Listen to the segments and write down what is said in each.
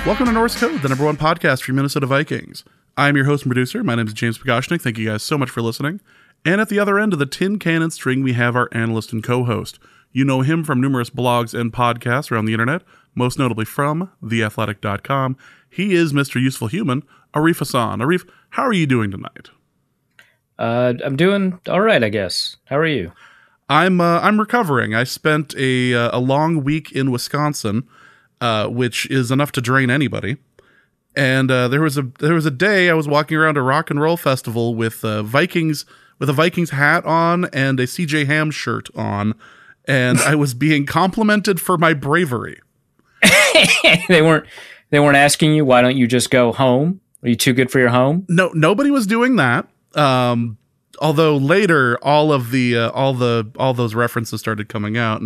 Welcome to Norse Code, the #1 podcast for your Minnesota Vikings. I'm your host and producer. My name is James Pagoshnik. Thank you guys so much for listening. And at the other end of the tin cannon string, we have our analyst and co-host. You know him from numerous blogs and podcasts around the internet, most notably from theathletic.com. He is Mr. Useful Human, Arif Hassan. Arif, how are you doing tonight? I'm doing all right, I guess. How are you? I'm recovering. I spent a long week in Wisconsin, which is enough to drain anybody. And there was a day I was walking around a rock and roll festival with a Vikings hat on and a CJ Ham shirt on, and I was being complimented for my bravery. They weren't asking you, why don't you just go home? Are you too good for your home? No, nobody was doing that. Although later all those references started coming out.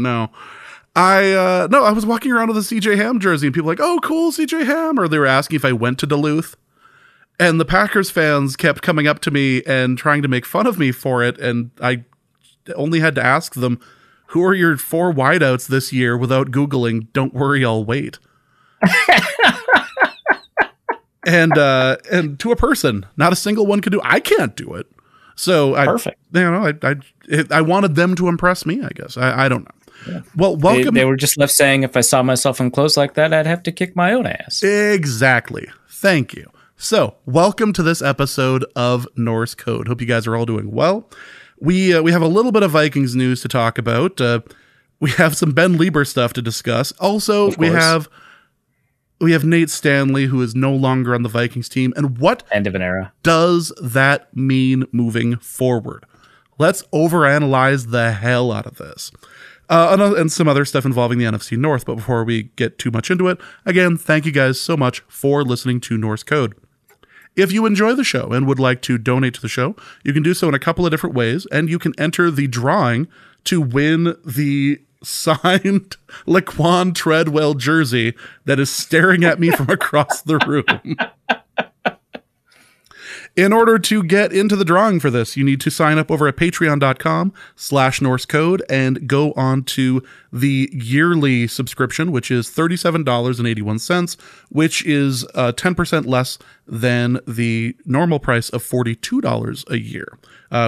I was walking around with a CJ Ham jersey and people were like, "Oh, cool, CJ Ham," or they were asking if I went to Duluth. And the Packers fans kept coming up to me and trying to make fun of me for it, and I only had to ask them, "Who are your 4 wideouts this year?" without Googling. "Don't worry, I'll wait." and to a person, not a single one could do. I can't do it. So perfect. I wanted them to impress me, I guess. I don't know. Yeah. Well, welcome. They were just left saying, if I saw myself in clothes like that, I'd have to kick my own ass. Exactly. Thank you. So, welcome to this episode of Norse Code. Hope you guys are all doing well. We have a little bit of Vikings news to talk about. We have some Ben Leber stuff to discuss. Also, we have Nate Stanley, who is no longer on the Vikings team. And what end of an era does that mean moving forward? Let's overanalyze the hell out of this. And some other stuff involving the NFC North. But before we get too much into it, again, thank you guys so much for listening to Norse Code. If you enjoy the show and would like to donate to the show, you can do so in a couple of different ways, and you can enter the drawing to win the signed Laquan Treadwell jersey that is staring at me from across the room. In order to get into the drawing for this, you need to sign up over at patreon.com/NorseCode and go on to the yearly subscription, which is $37.81, which is 10% less than the normal price of $42 a year,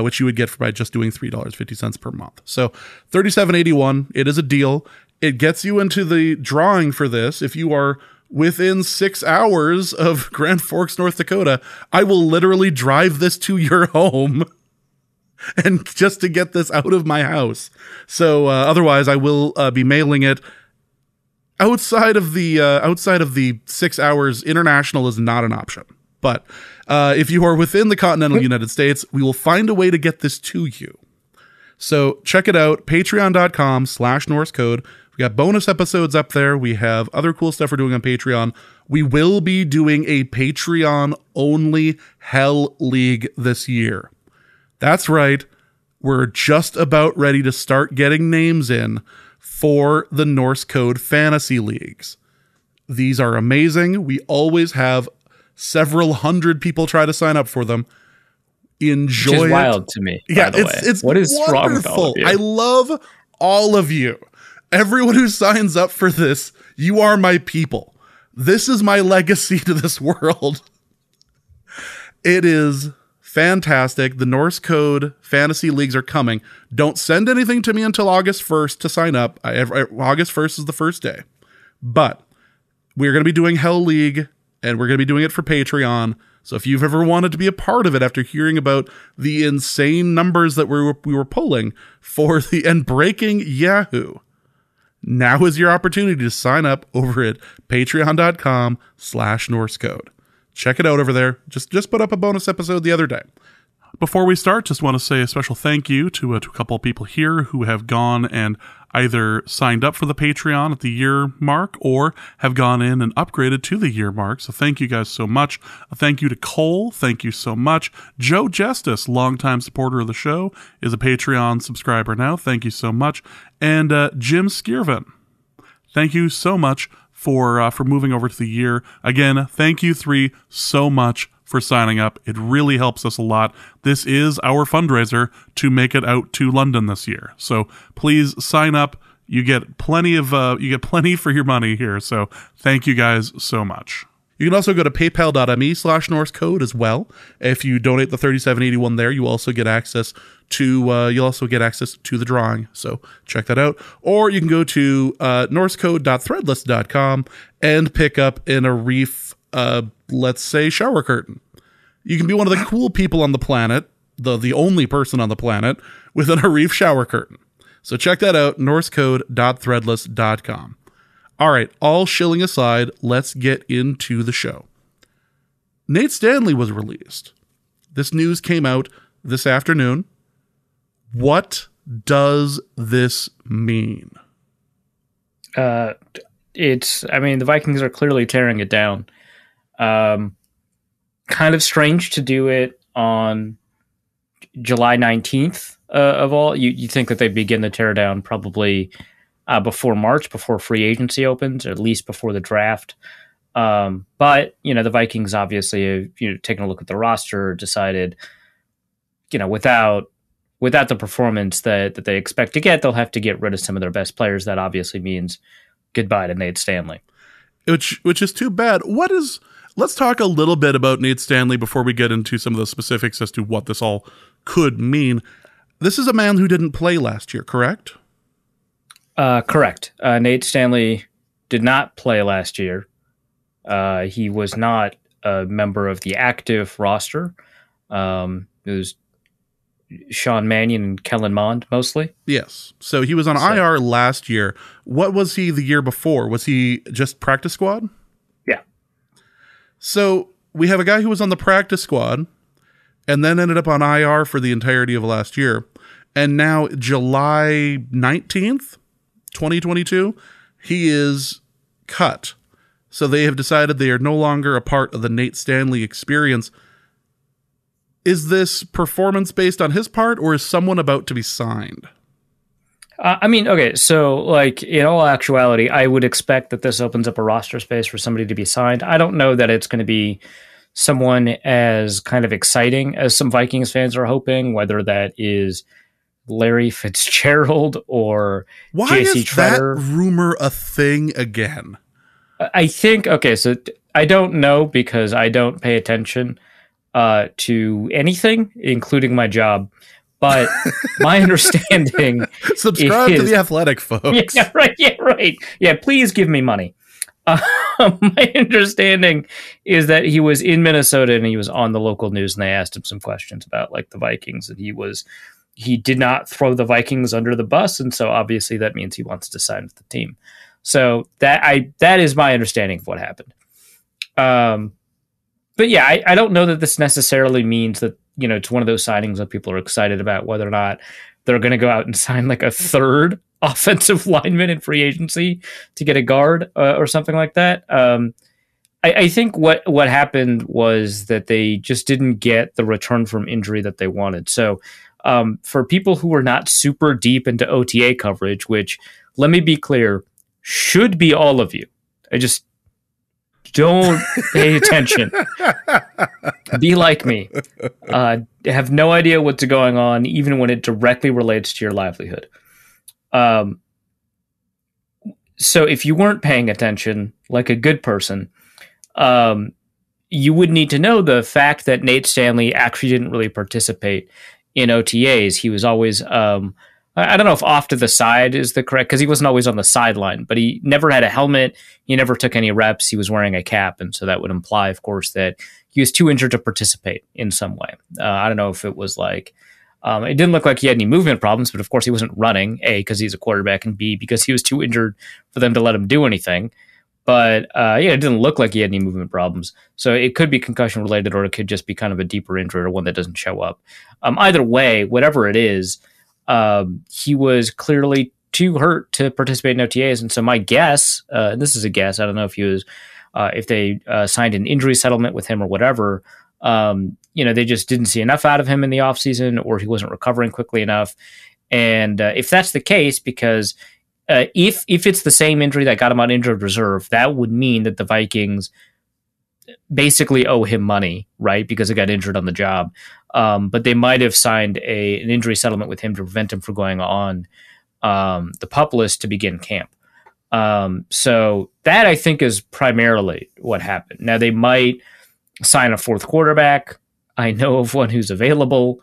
which you would get by just doing $3.50 per month. So $37.81, it is a deal. It gets you into the drawing for this. If you are within 6 hours of Grand Forks, North Dakota, I will literally drive this to your home and just to get this out of my house. So otherwise, I will be mailing it outside of the 6 hours. International is not an option. But if you are within the continental United States, we will find a way to get this to you. So check it out, patreon.com/NorseCode. We got bonus episodes up there. We have other cool stuff we're doing on Patreon. We will be doing a Patreon-only Hell League this year. That's right. We're just about ready to start getting names in for the Norse Code Fantasy Leagues. These are amazing. We always have several hundred people try to sign up for them. Enjoy Which is it. Wild to me. Yeah, by the way. It's what is wonderful. wrong with all of you? I love all of you. Everyone who signs up for this, you are my people. This is my legacy to this world. It is fantastic. The Norse Code Fantasy Leagues are coming. Don't send anything to me until August 1st to sign up. August 1st is the first day. But we're going to be doing Hell League, and we're going to be doing it for Patreon. So if you've ever wanted to be a part of it after hearing about the insane numbers that we were pulling for and breaking Yahoo, now is your opportunity to sign up over at patreon.com/NorseCode. Check it out over there. Just put up a bonus episode the other day. Before we start, just want to say a special thank you to a couple of people here who have gone and either signed up for the Patreon at the year mark or have gone in and upgraded to the year mark. So thank you guys so much. A thank you to Cole. Thank you so much. Joe Justice, longtime supporter of the show, is a Patreon subscriber now. Thank you so much. And Jim Skirvin, thank you so much for moving over to the year. Again, thank you three so much for signing up. It really helps us a lot. This is our fundraiser to make it out to London this year. So please sign up. You get plenty for your money here. So thank you guys so much. You can also go to paypal.me/NorseCode as well. If you donate the $37.81 there, you also get access to the drawing. So check that out. Or you can go to norsecode.threadless.com and pick up an Arif, let's say, shower curtain. You can be one of the cool people on the planet, the only person on the planet with an Arif shower curtain. So check that out, norsecode.threadless.com. All right, all shilling aside, let's get into the show. Nate Stanley was released. This news came out this afternoon. What does this mean? The Vikings are clearly tearing it down. Kind of strange to do it on July 19th of all. You think that they begin the teardown probably before March, before free agency opens, or at least before the draft. But, the Vikings obviously, taking a look at the roster, decided, without the performance that they expect to get, they'll have to get rid of some of their best players. That obviously means goodbye to Nate Stanley. Which is too bad. Let's talk a little bit about Nate Stanley before we get into some of the specifics as to what this all could mean. This is a man who didn't play last year, correct? Correct. Nate Stanley did not play last year. He was not a member of the active roster. It was Sean Mannion and Kellen Mond mostly. Yes. So he was on IR last year. What was he the year before? Was he just practice squad? Yeah. So we have a guy who was on the practice squad and then ended up on IR for the entirety of last year. And now July 19th, 2022, he is cut. So they have decided they are no longer a part of the Nate Stanley experience. Is this performance based on his part, or is someone about to be signed? Okay, so in all actuality, I would expect that this opens up a roster space for somebody to be signed. I don't know that it's going to be someone as kind of exciting as some Vikings fans are hoping, whether that is Larry Fitzgerald or J.C. Tretter. Why is that rumor a thing again? I think, so I don't know because I don't pay attention to anything, including my job. But my understanding Subscribe to The Athletic, folks. Yeah, right. Yeah, please give me money. My understanding is that he was in Minnesota and he was on the local news and they asked him some questions about the Vikings, and he did not throw the Vikings under the bus, and so obviously that means he wants to sign with the team. So that is my understanding of what happened. But yeah, I don't know that this necessarily means that, it's one of those signings that people are excited about, whether or not they're going to go out and sign a third offensive lineman in free agency to get a guard or something like that. I think what happened was that they just didn't get the return from injury that they wanted. So for people who are not super deep into OTA coverage, which, let me be clear, should be all of you. I just don't pay attention. Be like me. Have no idea what's going on, even when it directly relates to your livelihood. So if you weren't paying attention, like a good person, you would need to know the fact that Nate Stanley actually didn't really participate in OTAs. He was always, I don't know if off to the side is the correct, because he wasn't always on the sideline, but he never had a helmet. He never took any reps. He was wearing a cap. And so that would imply, of course, that he was too injured to participate in some way. I don't know if it was it didn't look like he had any movement problems, but of course he wasn't running, A, because he's a quarterback, and B, because he was too injured for them to let him do anything. But it didn't look like he had any movement problems. So it could be concussion related, or it could just be kind of a deeper injury or one that doesn't show up. Either way, whatever it is, he was clearly too hurt to participate in OTAs. And so my guess, and this is a guess, I don't know if he was, if they signed an injury settlement with him or whatever, they just didn't see enough out of him in the offseason, or he wasn't recovering quickly enough. And if that's the case, because if it's the same injury that got him on injured reserve, that would mean that the Vikings basically owe him money, right? Because he got injured on the job. But they might have signed an injury settlement with him to prevent him from going on the PUP list to begin camp. So that I think is primarily what happened. Now they might sign a fourth quarterback. I know of one who's available.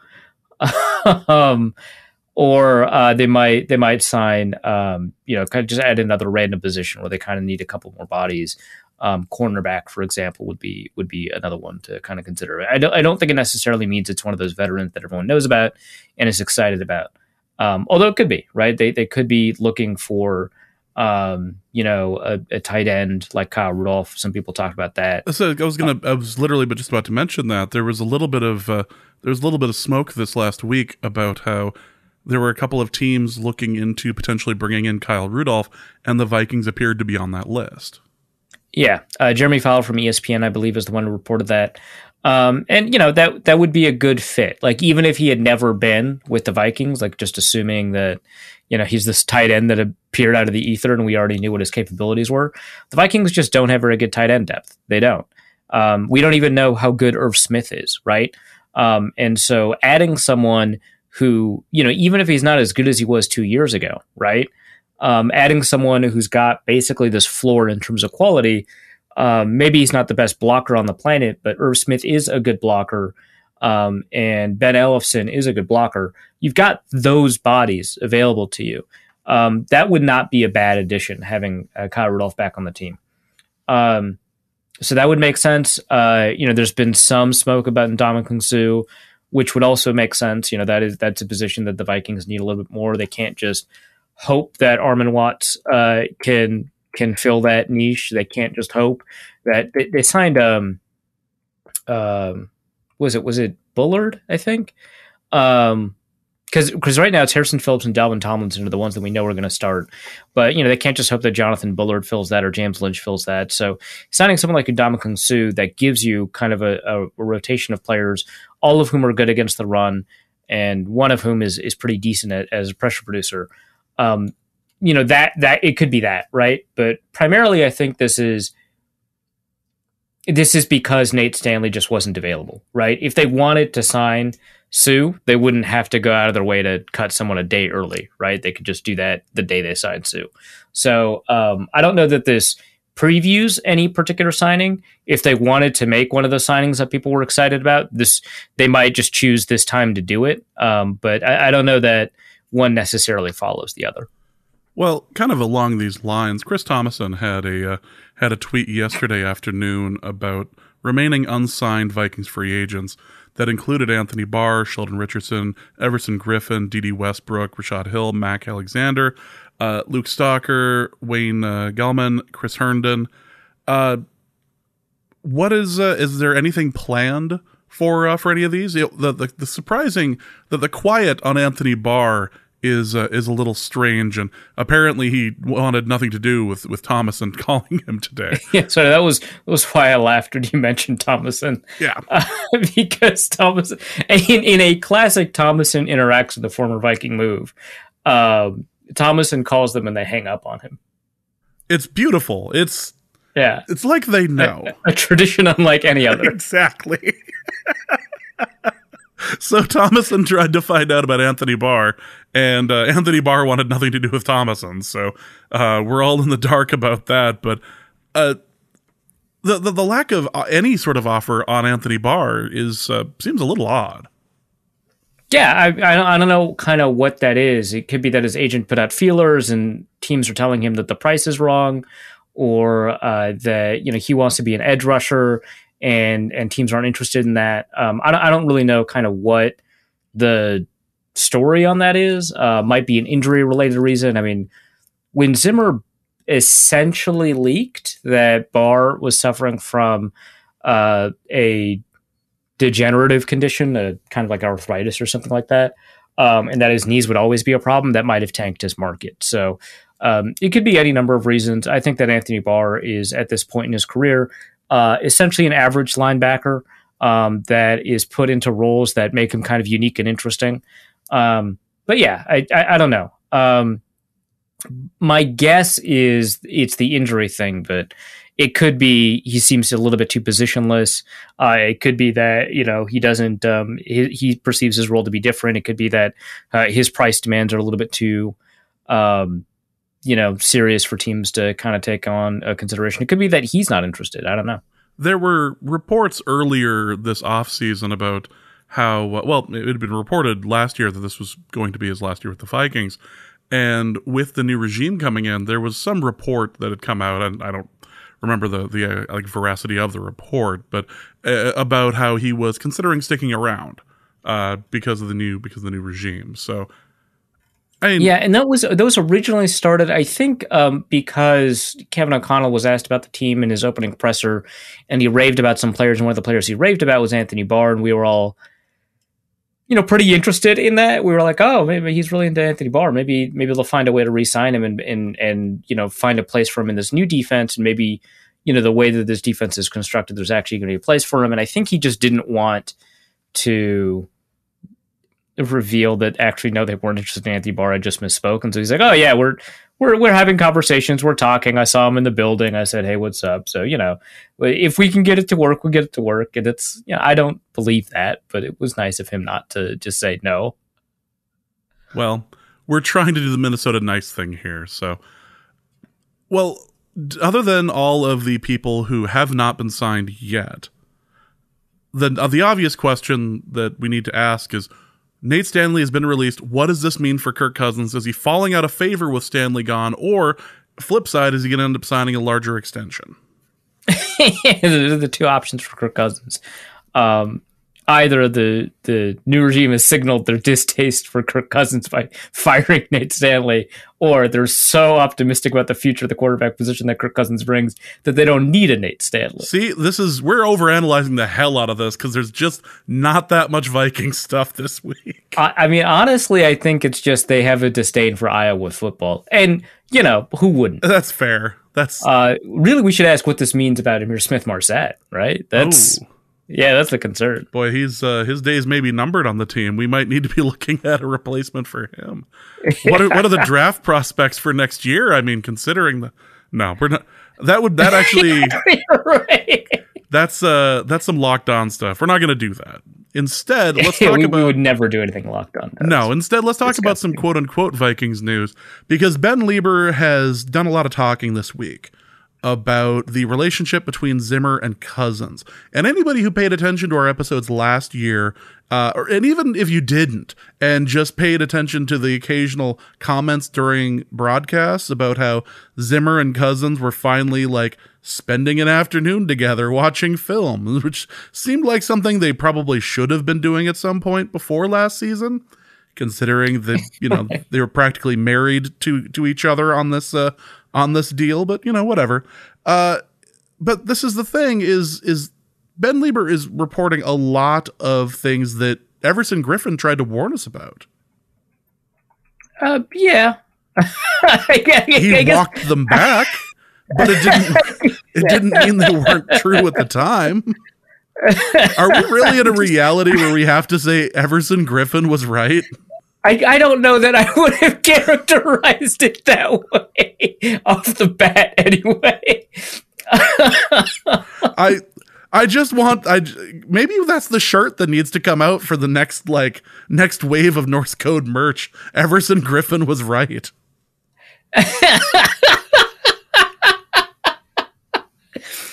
Or they might sign, kind of just add another random position where they kind of need a couple more bodies. Cornerback, for example, would be another one to kind of consider. I don't think it necessarily means it's one of those veterans that everyone knows about and is excited about. Although it could be, right? They could be looking for, a tight end like Kyle Rudolph. Some people talked about that. So I was literally just about to mention that there was a little bit of smoke this last week about how there were a couple of teams looking into potentially bringing in Kyle Rudolph, and the Vikings appeared to be on that list. Yeah, Jeremy Fowler from ESPN, I believe, is the one who reported that. And that would be a good fit. Like, even if he had never been with the Vikings, like just assuming that he's this tight end that appeared out of the ether and we already knew what his capabilities were. The Vikings just don't have very good tight end depth. They don't. We don't even know how good Irv Smith is, right? And so adding someone who, even if he's not as good as he was 2 years ago, right? Adding someone who's got basically this floor in terms of quality. Maybe he's not the best blocker on the planet, but Irv Smith is a good blocker. And Ben Ellefson is a good blocker. You've got those bodies available to you. That would not be a bad addition, having Kyle Rudolph back on the team. So that would make sense. There's been some smoke about Ndamukong Suh, which would also make sense. That's a position that the Vikings need a little bit more. They can't just hope that Armon Watts can fill that niche. They can't just hope that they signed. Was it Bullard? I think. Because right now it's Harrison Phillips and Dalvin Tomlinson are the ones that we know are going to start. But, they can't just hope that Jonathan Bullard fills that or James Lynch fills that. So signing someone like Ndamukong Suh that gives you kind of a rotation of players, all of whom are good against the run, and one of whom is pretty decent as a pressure producer. That it could be that, right? But primarily I think this is because Nate Stanley just wasn't available, right? If they wanted to sign Suh, they wouldn't have to go out of their way to cut someone a day early, right? They could just do that the day they signed Suh. So I don't know that this previews any particular signing. If they wanted to make one of the signings that people were excited about, they might just choose this time to do it. But I don't know that one necessarily follows the other. Well, kind of along these lines, Chris Thomason had a tweet yesterday afternoon about remaining unsigned Vikings free agents that included Anthony Barr, Sheldon Richardson, Everson Griffin, D.D. Westbrook, Rashad Hill, Mac Alexander, Luke Stalker, Wayne Gellman, Chris Herndon. What is there anything planned for any of these? The surprising that the quiet on Anthony Barr is a little strange, and apparently he wanted nothing to do with Thomason calling him today. Yeah, so that was why I laughed when you mentioned Thomason. Yeah, because Thomason, in a classic Thomason interacts with the former Viking move, Thomason calls them and they hang up on him. It's beautiful. It's like they know a tradition unlike any other. Exactly. So Thomason tried to find out about Anthony Barr, and Anthony Barr wanted nothing to do with Thomason. So we're all in the dark about that. But the lack of any sort of offer on Anthony Barr seems a little odd. Yeah, I don't know kind of what that is. It could be that his agent put out feelers and teams are telling him that the price is wrong, or that he wants to be an edge rusher. And teams aren't interested in that. I don't really know kind of what the story on that is. Might be an injury related reason. I mean, when Zimmer essentially leaked that Barr was suffering from a degenerative condition, kind of like arthritis or something like that, and that his knees would always be a problem, that might have tanked his market. So it could be any number of reasons. I think that Anthony Barr is at this point in his career essentially an average linebacker that is put into roles that make him kind of unique and interesting. But yeah, I don't know. My guess is it's the injury thing, but it could be he seems a little bit too positionless. It could be that he doesn't he perceives his role to be different. It could be that his price demands are a little bit too serious for teams to kind of take on a consideration. It could be that he's not interested. I don't know. There were reports earlier this offseason about how, it had been reported last year that this was going to be his last year with the Vikings. And with the new regime coming in, there was some report that had come out, and I don't remember the veracity of the report, but about how he was considering sticking around because of the new regime. So, and those originally started, I think, because Kevin O'Connell was asked about the team in his opening presser, and he raved about some players, and one of the players he raved about was Anthony Barr, and we were all, pretty interested in that. We were like, oh, maybe he's really into Anthony Barr. Maybe they'll find a way to re-sign him and find a place for him in this new defense, and maybe the way that this defense is constructed, there's actually going to be a place for him. And I think he just didn't want to reveal that actually, no, they weren't interested in Anthony Barr. I just misspoke. And so he's like, oh yeah, we're having conversations. We're talking. I saw him in the building. I said, hey, what's up? So, if we can get it to work, we'll get it to work. And it's, I don't believe that, but it was nice of him not to just say no. Well, we're trying to do the Minnesota nice thing here. So, other than all of the people who have not been signed yet, the obvious question that we need to ask is, Nate Stanley has been released. What does this mean for Kirk Cousins? Is he falling out of favor with Stanley gone? Or, flip side, is he going to end up signing a larger extension? Those are the two options for Kirk Cousins. Either the new regime has signaled their distaste for Kirk Cousins by firing Nate Stanley, or they're so optimistic about the future of the quarterback position that Kirk Cousins brings that they don't need a Nate Stanley. See, we're overanalyzing the hell out of this because there's just not that much Viking stuff this week. I mean, honestly, I think it's just they have a disdain for Iowa football. And, who wouldn't? That's fair. That's really, we should ask what this means about Amir Smith-Marset, right? Yeah, that's the concern. Boy, his days may be numbered on the team. We might need to be looking at a replacement for him. What are the draft prospects for next year? I mean, considering we're not. That actually. Right. That's some locked on stuff. We're not going to do that. Instead, let's talk about. We would never do anything locked on. No, instead, let's talk about some quote unquote Vikings news, because Ben Leber has done a lot of talking this week about the relationship between Zimmer and Cousins. And anybody who paid attention to our episodes last year, and even if you didn't, and just paid attention to the occasional comments during broadcasts about how Zimmer and Cousins were finally spending an afternoon together watching film, which seemed like something they probably should have been doing at some point before last season, considering that, they were practically married to each other on this deal, but whatever. But this is the thing is Ben Leber is reporting a lot of things that Everson Griffin tried to warn us about. Yeah. He walked them back, but it didn't mean they weren't true at the time. Are we really in a reality where we have to say Everson Griffin was right? I don't know that I would have characterized it that way off the bat anyway. I just want maybe that's the shirt that needs to come out for the next wave of Norse Code merch. Everson Griffin was right.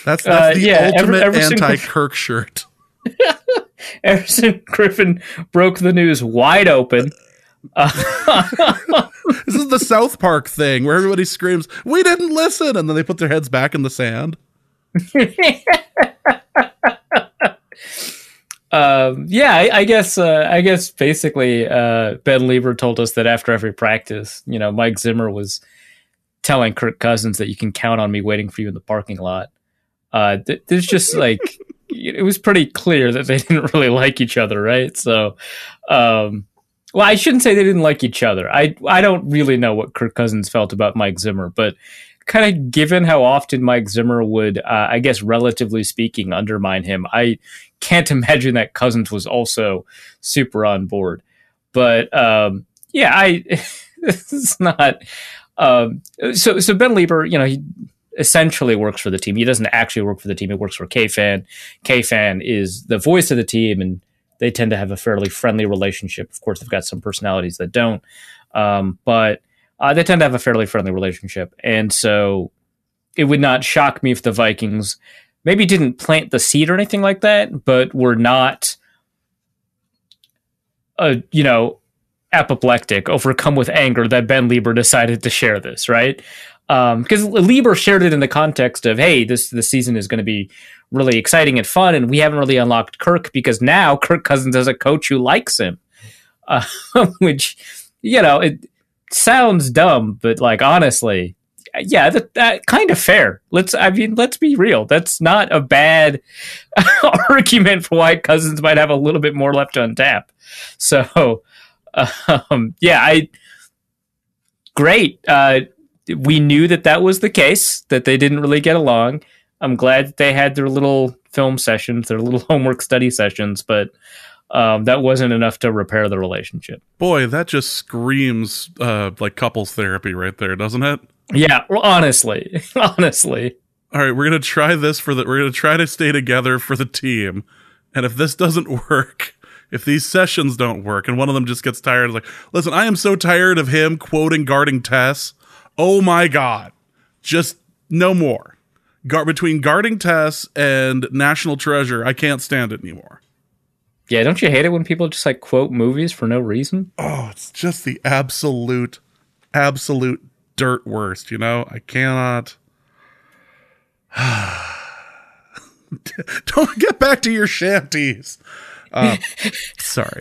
That's the ultimate anti-Kirk shirt. Everson Griffin broke the news wide open. This is the South Park thing where everybody screams, "We didn't listen," and then they put their heads back in the sand. I guess basically Ben Leber told us that after every practice, Mike Zimmer was telling Kirk Cousins that you can count on me waiting for you in the parking lot. There's just it was pretty clear that they didn't really like each other, right? So, I shouldn't say they didn't like each other. I don't really know what Kirk Cousins felt about Mike Zimmer, but kind of given how often Mike Zimmer would, I guess, relatively speaking, undermine him, I can't imagine that Cousins was also super on board. But it's not. So Ben Leber, he essentially works for the team. He doesn't actually work for the team. He works for K-Fan. K-Fan is the voice of the team, and they tend to have a fairly friendly relationship. Of course, they've got some personalities that don't. But They tend to have a fairly friendly relationship. And so it would not shock me if the Vikings maybe didn't plant the seed or anything like that, but were not, apoplectic, overcome with anger that Ben Leber decided to share this, right? Because Leber shared it in the context of, hey, this season is going to be really exciting and fun, and we haven't really unlocked Kirk because now Kirk Cousins has a coach who likes him, which, it sounds dumb, but like honestly, yeah, that kind of fair. Let's be real. That's not a bad argument for why Cousins might have a little bit more left to untap. So, great. We knew that was the case, that they didn't really get along. I'm glad that they had their little film sessions, their little homework study sessions, but that wasn't enough to repair the relationship. Boy, that just screams like couples therapy right there, doesn't it? Yeah, well, honestly. All right, we're gonna try this we're gonna try to stay together for the team, and if this doesn't work, if these sessions don't work, and one of them just gets tired, like, listen, I am so tired of him quoting guarding Tess. Oh my God, just no more. Between guarding Tess and National Treasure, I can't stand it anymore. Yeah, don't you hate it when people just like quote movies for no reason? Oh, it's just the absolute dirt worst, I cannot. Don't get back to your shanties. Sorry.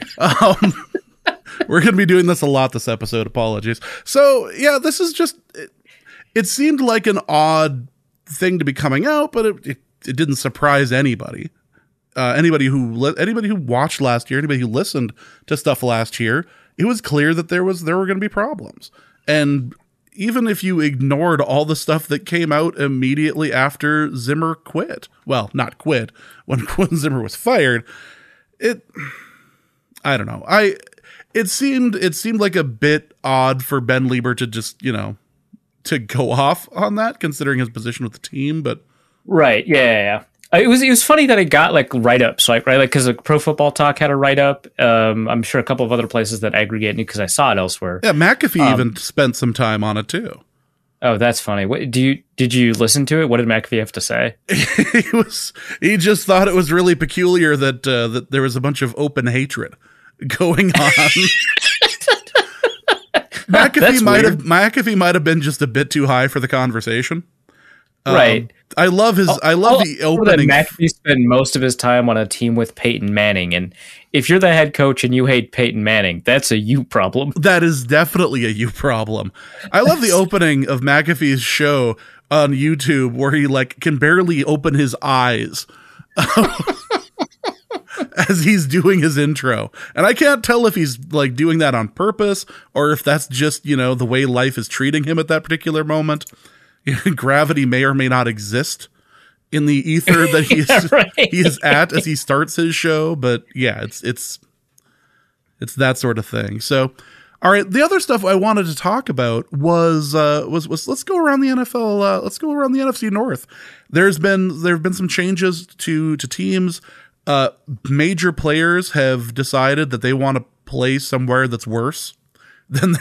We're going to be doing this a lot this episode. Apologies. So, yeah, this is just... It seemed like an odd thing to be coming out, but it didn't surprise anybody. Anybody who watched last year, anybody who listened to stuff last year, it was clear that there were going to be problems. And even if you ignored all the stuff that came out immediately after Zimmer quit, well, not quit, when Zimmer was fired, I don't know. It seemed like a bit odd for Ben Leber to just, to go off on that, considering his position with the team, but right. Yeah. It was funny that it got like write-ups, right? Like, because Pro Football Talk had a write-up. I'm sure a couple of other places that aggregate it because I saw it elsewhere. Yeah, McAfee even spent some time on it too. Oh, that's funny. Did you listen to it? What did McAfee have to say? He just thought it was really peculiar that there was a bunch of open hatred going on. McAfee might have been just a bit too high for the conversation. Right. I love the opening. McAfee spent most of his time on a team with Peyton Manning, and if you're the head coach and you hate Peyton Manning, that's a you problem. That is definitely a you problem. I love the opening of McAfee's show on YouTube where he like can barely open his eyes as he's doing his intro, and I can't tell if he's like doing that on purpose or if that's just the way life is treating him at that particular moment. Gravity may or may not exist in the ether that he is at as he starts his show, but yeah, it's that sort of thing. So, all right, the other stuff I wanted to talk about was let's go around the NFL. Let's go around the NFC North. There have been some changes to teams. Major players have decided that they want to play somewhere that's worse than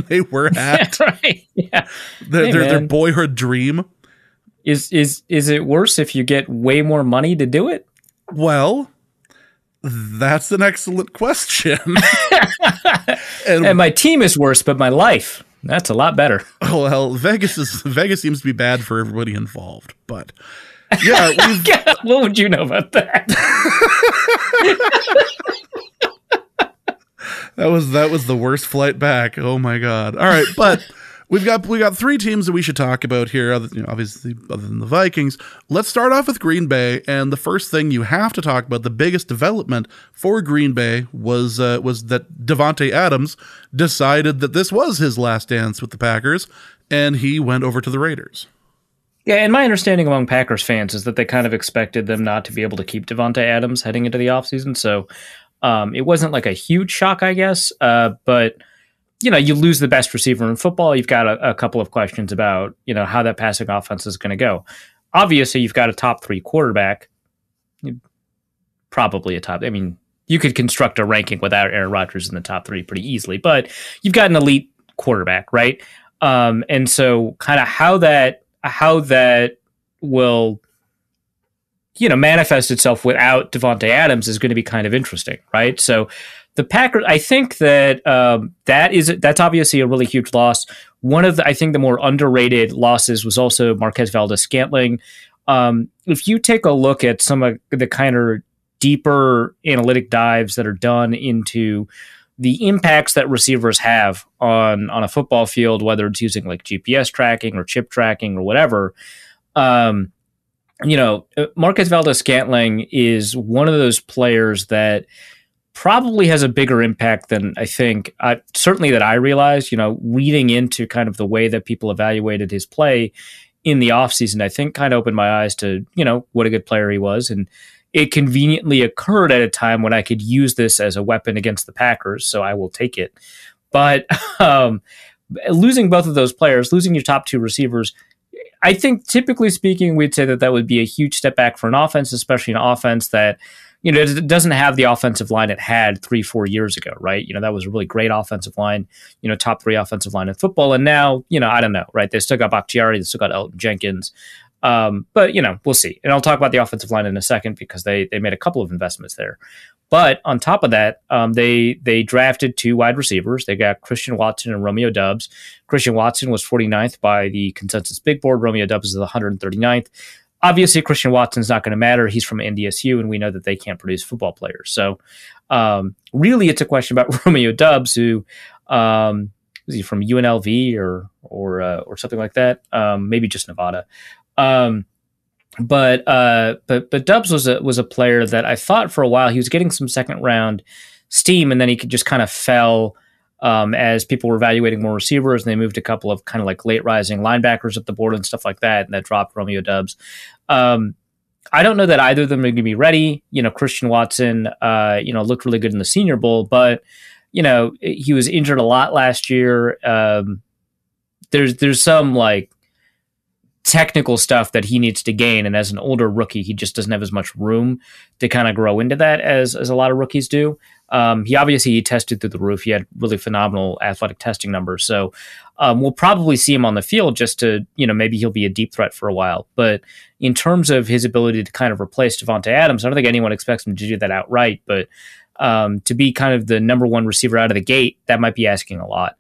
they were at. Yeah, right. Yeah. Their boyhood dream. Is it worse if you get way more money to do it? Well, that's an excellent question. and my team is worse, but my life, that's a lot better. Oh, well, Vegas seems to be bad for everybody involved, but yeah, what would you know about that? That was the worst flight back. Oh my God. All right, but we got three teams that we should talk about here, obviously other than the Vikings. Let's start off with Green Bay, and the first thing you have to talk about, the biggest development for Green Bay was that Devonte Adams decided that this was his last dance with the Packers, and he went over to the Raiders. Yeah, and my understanding among Packers fans is that they kind of expected them not to be able to keep Devonte Adams heading into the offseason, so it wasn't like a huge shock, I guess, but you lose the best receiver in football. You've got a couple of questions about, how that passing offense is going to go. Obviously, you've got a top 3 quarterback, probably a top. I mean, you could construct a ranking without Aaron Rodgers in the top 3 pretty easily, but you've got an elite quarterback, right? And so kind of how that will, manifest itself without Devonte Adams is going to be kind of interesting, right? So the Packers, I think that that's obviously a really huge loss. One of the, I think, the more underrated losses was also Marquez Valdes-Scantling. If you take a look at some of the kind of deeper analytic dives that are done into the impacts that receivers have on a football field, whether it's using like GPS tracking or chip tracking or whatever, Marquez Valdes-Scantling is one of those players that probably has a bigger impact than I think, certainly that I realized, reading into kind of the way that people evaluated his play in the offseason, I think kind of opened my eyes to, what a good player he was. And it conveniently occurred at a time when I could use this as a weapon against the Packers, so I will take it. But losing both of those players, losing your top two receivers, I think typically speaking, we'd say that would be a huge step back for an offense, especially an offense that, it doesn't have the offensive line it had 3-4 years ago, right? That was a really great offensive line, top 3 offensive line in football. And now, I don't know, right? They still got Bakhtiari, they still got Elton Jenkins. But, we'll see. And I'll talk about the offensive line in a second because they made a couple of investments there. But on top of that, they drafted 2 wide receivers. They got Christian Watson and Romeo Doubs. Christian Watson was 49th by the consensus big board. Romeo Doubs is the 139th. Obviously, Christian Watson's not going to matter. He's from NDSU, and we know that they can't produce football players. So really, it's a question about Romeo Doubs, who is he from UNLV or something like that? Maybe just Nevada. But Doubs was a player that I thought for a while he was getting some second round steam, and then he could just kind of fell as people were evaluating more receivers, and they moved a couple of kind of like late rising linebackers up the board and stuff like that, and that dropped Romeo Doubs. I don't know that either of them are going to be ready. Christian Watson, looked really good in the Senior Bowl, but he was injured a lot last year. There's some like technical stuff that he needs to gain, and as an older rookie, he just doesn't have as much room to kind of grow into that as a lot of rookies do. He tested through the roof. He had really phenomenal athletic testing numbers. So we'll probably see him on the field just to, maybe he'll be a deep threat for a while. But in terms of his ability to kind of replace Devonte Adams, I don't think anyone expects him to do that outright. But to be kind of the number one receiver out of the gate, that might be asking a lot.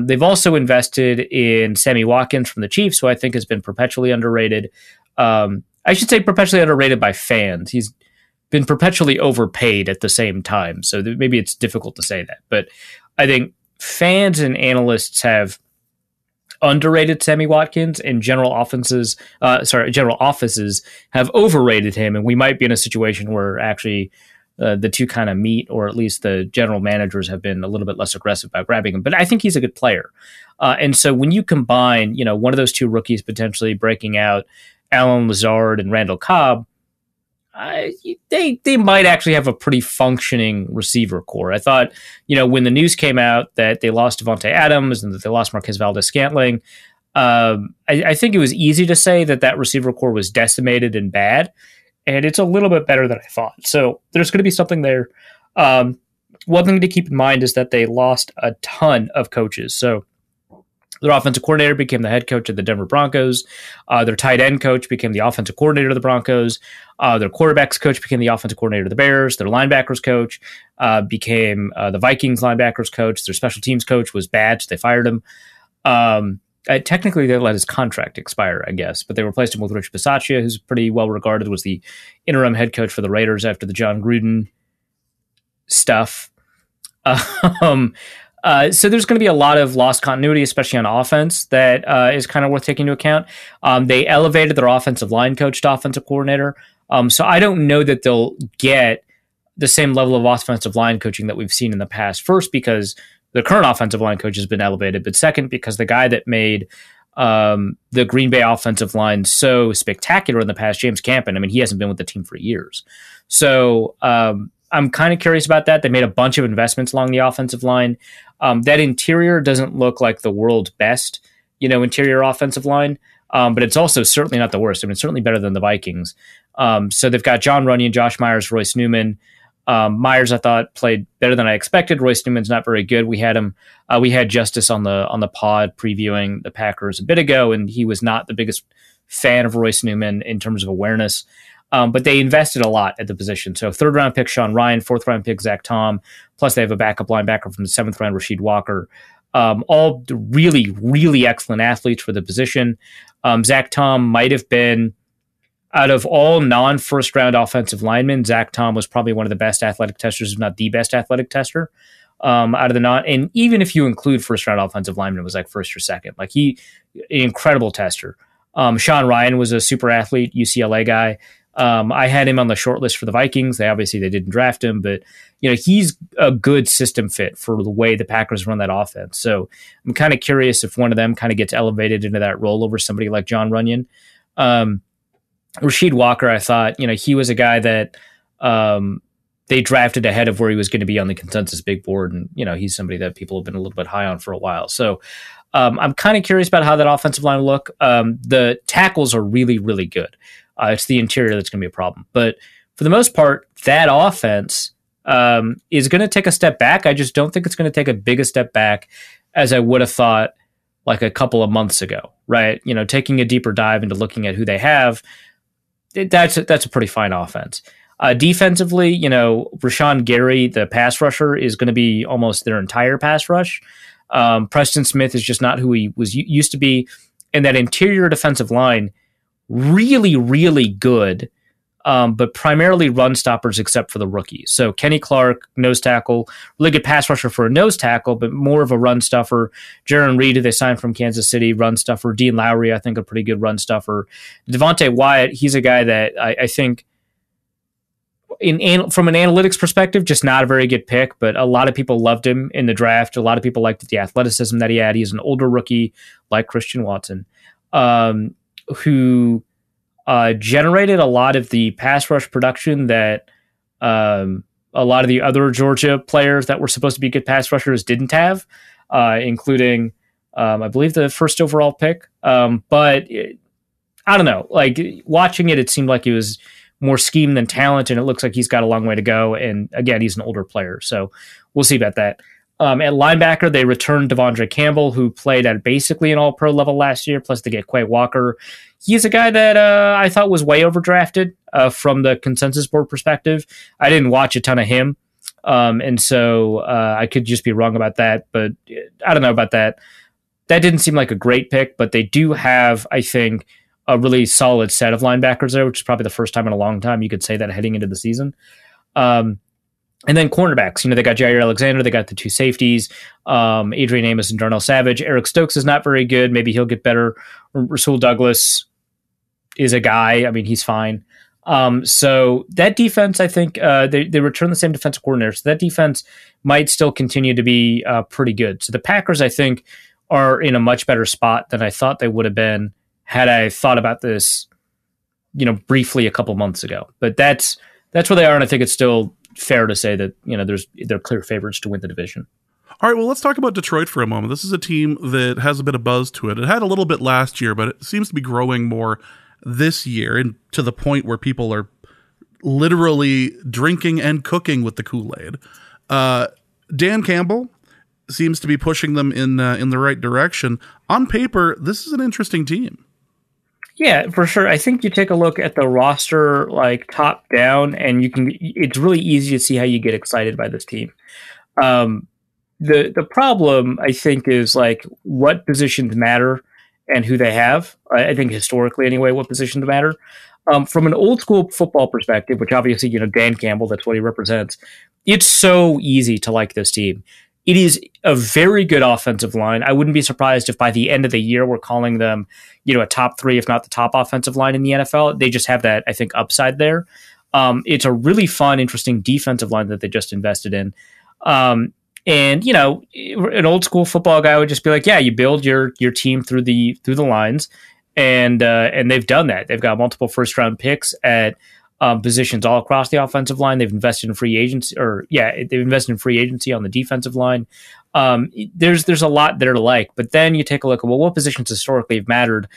They've also invested in Sammy Watkins from the Chiefs, who I think has been perpetually underrated. I should say perpetually underrated by fans. He's been perpetually overpaid at the same time. So maybe it's difficult to say that. But I think fans and analysts have underrated Sammy Watkins, and general offices have overrated him. And we might be in a situation where actually the two kind of meet, or at least the general managers have been a little bit less aggressive about grabbing him. But I think he's a good player. And so when you combine, one of those two rookies potentially breaking out, Allen Lazard and Randall Cobb, they might actually have a pretty functioning receiver core. I thought, when the news came out that they lost Devonte Adams and that they lost Marquez Valdes-Scantling, I think it was easy to say that receiver core was decimated and bad, and it's a little bit better than I thought. So there's going to be something there. One thing to keep in mind is that they lost a ton of coaches. So their offensive coordinator became the head coach of the Denver Broncos. Their tight end coach became the offensive coordinator of the Broncos. Their quarterbacks coach became the offensive coordinator of the Bears. Their linebackers coach became the Vikings linebackers coach. Their special teams coach was bad, so they fired him. Technically, they let his contract expire, I guess, but they replaced him with Rich Bisaccia, who's pretty well regarded, was the interim head coach for the Raiders after the John Gruden stuff. So there's going to be a lot of lost continuity, especially on offense, that is kind of worth taking into account. They elevated their offensive line coach to offensive coordinator. So I don't know that they'll get the same level of offensive line coaching that we've seen in the past. First, because the current offensive line coach has been elevated, but second, because the guy that made the Green Bay offensive line so spectacular in the past, James Campen, he hasn't been with the team for years. So I'm kind of curious about that. They made a bunch of investments along the offensive line. That interior doesn't look like the world's best, interior offensive line, but it's also certainly not the worst. It's certainly better than the Vikings. So they've got John Runyon, Josh Myers, Royce Newman. Myers, I thought, played better than I expected. Royce Newman's not very good. We had Justice on the pod previewing the Packers a bit ago, and he was not the biggest fan of Royce Newman in terms of awareness. But they invested a lot at the position. So 3rd round pick Sean Ryan, 4th round pick Zach Tom, plus they have a backup linebacker from the 7th round, Rasheed Walker. All really, really excellent athletes for the position. Zach Tom might have been, out of all non-first round offensive linemen, Zach Tom was probably one of the best athletic testers, if not the best athletic tester out of the non. And even if you include first round offensive linemen, it was like first or second. Like an incredible tester. Sean Ryan was a super athlete, UCLA guy. I had him on the short list for the Vikings. They didn't draft him, but he's a good system fit for the way the Packers run that offense. So I'm kind of curious if one of them kind of gets elevated into that role over somebody like John Runyon. Rasheed Walker, I thought, he was a guy that they drafted ahead of where he was going to be on the consensus big board. And, he's somebody that people have been a little bit high on for a while. So I'm kind of curious about how that offensive line will look. The tackles are really, really good. It's the interior that's going to be a problem. But for the most part, that offense is going to take a step back. I just don't think it's going to take as big a step back as I would have thought like a couple of months ago, right? Taking a deeper dive into looking at who they have, that's a pretty fine offense. Defensively, Rashawn Gary, the pass rusher, is going to be almost their entire pass rush. Preston Smith is just not who he used to be. And that interior defensive line, really, really good, but primarily run stoppers except for the rookies. So Kenny Clark, nose tackle, really good pass rusher for a nose tackle, but more of a run stuffer. Jaron Reed, who they signed from Kansas City, run stuffer. Dean Lowry, I think, a pretty good run stuffer. Devonte Wyatt, he's a guy that I think, from an analytics perspective, just not a very good pick, but a lot of people loved him in the draft. A lot of people liked the athleticism that he had. He's an older rookie like Christian Watson, who generated a lot of the pass rush production that a lot of the other Georgia players that were supposed to be good pass rushers didn't have, including, I believe, the first overall pick. But I don't know. Like, watching it seemed like it was more scheme than talent, and it looks like he's got a long way to go. And again, he's an older player, so we'll see about that. At linebacker, they returned Devandra Campbell, who played at basically an all-pro level last year, plus they get Quay Walker. He's a guy that I thought was way overdrafted from the consensus board perspective. I didn't watch a ton of him, and so I could just be wrong about that, but I don't know about that. That didn't seem like a great pick, but they do have, I think, a really solid set of linebackers there, which is probably the first time in a long time you could say that heading into the season. And then cornerbacks, they got Jair Alexander, they got the two safeties, Adrian Amos and Darnell Savage. Eric Stokes is not very good. Maybe he'll get better. Rasul Douglas is a guy. I mean, he's fine. So that defense, I think they return the same defensive coordinator. So that defense might still continue to be pretty good. So the Packers, I think, are in a much better spot than I thought they would have been had I thought about this, briefly a couple months ago. But that's where they are, and I think it's still fair to say that they're clear favorites to win the division. All right, well, let's talk about Detroit for a moment. This is a team that has a bit of buzz to it. It had a little bit last year, but it seems to be growing more this year, and to the point where people are literally drinking and cooking with the Kool-Aid. Dan Campbell seems to be pushing them in the right direction. On paper, this is an interesting team. Yeah, for sure. I think you take a look at the roster, like top down, and it's really easy to see how you get excited by this team. The problem, I think, is like what positions matter and who they have. I think historically, anyway, what positions matter. From an old school football perspective, which obviously, Dan Campbell, that's what he represents, it's so easy to like this team. It is a very good offensive line. I wouldn't be surprised if by the end of the year we're calling them, a top 3, if not the top offensive line in the NFL. They just have that, I think, upside there. It's a really fun, interesting defensive line that they just invested in. And, an old school football guy would just be like, yeah, you build your team through the lines. And they've done that. They've got multiple first round picks at positions all across the offensive line. They've invested in free agency, they've invested in free agency on the defensive line. There's a lot there to like, but then you take a look at, what positions historically have mattered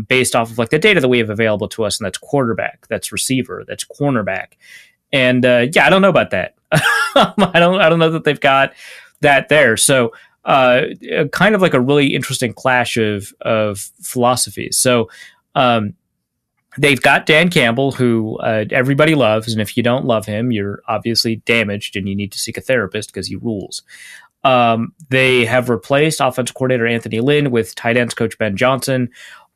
based off of like the data that we have available to us, and that's quarterback, that's receiver, that's cornerback. And I don't know about that. I don't know that they've got that there. So kind of like a really interesting clash of philosophies. So they've got Dan Campbell, who everybody loves, and if you don't love him, you're obviously damaged and you need to seek a therapist because he rules. They have replaced offensive coordinator Anthony Lynn with tight ends coach Ben Johnson,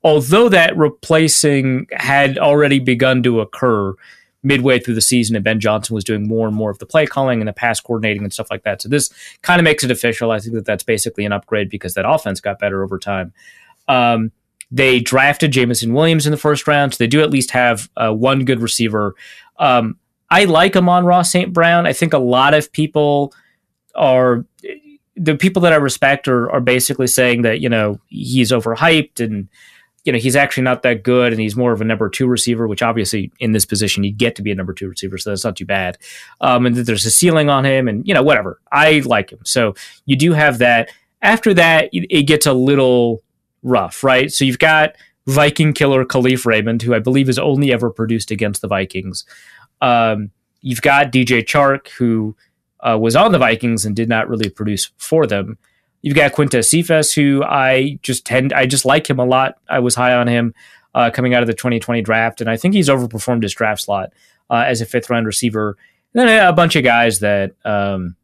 although that replacing had already begun to occur midway through the season, and Ben Johnson was doing more and more of the play calling and the pass coordinating and stuff like that. So this kind of makes it official. I think that that's basically an upgrade because that offense got better over time. They drafted Jamison Williams in the first round, so they do at least have one good receiver. I like Amon-Ra St. Brown. I think a lot of people the people that I respect are basically saying that, he's overhyped and, he's actually not that good and he's more of a number 2 receiver, which obviously in this position you get to be a number 2 receiver, so that's not too bad. And that there's a ceiling on him and, whatever. I like him. So you do have that. After that, it gets a little rough, right? So you've got Viking killer Khalif Raymond, who I believe has only ever produced against the Vikings. You've got DJ Chark, who was on the Vikings and did not really produce for them. You've got Quintez Cephas, who I just like him a lot. I was high on him coming out of the 2020 draft, and I think he's overperformed his draft slot as a 5th-round receiver. And then a bunch of guys that I've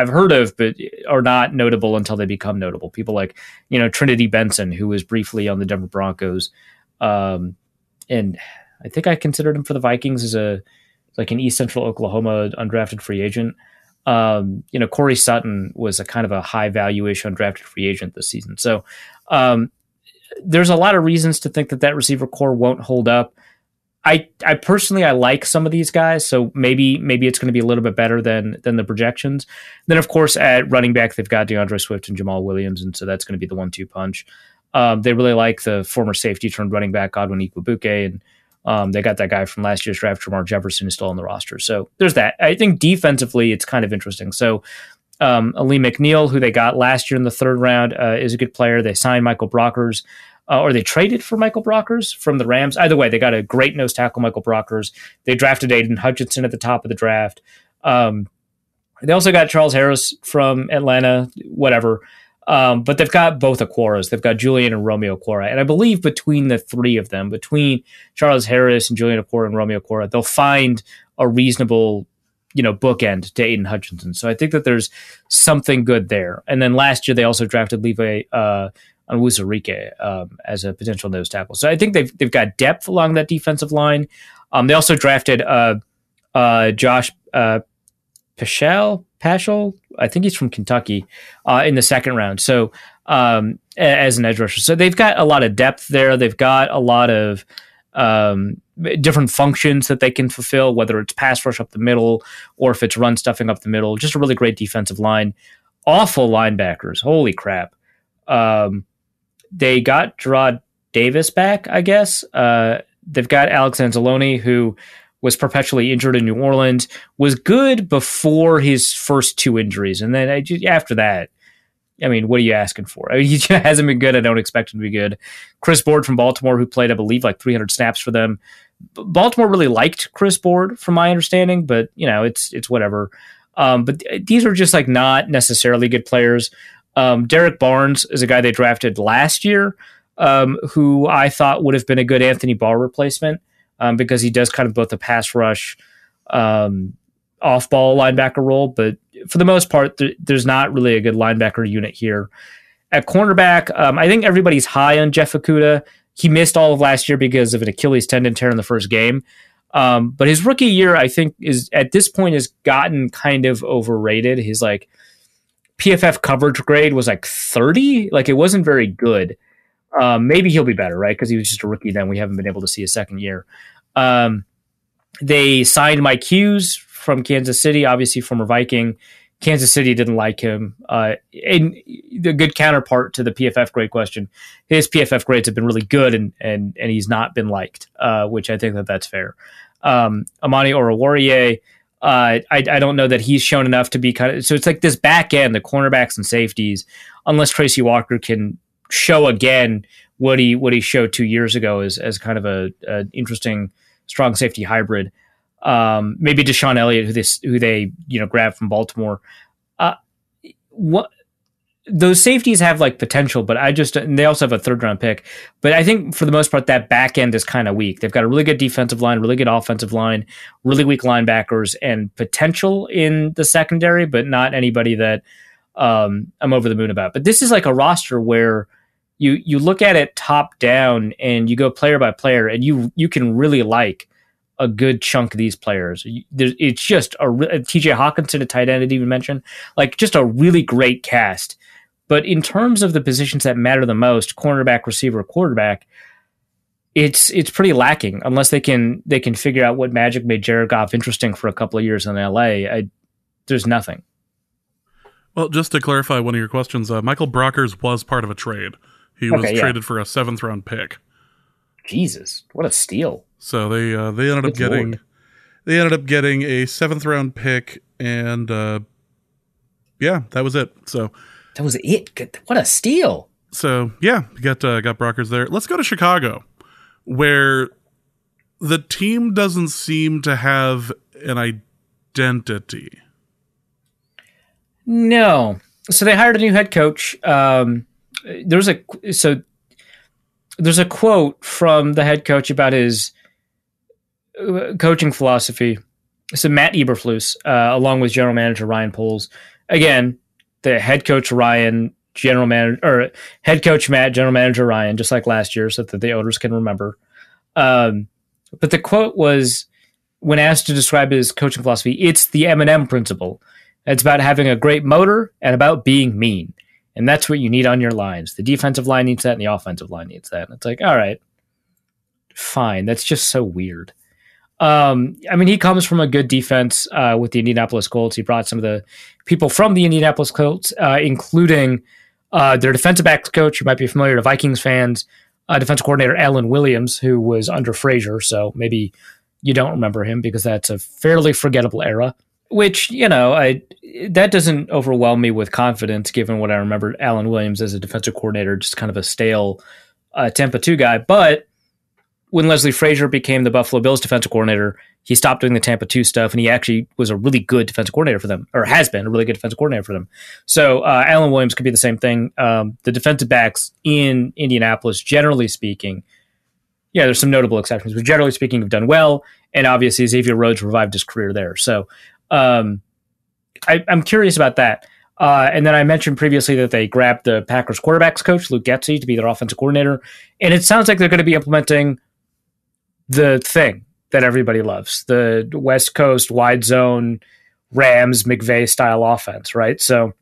heard of, but are not notable until they become notable. People like Trinity Benson, who was briefly on the Denver Broncos, and I think I considered him for the Vikings as an East Central Oklahoma undrafted free agent. Corey Sutton was a kind of a high value-ish undrafted free agent this season. So there's a lot of reasons to think that receiver core won't hold up. I personally like some of these guys, so maybe it's going to be a little bit better than the projections. Then, of course, at running back, they've got DeAndre Swift and Jamal Williams, and so that's going to be the 1-2 punch. They really like the former safety turned running back Godwin Igwebuike, and they got that guy from last year's draft, Jamar Jefferson, who's still on the roster. So there's that. I think defensively, it's kind of interesting. So Ali McNeil, who they got last year in the 3rd round, is a good player. They signed Michael Brockers, or they traded for Michael Brockers from the Rams. Either way, they got a great nose tackle, Michael Brockers. They drafted Aiden Hutchinson at the top of the draft. They also got Charles Harris from Atlanta, whatever. But they've got both Aquaras. They've got Julian and Romeo Aquara. And I believe between the 3 of them, between Charles Harris and Julian Aquara and Romeo Aquara, they'll find a reasonable, bookend to Aiden Hutchinson. So I think that there's something good there. And then last year, they also drafted Levi Onwuzurike as a potential nose tackle. So I think they've got depth along that defensive line. They also drafted Josh Paschal, I think he's from Kentucky, in the 2nd round. So as an edge rusher, so they've got a lot of depth there. They've got a lot of different functions that they can fulfill, whether it's pass rush up the middle or if it's run stuffing up the middle. Just a really great defensive line. Awful linebackers. Holy crap. They got Gerard Davis back, I guess. They've got Alex Anzalone, who was perpetually injured in New Orleans, was good before his first 2 injuries. And then after that, what are you asking for? He hasn't been good. I don't expect him to be good. Chris Board from Baltimore, who played, I believe, 300 snaps for them. Baltimore really liked Chris Board, from my understanding, but, it's whatever. But these are just, not necessarily good players. Derek Barnes is a guy they drafted last year, who I thought would have been a good Anthony Barr replacement. Because he does kind of both the pass rush, off-ball linebacker role. But for the most part, there's not really a good linebacker unit here. At cornerback, I think everybody's high on Jeff Okudah. He missed all of last year because of an Achilles tendon tear in the first game. But his rookie year, I think, is at this point has gotten kind of overrated. His PFF coverage grade was 30. It wasn't very good. Maybe he'll be better, right? Because he was just a rookie then. We haven't been able to see his 2nd year. They signed Mike Hughes from Kansas City, obviously former Viking. Kansas City didn't like him. And the good counterpart to the PFF grade question, his PFF grades have been really good and he's not been liked, which I think that's fair. Amani Oruwariye, I don't know that he's shown enough to be so it's this back end, the cornerbacks and safeties, unless Tracy Walker can show again what he showed 2 years ago as kind of a interesting strong safety hybrid. Maybe Deshaun Elliott, who they grabbed from Baltimore. What those safeties have like potential, but and they also have a 3rd round pick. But I think for the most part, that back end is kind of weak. They've got a really good defensive line, really good offensive line, really weak linebackers, and potential in the secondary, but not anybody that I'm over the moon about. But this is like a roster where you look at it top down and you go player by player, and you can really like a good chunk of these players. It's just TJ Hawkinson, a tight end, I didn't even mention, like just a really great cast. But in terms of the positions that matter the most, cornerback, receiver, quarterback, it's pretty lacking unless they can figure out what magic made Jared Goff interesting for a couple of years in LA. There's nothing. Well, just to clarify one of your questions, Michael Brockers was part of a trade. He was traded for a 7th round pick. Jesus, what a steal! So they ended up getting a 7th round pick, and that was it. So that was it. What a steal! So yeah, got Brockers there. Let's go to Chicago, where the team doesn't seem to have an identity. No, so they hired a new head coach. There's a quote from the head coach about his coaching philosophy. So Matt Eberflus, along with general manager Ryan Poles, again, the head coach Ryan, head coach Matt, general manager Ryan, just like last year, so that the owners can remember. But the quote was, when asked to describe his coaching philosophy, it's the M&M principle. It's about having a great motor and about being mean. And that's what you need on your lines. The defensive line needs that, and the offensive line needs that. And it's like, all right, fine. That's just so weird. He comes from a good defense with the Indianapolis Colts. He brought some of the people from the Indianapolis Colts, including their defensive backs coach, who might be familiar to Vikings fans, defensive coordinator Alan Williams, who was under Frazier. So maybe you don't remember him because that's a fairly forgettable era. Which, that doesn't overwhelm me with confidence, given what I remember Alan Williams as a defensive coordinator, just kind of a stale Tampa 2 guy. But when Leslie Frazier became the Buffalo Bills defensive coordinator, he stopped doing the Tampa 2 stuff, and he actually was a really good defensive coordinator for them, or has been a really good defensive coordinator for them. So Alan Williams could be the same thing. The defensive backs in Indianapolis, generally speaking, there's some notable exceptions, but generally speaking, have done well. And obviously, Xavier Rhodes revived his career there. So I'm curious about that. And then I mentioned previously that they grabbed the Packers quarterbacks coach, Luke Getsy, to be their offensive coordinator. And it sounds like they're going to be implementing the thing that everybody loves, the West Coast wide zone Rams McVay style offense, right? So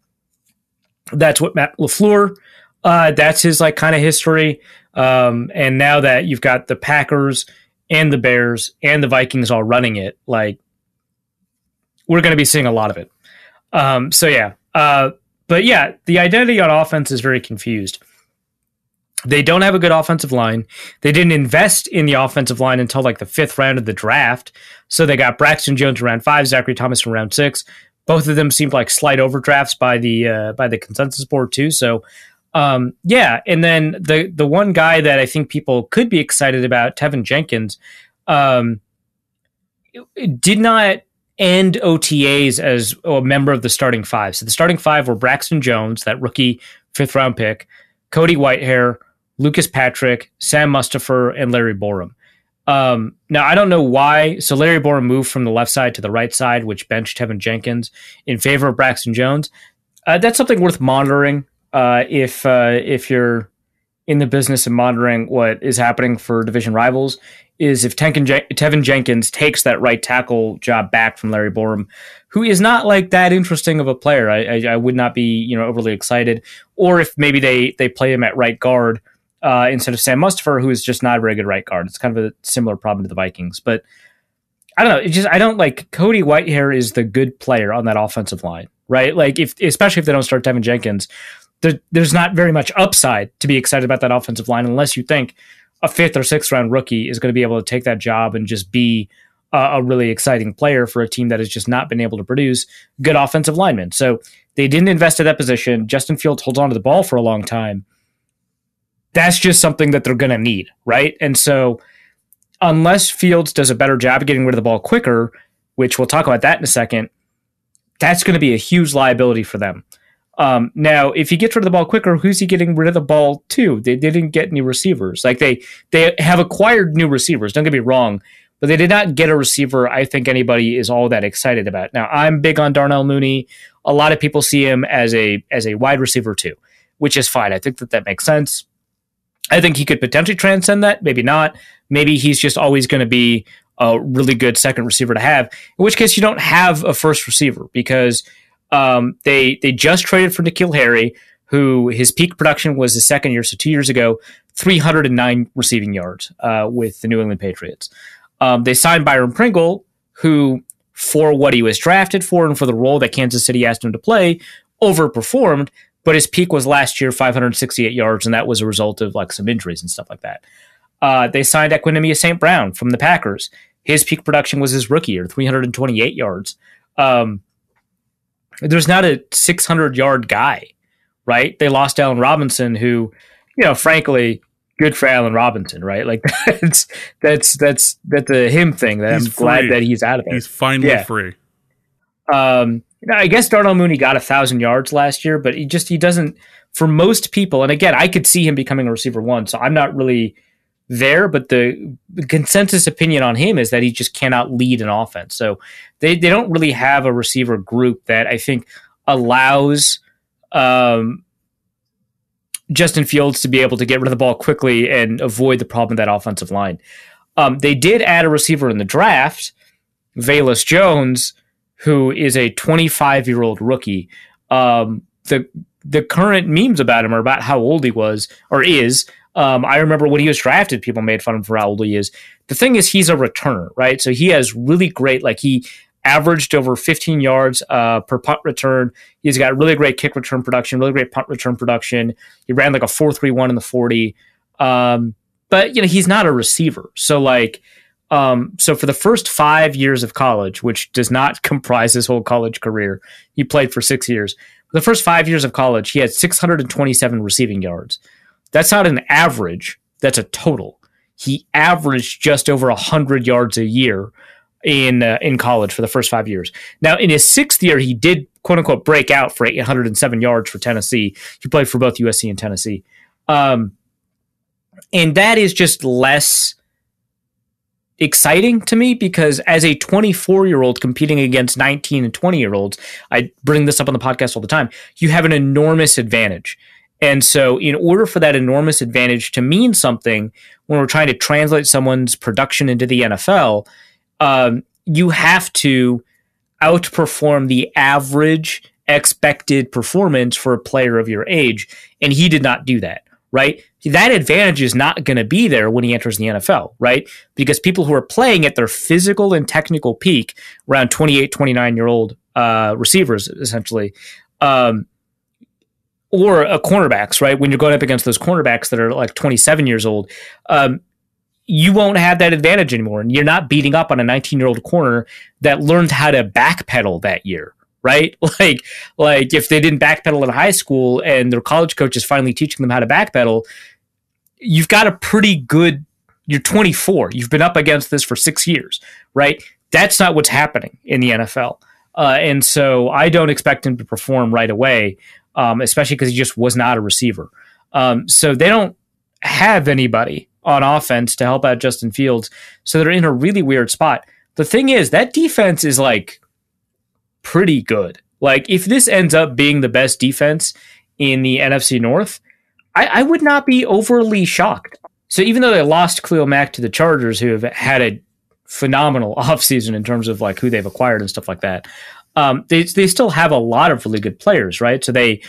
that's what Matt LaFleur, that's his like kind of history. And now that you've got the Packers and the Bears and the Vikings all running it, like, we're going to be seeing a lot of it. But the identity on offense is very confused. They don't have a good offensive line. They didn't invest in the offensive line until like the 5th round of the draft. So they got Braxton Jones in round 5, Zachary Thomas in round 6. Both of them seemed like slight overdrafts by the consensus board too. So and then the one guy that I think people could be excited about, Tevin Jenkins, did not end OTAs as a member of the starting 5. So the starting 5 were Braxton Jones, that rookie 5th round pick, Cody Whitehair, Lucas Patrick, Sam Mustipher, and Larry Borum. Now, I don't know why. So Larry Borum moved from the left side to the right side, which benched Tevin Jenkins in favor of Braxton Jones. That's something worth monitoring if you're in the business of monitoring what is happening for division rivals, is if Tevin Jenkins takes that right tackle job back from Larry Borum, who is not like that interesting of a player. I would not be overly excited. Or if maybe they play him at right guard instead of Sam Mustipher, who is just not a very good right guard. It's kind of a similar problem to the Vikings. But I don't know. I don't like Cody Whitehair is the good player on that offensive line, right? Like especially if they don't start Tevin Jenkins, there's not very much upside to be excited about that offensive line unless you think a 5th or 6th round rookie is going to be able to take that job and just be a really exciting player for a team that has just not been able to produce good offensive linemen. So they didn't invest at that position. Justin Fields holds on to the ball for a long time. That's just something that they're going to need, right? And so unless Fields does a better job of getting rid of the ball quicker, which we'll talk about that in a second, that's going to be a huge liability for them. Now, if he gets rid of the ball quicker, who's he getting rid of the ball to? They didn't get any receivers. Like they have acquired new receivers. Don't get me wrong, but they did not get a receiver I think anybody is all that excited about. Now, I'm big on Darnell Mooney. A lot of people see him as a wide receiver too, which is fine. I think that makes sense. I think he could potentially transcend that. Maybe not. Maybe he's just always going to be a really good second receiver to have, in which case you don't have a first receiver because they just traded for N'Keal Harry, who his peak production was his second year, so 2 years ago, 309 receiving yards with the New England Patriots. They signed Byron Pringle, who, for what he was drafted for and for the role that Kansas City asked him to play, overperformed, but his peak was last year, 568 yards, and that was a result of like some injuries and stuff like that. They signed Equinemius St. Brown from the Packers. His peak production was his rookie year, 328 yards. There's not a 600-yard guy, right? They lost Allen Robinson, who, frankly, good for Allen Robinson, right? Like that's a him thing. That I'm glad that he's out of there. He's finally free. I guess Darnell Mooney got 1,000 yards last year, but he doesn't. For most people, and again, I could see him becoming a receiver one, so I'm not really there. But the consensus opinion on him is that he just cannot lead an offense. So they don't really have a receiver group that I think allows Justin Fields to be able to get rid of the ball quickly and avoid the problem of that offensive line. They did add a receiver in the draft, Bayless Jones, who is a 25-year-old rookie. The current memes about him are about how old he was or is. I remember when he was drafted, people made fun of him for how old he is. The thing is, he's a returner, right? So he has really great, he averaged over 15 yards per punt return. He's got really great kick return production, really great punt return production. He ran like a 4.31 in the 40. But, he's not a receiver. So so for the first 5 years of college, which does not comprise his whole college career, he played for 6 years. For the first 5 years of college, he had 627 receiving yards. That's not an average. That's a total. He averaged just over 100 yards a year in college for the first 5 years. Now, in his sixth year, he did, quote unquote, break out for 807 yards for Tennessee. He played for both USC and Tennessee. And that is just less exciting to me because as a 24-year-old competing against 19 and 20-year-olds, I bring this up on the podcast all the time, you have an enormous advantage. And so in order for that enormous advantage to mean something, when we're trying to translate someone's production into the NFL, you have to outperform the average expected performance for a player of your age. And he did not do that, right? That advantage is not going to be there when he enters the NFL, right? Because people who are playing at their physical and technical peak, around 28, 29-year-old receivers, essentially, or cornerbacks, right? When you're going up against those cornerbacks that are like 27 years old, you won't have that advantage anymore. And you're not beating up on a 19-year-old corner that learned how to backpedal that year, right? Like if they didn't backpedal in high school and their college coach is finally teaching them how to backpedal, you've got a pretty good, you're 24. You've been up against this for 6 years, right? That's not what's happening in the NFL. And so I don't expect him to perform right away, especially because he just was not a receiver. So they don't have anybody on offense to help out Justin Fields. So they're in a really weird spot. The thing is, that defense is pretty good. If this ends up being the best defense in the NFC North, I would not be overly shocked. So even though they lost Khalil Mack to the Chargers, who have had a phenomenal offseason in terms of who they've acquired and stuff like that, they still have a lot of really good players, right? So they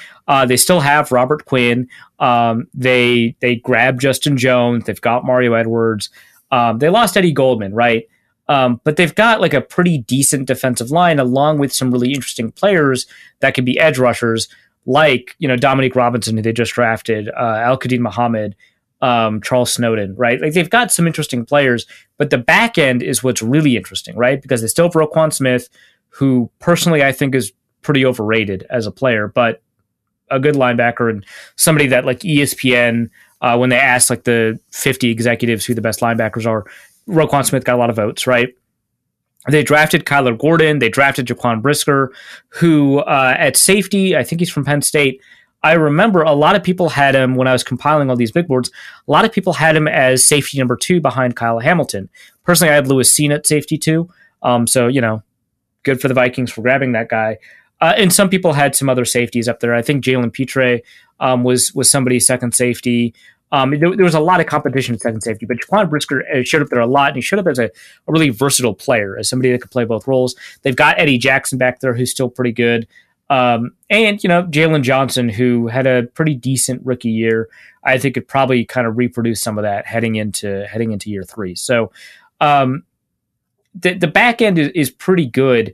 still have Robert Quinn. They grabbed Justin Jones. They've got Mario Edwards. They lost Eddie Goldman, right? But they've got a pretty decent defensive line, along with some really interesting players that can be edge rushers, Dominique Robinson, who they just drafted, Al-Qadim Muhammad, Charles Snowden, right? They've got some interesting players, but the back end is what's really interesting, right? Because they still have Roquan Smith, who personally I think is pretty overrated as a player, but a good linebacker and somebody that ESPN when they asked like the 50 executives who the best linebackers are, Roquan Smith got a lot of votes, right? They drafted Kyler Gordon. They drafted Jaquan Brisker, who at safety, I think he's from Penn State. I remember a lot of people had him when I was compiling all these big boards. A lot of people had him as safety number 2 behind Kyle Hamilton. Personally, I had Lewis Cine at safety 2. So, good for the Vikings for grabbing that guy. And some people had some other safeties up there. I think Jalen Petre was somebody's second safety. There was a lot of competition at second safety, but Jaquan Brisker showed up there a lot, and he showed up as a really versatile player, as somebody that could play both roles. They've got Eddie Jackson back there, who's still pretty good. And Jalen Johnson, who had a pretty decent rookie year, I think could probably kind of reproduce some of that heading into year 3. So the back end is pretty good,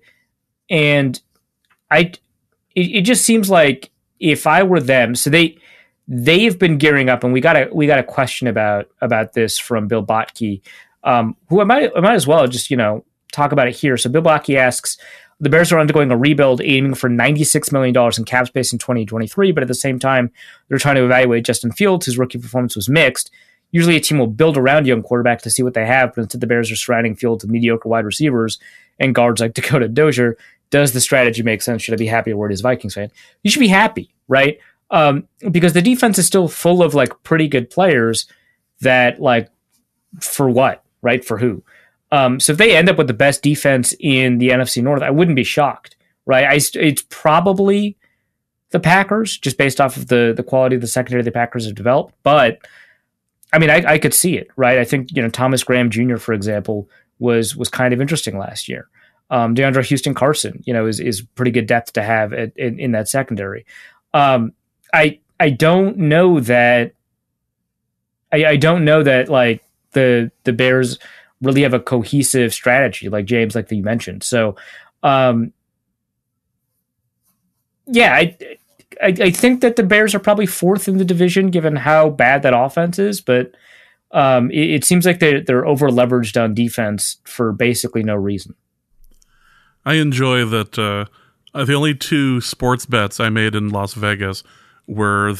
and it just seems like if I were them, so they've been gearing up, and we got a question about this from Bill Botke, who I might as well just talk about it here. So Bill Botke asks, the Bears are undergoing a rebuild aiming for $96 million in cap space in 2023, but at the same time, they're trying to evaluate Justin Fields, whose rookie performance was mixed. Usually a team will build around young quarterbacks to see what they have, but instead the Bears are surrounding Fields with mediocre wide receivers and guards like Dakota Dozier. Does the strategy make sense? Should I be happy or it is Vikings fan? You should be happy, right? Because the defense is still full of like pretty good players that like, for what, right? For who? So if they end up with the best defense in the NFC North, I wouldn't be shocked, right? It's probably the Packers, just based off of the quality of the secondary the Packers have developed. But I mean, I could see it, right? I think Thomas Graham Jr., for example, was kind of interesting last year. DeAndre Houston Carson, is pretty good depth to have in that secondary. I don't know that. I don't know that like the Bears really have a cohesive strategy, like James, like you mentioned. So, I think that the Bears are probably 4th in the division, given how bad that offense is. But it seems like they're over leveraged on defense for basically no reason. I enjoy that. The only 2 sports bets I made in Las Vegas were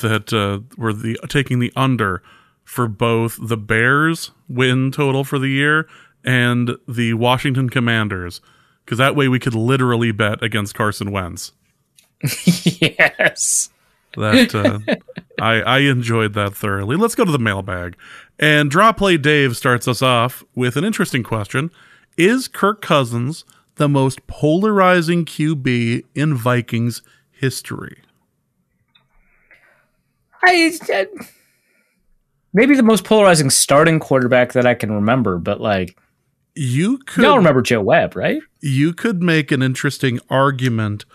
taking the under for both the Bears win total for the year and the Washington Commanders, because that way we could literally bet against Carson Wentz. Yes. That I enjoyed that thoroughly. Let's go to the mailbag. And Draw Play Dave starts us off with an interesting question. Is Kirk Cousins the most polarizing QB in Vikings history? Maybe the most polarizing starting quarterback that I can remember, but like you all remember Joe Webb, right? You could make an interesting argument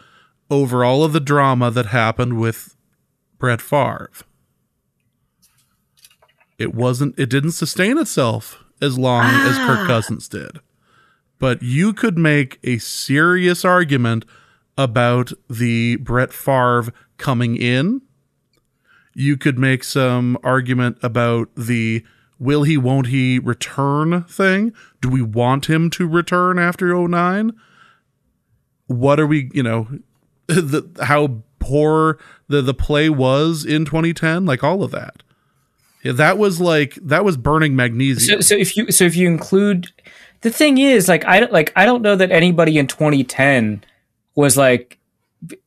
over all of the drama that happened with Brett Favre. It didn't sustain itself as long as Kirk Cousins did. But you could make a serious argument about the Brett Favre coming in. You could make some argument about the will he, won't he return thing. Do we want him to return after 2009? What are we, how poor the play was in 2010, like all of that. Yeah, that was burning magnesium. So if you include, the thing is, I don't know that anybody in 2010 was like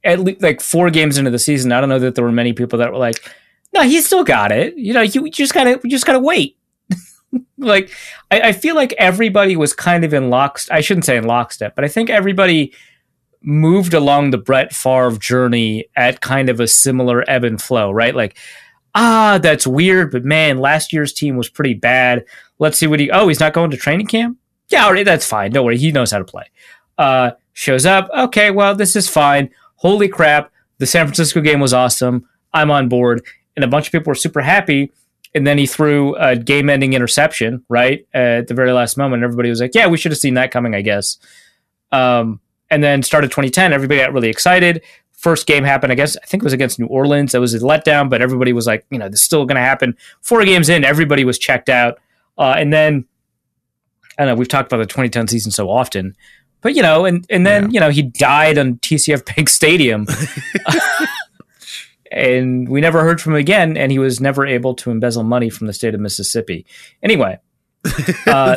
at least like 4 games into the season. I don't know that there were many people that were like, no, he still got it. You just gotta wait. Like I feel like everybody was kind of in lockstep. I shouldn't say in lockstep, but I think everybody moved along the Brett Favre journey at kind of a similar ebb and flow, right? Like, that's weird, but man, last year's team was pretty bad. Let's see he's not going to training camp? Yeah, all right, that's fine. Don't worry, he knows how to play. Shows up, okay, well, this is fine. Holy crap, the San Francisco game was awesome. I'm on board. And a bunch of people were super happy. And then he threw a game-ending interception, right, at the very last moment. Everybody was like, yeah, we should have seen that coming, I guess. And then started 2010. Everybody got really excited. First game happened, I think it was against New Orleans. That was a letdown, but everybody was like, this is still going to happen. 4 games in, everybody was checked out. And then, I don't know, we've talked about the 2010 season so often. But, and then, he died on TCF Bank Stadium. and we never heard from him again, and he was never able to embezzle money from the state of Mississippi. Anyway,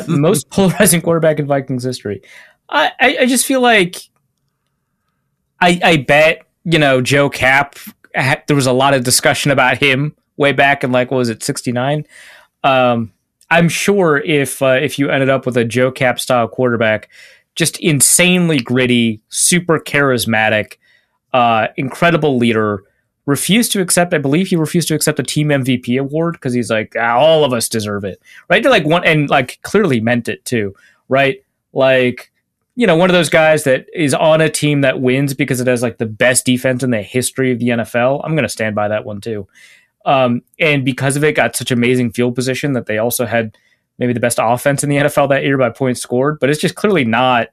most polarizing quarterback in Vikings history. I just feel like I bet, Joe Cap, there was a lot of discussion about him way back in, like, what was it, 69? I'm sure if you ended up with a Joe Cap style quarterback, just insanely gritty, super charismatic, incredible leader, I believe he refused to accept a team MVP award because he's like, all of us deserve it, right? And clearly meant it too, right? Like, one of those guys that is on a team that wins because it has like the best defense in the history of the NFL. I'm going to stand by that one too. And because of it, got such amazing field position that they also had maybe the best offense in the NFL that year by points scored, but it's just clearly not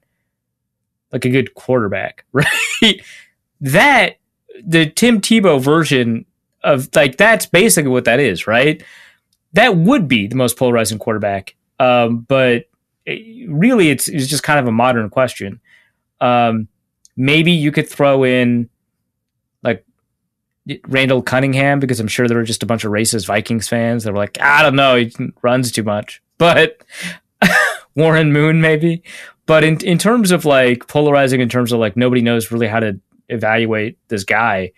like a good quarterback, right? That the Tim Tebow version of, like, that's basically what that is, right? That would be the most polarizing quarterback. But really it's just kind of a modern question. Maybe you could throw in like Randall Cunningham, because I'm sure there were just a bunch of racist Vikings fans that were like, I don't know, he runs too much. But Warren Moon maybe. But in terms of like polarizing, in terms of like nobody knows really how to evaluate this guy,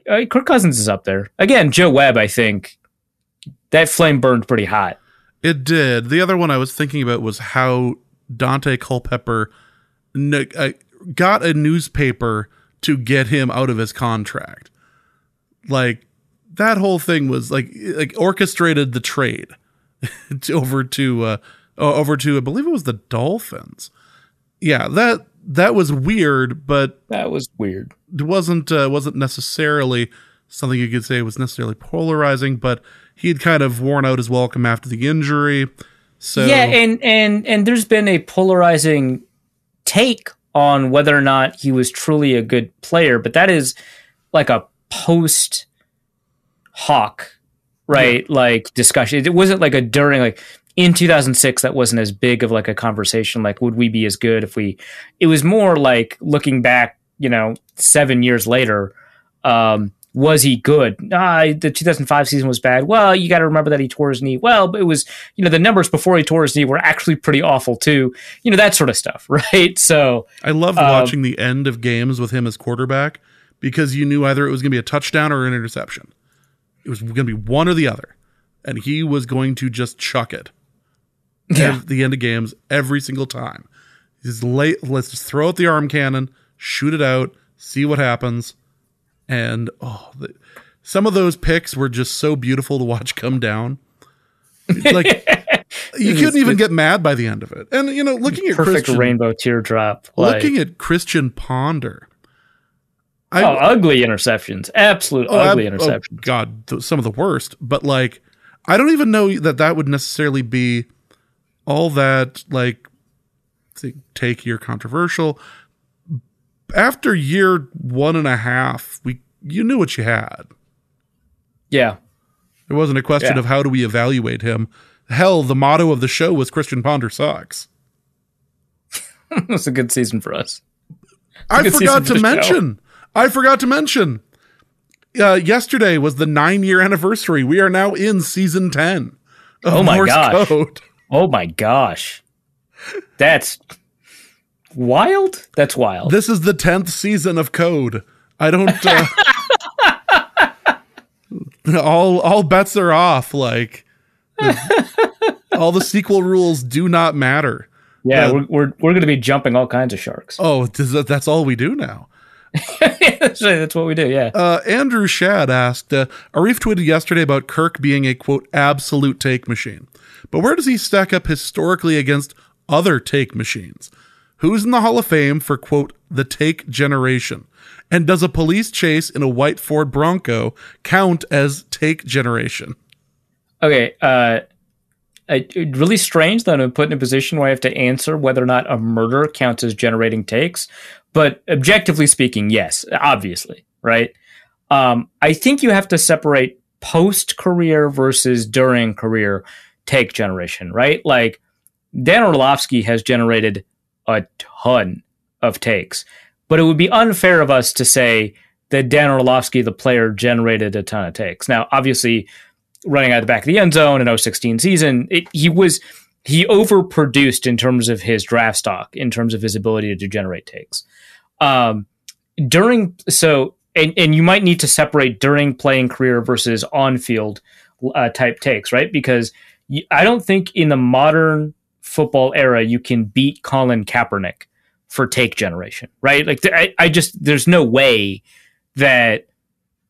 Kirk Cousins is up there. Again, Joe Webb, I think that flame burned pretty hot. It did. The other one I was thinking about was how Dante Culpepper got a newspaper to get him out of his contract. Like, that whole thing was like orchestrated the trade over to I believe it was the Dolphins. Yeah, that was weird, but that was weird. It wasn't necessarily something you could say was necessarily polarizing, but he had kind of worn out his welcome after the injury. So yeah, and there's been a polarizing take on whether or not he was truly a good player, but that is like a post Hawk, right? Yeah. Like discussion. It wasn't like a during, like in 2006, that wasn't as big of like a conversation. Like, would we be as good if we? It was more like looking back, 7 years later. Was he good? The 2005 season was bad. Well, you got to remember that he tore his knee. Well, but it was, the numbers before he tore his knee were actually pretty awful too. That sort of stuff, right? So I loved watching the end of games with him as quarterback, because you knew either it was going to be a touchdown or an interception. It was going to be one or the other, and he was going to just chuck it at the end of games every single time. Let's just throw out the arm cannon, shoot it out, see what happens. And some of those picks were just so beautiful to watch come down. Like, you couldn't even get mad by the end of it. And looking at perfect rainbow teardrop, looking at Christian Ponder, ugly interceptions, absolute ugly interceptions. Oh God, some of the worst. But like, I don't even know that would necessarily be all that like take year controversial. After year 1.5, you knew what you had. Yeah. There wasn't a question of how do we evaluate him. Hell, the motto of the show was Christian Ponder sucks. It was a good season for us. I forgot to mention. Yesterday was the 9-year anniversary. We are now in season 10 of Morse Code. Oh my gosh. That's wild. That's wild. This is the 10th season of Code. I don't. All bets are off. Like, all the sequel rules do not matter. Yeah, we're going to be jumping all kinds of sharks. Oh, that's all we do now. That's what we do. Yeah. Andrew Shad asked, Arif tweeted yesterday about Kirk being a quote absolute take machine, but where does he stack up historically against other take machines? Who's in the Hall of Fame for, quote, the take generation? And does a police chase in a white Ford Bronco count as take generation? Okay. It's really strange that I'm put in a position where I have to answer whether or not a murder counts as generating takes. But objectively speaking, yes, obviously, right? I think you have to separate post-career versus during career take generation, right? Like, Dan Orlovsky has generated a ton of takes, but it would be unfair of us to say that Dan Orlovsky, the player, generated a ton of takes. Now, obviously, running out of the back of the end zone in 2016 season, he overproduced in terms of his draft stock, in terms of his ability to generate takes. And you might need to separate during playing career versus on-field type takes, right? Because I don't think in the modern football era you can beat Colin Kaepernick for take generation, right? Like there's no way that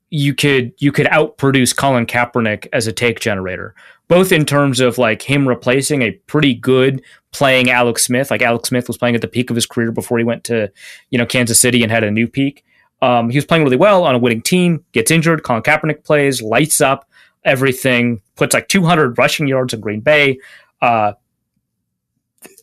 you could outproduce Colin Kaepernick as a take generator, both in terms of like him replacing a pretty good playing Alex Smith. Like Alex Smith was playing at the peak of his career before he went to, Kansas City and had a new peak. He was playing really well on a winning team, gets injured. Colin Kaepernick plays, lights up everything, puts like 200 rushing yards in Green Bay,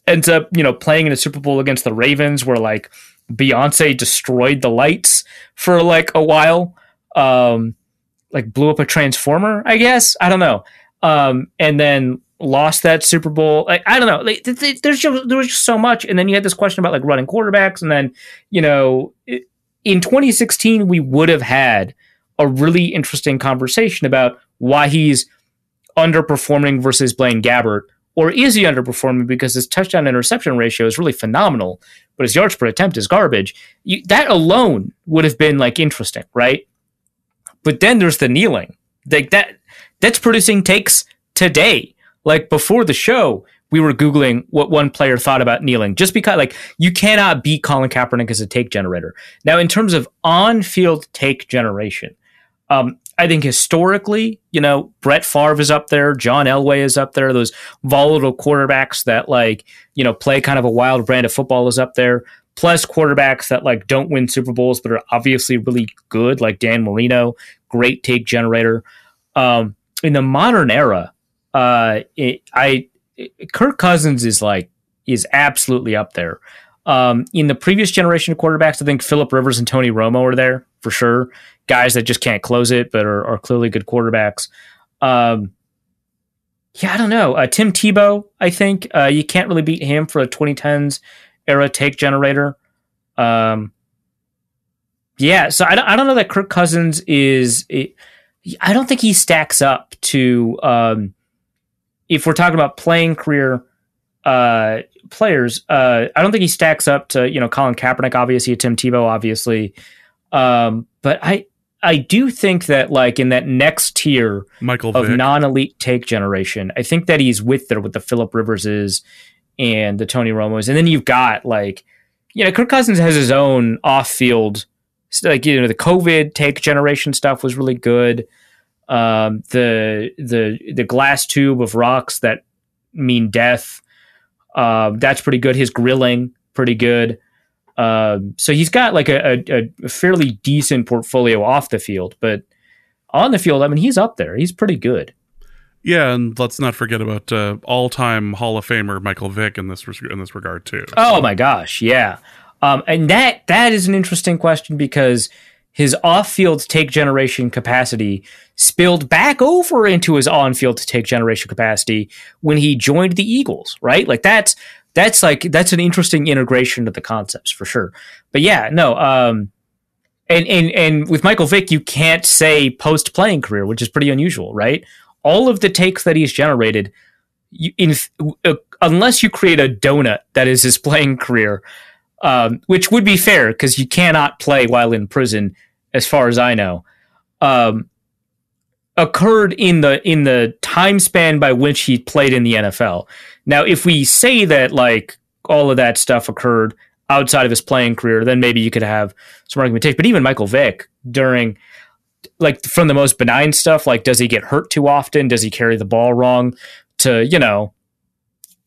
ends up, playing in a Super Bowl against the Ravens where like Beyonce destroyed the lights for like a while, like blew up a transformer, I guess. I don't know. And then lost that Super Bowl. Like, I don't know. Like, there was just so much. And then you had this question about like running quarterbacks. And then, in 2016, we would have had a really interesting conversation about why he's underperforming versus Blaine Gabbert. Or is he underperforming because his touchdown interception ratio is really phenomenal, but his yards per attempt is garbage? That alone would have been like interesting, right? But then there's the kneeling. Like that's producing takes today. Like before the show, we were Googling what one player thought about kneeling, just because like you cannot beat Colin Kaepernick as a take generator. Now, in terms of on-field take generation, I think historically, Brett Favre is up there, John Elway is up there, those volatile quarterbacks that like, play kind of a wild brand of football is up there, plus quarterbacks that like don't win Super Bowls but are obviously really good, like Dan Marino, great take generator. In the modern era, Kirk Cousins is absolutely up there. In the previous generation of quarterbacks, I think Phillip Rivers and Tony Romo are there for sure. Guys that just can't close it, but are clearly good quarterbacks. I don't know. Tim Tebow, I think you can't really beat him for a 2010s era take generator. So I don't know that Kirk Cousins I don't think he stacks up to if we're talking about playing career players. I don't think he stacks up to Colin Kaepernick, obviously, Tim Tebow, obviously. But I do think that like in that next tier of Vick. Non-elite take generation, I think that he's with the Phillip Riverses and the Tony Romos. And then you've got like, Kirk Cousins has his own off-field, like, the COVID take generation stuff was really good. The glass tube of rocks that mean death, that's pretty good. His grilling, pretty good. So he's got like a fairly decent portfolio off the field, but on the field, I mean, he's up there. He's pretty good. Yeah, and let's not forget about all-time Hall of Famer Michael Vick in this regard too. Oh my gosh, yeah. And that is an interesting question because his off-field take generation capacity spilled back over into his on-field take generation capacity when he joined the Eagles, right? Like that's an interesting integration of the concepts for sure. But yeah, no. And with Michael Vick, you can't say post-playing career, which is pretty unusual, right? All of the takes that he's generated, unless you create a donut that is his playing career, which would be fair because you cannot play while in prison, as far as I know, occurred in the time span by which he played in the NFL. Now, if we say that like all of that stuff occurred outside of his playing career, then maybe you could have some argumentation. But even Michael Vick, during like from the most benign stuff, like does he get hurt too often? Does he carry the ball wrong? To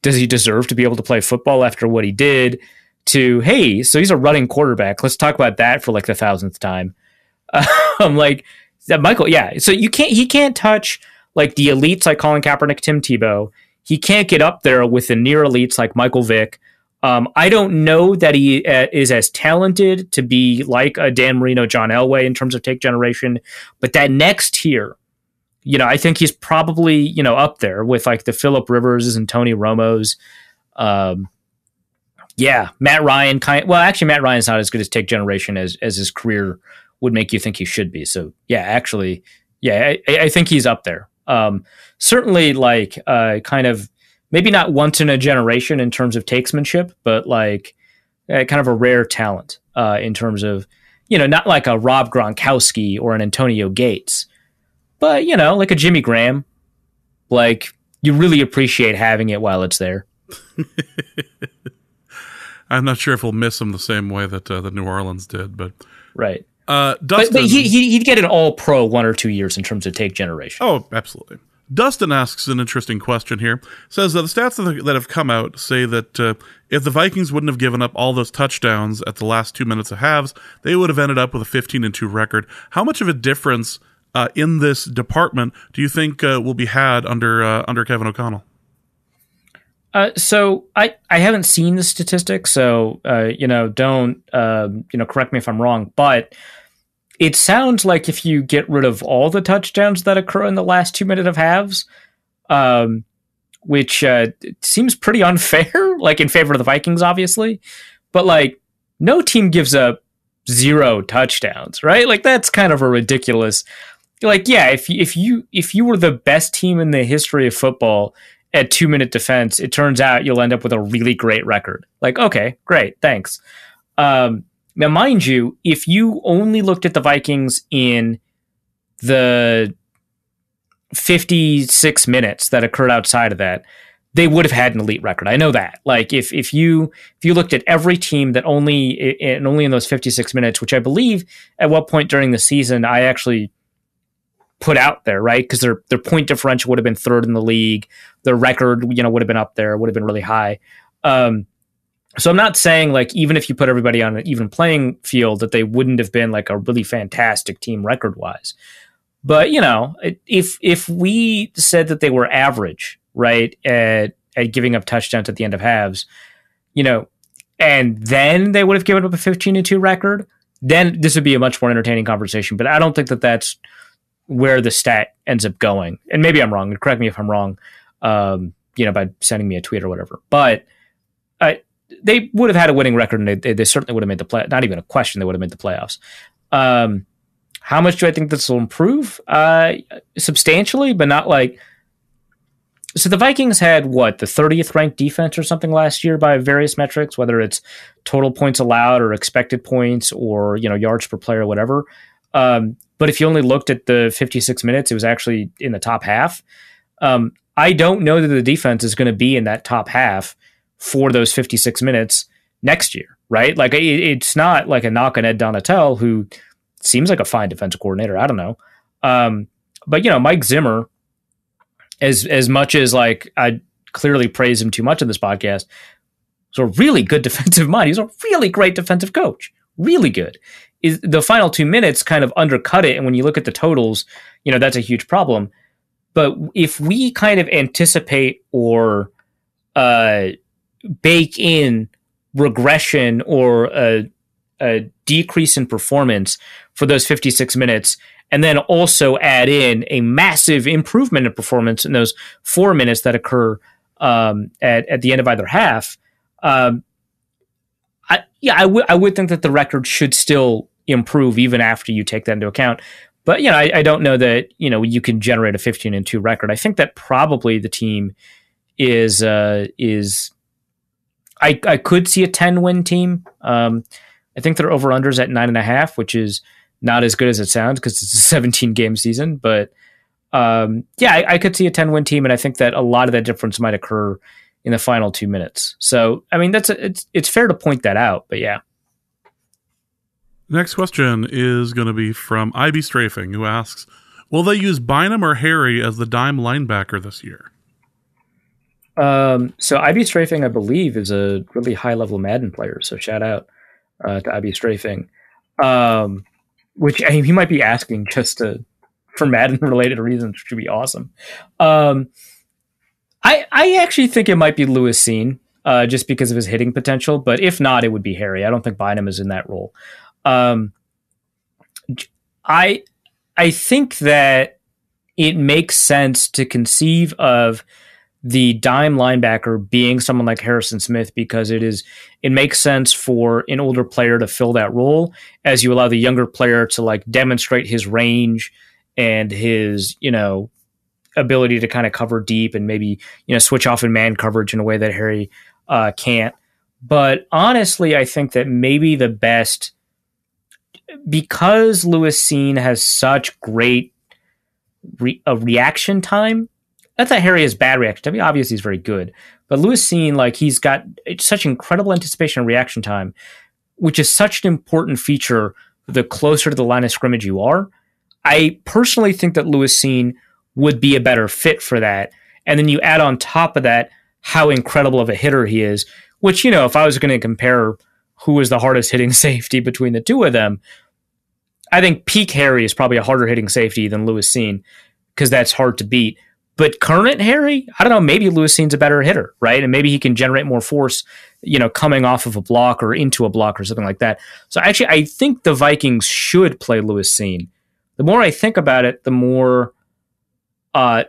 does he deserve to be able to play football after what he did? To hey, so he's a running quarterback. Let's talk about that for like the 1,000th time. I'm like Michael, yeah. So he can't touch like the elites like Colin Kaepernick, Tim Tebow. He can't get up there with the near elites like Michael Vick. I don't know that he is as talented to be like a Dan Marino, John Elway in terms of take generation, but that next tier, I think he's probably up there with like the Phillip Rivers and Tony Romos. Yeah, Matt Ryan actually Matt Ryan's not as good as take generation as his career would make you think he should be. So yeah, actually, yeah, I think he's up there. Certainly like kind of maybe not once in a generation in terms of takesmanship, but like kind of a rare talent in terms of, not like a Rob Gronkowski or an Antonio Gates, but, like a Jimmy Graham. Like, you really appreciate having it while it's there. I'm not sure if we'll miss him the same way that New Orleans did, but... Right. Dustin, but he'd get an all-pro 1 or 2 years in terms of take generation. Oh, absolutely. Dustin asks an interesting question here. Says the stats that have come out say that if the Vikings wouldn't have given up all those touchdowns at the last 2 minutes of halves, they would have ended up with a 15-2 record. How much of a difference in this department do you think will be had under Kevin O'Connell? So I haven't seen the statistics, so don't correct me if I'm wrong, but it sounds like if you get rid of all the touchdowns that occur in the last 2 minutes of halves, which seems pretty unfair, like in favor of the Vikings, obviously, but like no team gives up 0 touchdowns, right? Like that's kind of a ridiculous. Like, yeah, if you were the best team in the history of football at 2-minute defense, it turns out you'll end up with a really great record. Like, okay, great, thanks. Now, mind you, if you only looked at the Vikings in the 56 minutes that occurred outside of that, they would have had an elite record. I know that. Like, if you looked at every team that only in those 56 minutes, which I believe at what point during the season I actually put out there, right? Because their point differential would have been 3rd in the league. Their record, would have been up there, would have been really high. So I'm not saying like even if you put everybody on an even playing field that they wouldn't have been like a really fantastic team record wise. But if we said that they were average, right, at giving up touchdowns at the end of halves, and then they would have given up a 15-2 record, then this would be a much more entertaining conversation. But I don't think that that's where the stat ends up going. And maybe I'm wrong. Correct me if I'm wrong, by sending me a tweet or whatever. But they would have had a winning record, and they certainly would have made the play. Not even a question, they would have made the playoffs. How much do I think this will improve? Substantially, but not like. So the Vikings had the 30th ranked defense or something last year by various metrics, whether it's total points allowed or expected points or yards per play or whatever. But if you only looked at the 56 minutes, it was actually in the top half. I don't know that the defense is going to be in that top half for those 56 minutes next year, right? Like it's not like a knock on Ed Donatel, who seems like a fine defensive coordinator. I don't know. But Mike Zimmer, as much as like I clearly praise him too much in this podcast, is a really good defensive mind. He's a really great defensive coach. Really good. Is the final 2 minutes kind of undercut it. And when you look at the totals, that's a huge problem. But if we kind of anticipate or bake in regression or a decrease in performance for those 56 minutes, and then also add in a massive improvement in performance in those 4 minutes that occur at the end of either half, I would think that the record should still improve even after you take that into account. But I don't know that you can generate a 15-2 record. I think that probably the team is I could see a 10-win team. I think their over-unders at 9.5, which is not as good as it sounds because it's a 17-game season. But I could see a 10-win team, and I think that a lot of that difference might occur in the final 2 minutes. So, I mean, it's fair to point that out, but yeah. Next question is going to be from Ivy Strafing, who asks, will they use Bynum or Harry as the dime linebacker this year? So Ivy Strafing, I believe, is a really high-level Madden player, so shout out to Ivy Strafing. Which he might be asking just for Madden-related reasons, which would be awesome. I actually think it might be Lewis Seen, just because of his hitting potential, but if not, it would be Harry. I don't think Bynum is in that role. I think that it makes sense to conceive of the dime linebacker being someone like Harrison Smith, because it makes sense for an older player to fill that role as you allow the younger player to like demonstrate his range and his, ability to kind of cover deep and maybe, switch off in man coverage in a way that Harry can't. But honestly, I think that maybe the best, because Lewis Cine has such great reaction time. Not that Harry has bad reaction time. I mean, obviously, he's very good. But Lewis Cine, like, he's got such incredible anticipation and reaction time, which is such an important feature the closer to the line of scrimmage you are. I personally think that Lewis Cine would be a better fit for that. And then you add on top of that how incredible of a hitter he is, which, if I was going to compare who is the hardest hitting safety between the two of them, I think peak Harry is probably a harder hitting safety than Lewis Cine, because that's hard to beat. But current Harry, I don't know, maybe Lewis Cine's a better hitter, right? And maybe he can generate more force, coming off of a block or into a block or something like that. So actually, I think the Vikings should play Lewis Cine. The more I think about it, the more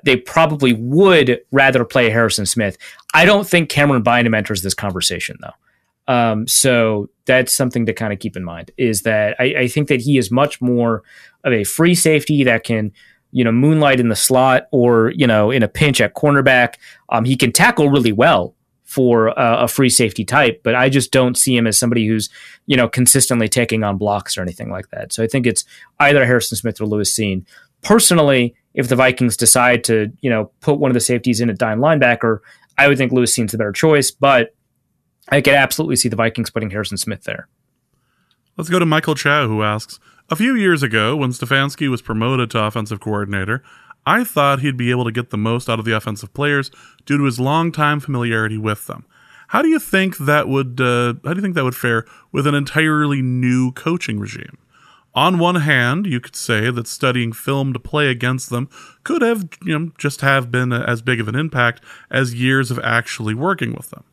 they probably would rather play Harrison Smith. I don't think Cameron Bynum enters this conversation, though. So that's something to kind of keep in mind, is that I think that he is much more of a free safety that can, moonlight in the slot or, in a pinch at cornerback. He can tackle really well for a free safety type, but I just don't see him as somebody who's, consistently taking on blocks or anything like that. So I think it's either Harrison Smith or Lewis Cine. Personally, if the Vikings decide to, put one of the safeties in at dime linebacker, I would think Lewis Cine's the better choice, but I could absolutely see the Vikings putting Harrison Smith there. Let's go to Michael Chow, who asks, a few years ago, when Stefanski was promoted to offensive coordinator, I thought he'd be able to get the most out of the offensive players due to his long-time familiarity with them. How do you think that would fare with an entirely new coaching regime? On one hand, you could say that studying film to play against them could have, just have been as big of an impact as years of actually working with them.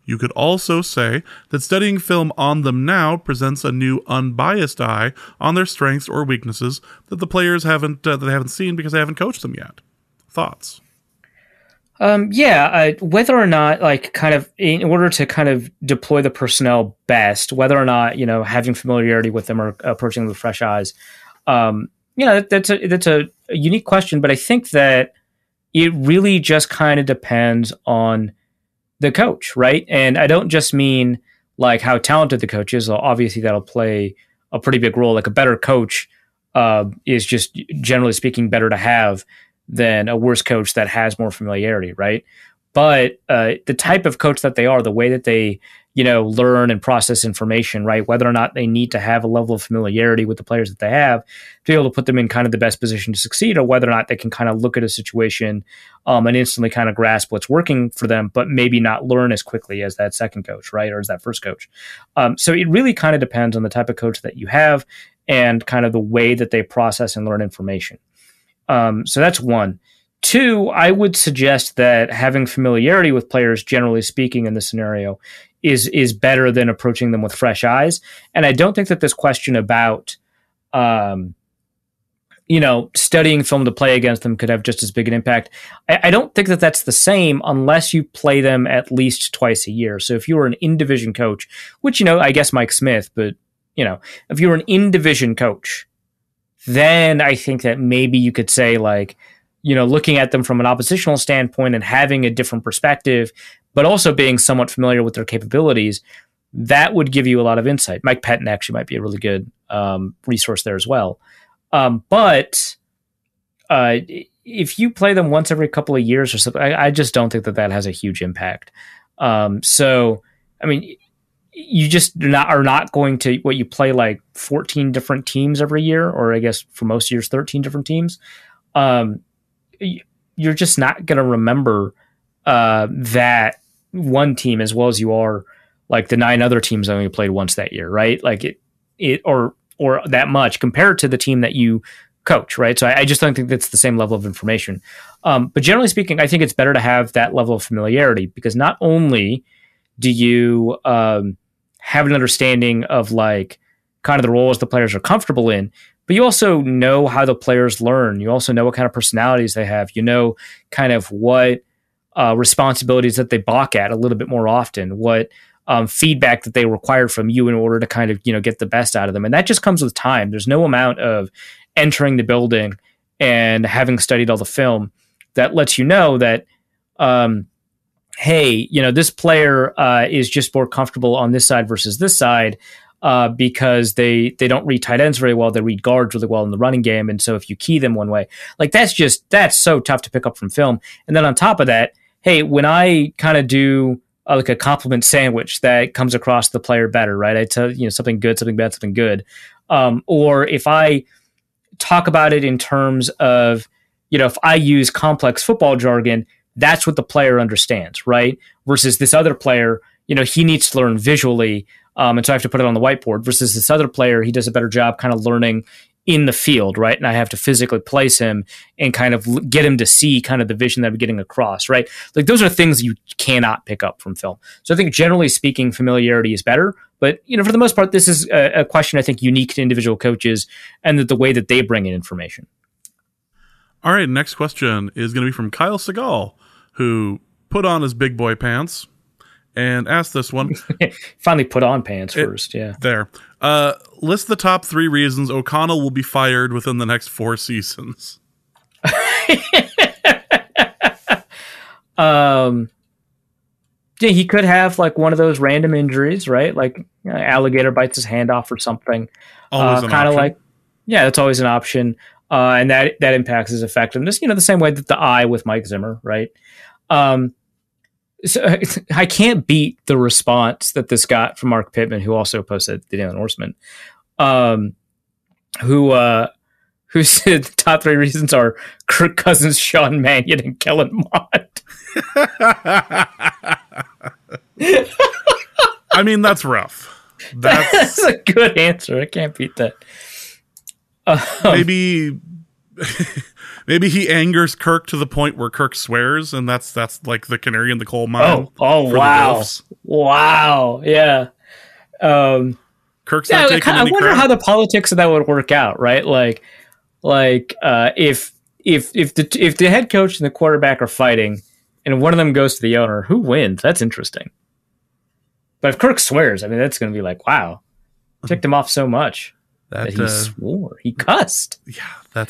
You could also say that studying film on them now presents a new unbiased eye on their strengths or weaknesses that the players haven't seen because they haven't coached them yet. Thoughts? Whether or not, like, kind of in order to kind of deploy the personnel best, whether or not, having familiarity with them or approaching them with fresh eyes, that's a unique question. But I think that it really just kind of depends on the coach, right? And I don't just mean like how talented the coach is. Obviously, that'll play a pretty big role. Like, a better coach is just, generally speaking, better to have than a worse coach that has more familiarity, right? But the type of coach that they are, the way that they, learn and process information, right? Whether or not they need to have a level of familiarity with the players that they have to be able to put them in kind of the best position to succeed, or whether or not they can kind of look at a situation and instantly kind of grasp what's working for them, but maybe not learn as quickly as that second coach, right? Or as that first coach. So it really kind of depends on the type of coach that you have and kind of the way that they process and learn information. So that's one. Two, I would suggest that having familiarity with players, generally speaking, in this scenario is better than approaching them with fresh eyes. And I don't think that this question about, studying film to play against them could have just as big an impact. I don't think that that's the same unless you play them at least twice a year. So if you were an in-division coach, which, I guess Mike Smith, but, if you were an in-division coach, then I think that maybe you could say, like, looking at them from an oppositional standpoint and having a different perspective, but also being somewhat familiar with their capabilities, that would give you a lot of insight. Mike Pettin actually might be a really good resource there as well. But if you play them once every couple of years or something, I just don't think that has a huge impact. So, I mean, you just are not going to, you play like 14 different teams every year, or I guess for most years, 13 different teams. You're just not going to remember that one team as well as you are like the 9 other teams that only played once that year, right? Like or that much compared to the team that you coach, right? So I just don't think that's the same level of information. But generally speaking, I think it's better to have that level of familiarity, because not only do you have an understanding of like kind of the roles the players are comfortable in, but you also know how the players learn. You also know what kind of personalities they have. You know kind of what responsibilities that they balk at a little bit more often, what feedback that they require from you in order to kind of, get the best out of them. And that just comes with time. There's no amount of entering the building and having studied all the film that lets you know that, hey, this player is just more comfortable on this side versus this side because they don't read tight ends very well. They read guards really well in the running game. And so if you key them one way, like that's so tough to pick up from film. And then on top of that, hey, when I kind of do like a compliment sandwich that comes across the player better, right? I tell something good, something bad, something good. Or if I talk about it in terms of, if I use complex football jargon, that's what the player understands, right? Versus this other player, he needs to learn visually, and so I have to put it on the whiteboard. Versus this other player, he does a better job kind of learning in the field, right? And I have to physically place him and kind of get him to see kind of the vision that I'm getting across, right? Like those are things you cannot pick up from film. So I think generally speaking, familiarity is better. But, for the most part, this is a question I think unique to individual coaches and the way that they bring in information. All right, next question is going to be from Kyle Segal, who put on his big boy pants and asked this one. Finally put on pants first, yeah. There. List the top 3 reasons O'Connell will be fired within the next 4 seasons. Yeah, he could have like one of those random injuries, right? Like alligator bites his hand off or something. Always an kind of option. like, yeah, that's always an option. And that impacts his effectiveness, the same way that the eye with Mike Zimmer, right? So I can't beat the response that this got from Mark Pittman, who also posted the Daily Norseman, who said the top 3 reasons are Kirk Cousins, Sean Mannion, and Kellen Mond. I mean, that's rough. That's a good answer. I can't beat that. Maybe he angers Kirk to the point where Kirk swears, and that's like the canary in the coal mine. Oh, wow. Wow. Yeah. Kirk's not taking any I wonder crap. how the politics of that would work out, right? If the head coach and the quarterback are fighting and one of them goes to the owner, who wins? That's interesting. But if Kirk swears, I mean, that's going to be like, wow, ticked him off so much that he swore. He cussed. Yeah, that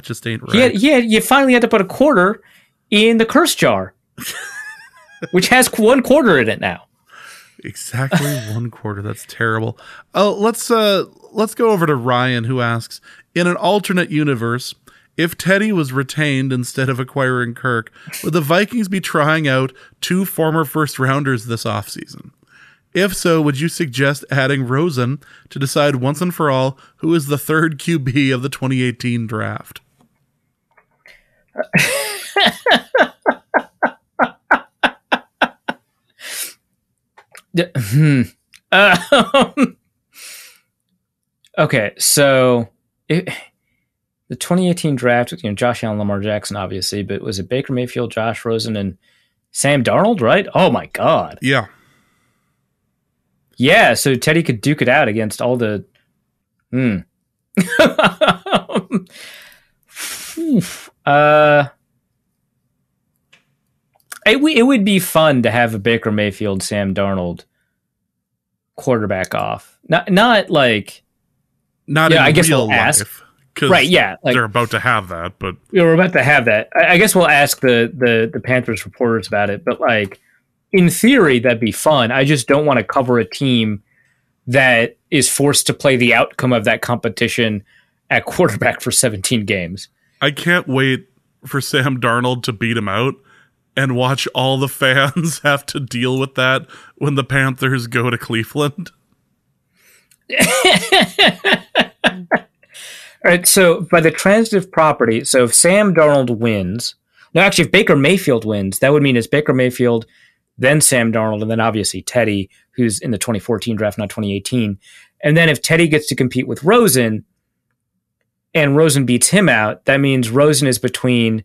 just ain't right. You finally had to put a quarter in the curse jar, which has 1 quarter in it now. Exactly 1 quarter. That's terrible. Oh, let's go over to Ryan, who asks, in an alternate universe, if Teddy was retained instead of acquiring Kirk, would the Vikings be trying out 2 former first-rounders this offseason? If so, would you suggest adding Rosen to decide once and for all who is the 3rd QB of the 2018 draft? Okay, so the 2018 draft, Josh Allen, Lamar Jackson, obviously, but was it Baker Mayfield, Josh Rosen, and Sam Darnold, right? Oh my God. Yeah. Yeah, so Teddy could duke it out against all the... It would be fun to have a Baker Mayfield, Sam Darnold quarterback off. Not like... Not in I guess real we'll ask. life. Right, yeah. Like, they're about to have that, but... We're about to have that. I guess we'll ask the Panthers reporters about it, but like, in theory, that'd be fun. I just don't want to cover a team that is forced to play the outcome of that competition at quarterback for 17 games. I can't wait for Sam Darnold to beat him out and watch all the fans have to deal with that when the Panthers go to Cleveland. All right, so by the transitive property, so if Sam Darnold wins, no, actually, if Baker Mayfield wins, that would mean it's Baker Mayfield, then Sam Darnold, and then obviously Teddy, who's in the 2014 draft, not 2018. And then if Teddy gets to compete with Rosen, and Rosen beats him out, that means Rosen is between,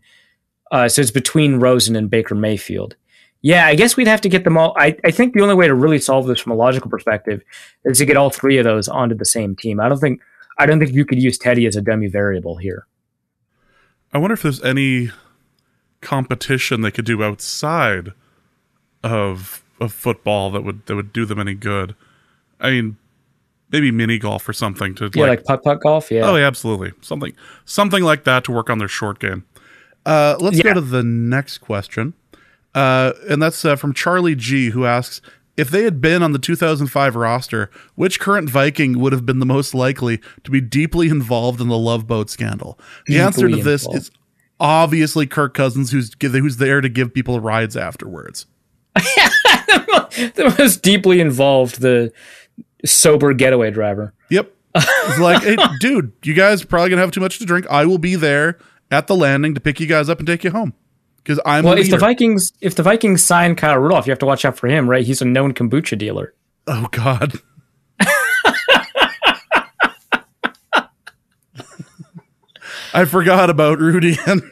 so it's between Rosen and Baker Mayfield. Yeah, I guess we'd have to get them all. I think the only way to really solve this from a logical perspective is to get all 3 of those onto the same team. I don't think you could use Teddy as a dummy variable here. I wonder if there's any competition they could do outside of football that would do them any good. I mean, maybe mini golf or something to like putt golf. Yeah. Oh, yeah, absolutely. Something like that to work on their short game. Let's go to the next question. And that's from Charlie G, who asks, if they had been on the 2005 roster, which current Viking would have been the most likely to be deeply involved in the Love Boat scandal? The answer to this is obviously Kirk Cousins, who's there to give people rides afterwards. The most deeply involved, the sober getaway driver. Yep. It's like, hey, dude, you guys are probably going to have too much to drink. I will be there at the landing to pick you guys up and take you home. Because if the Vikings sign Kyle Rudolph, you have to watch out for him, right? He's a known kombucha dealer. Oh God. I forgot about Rudy and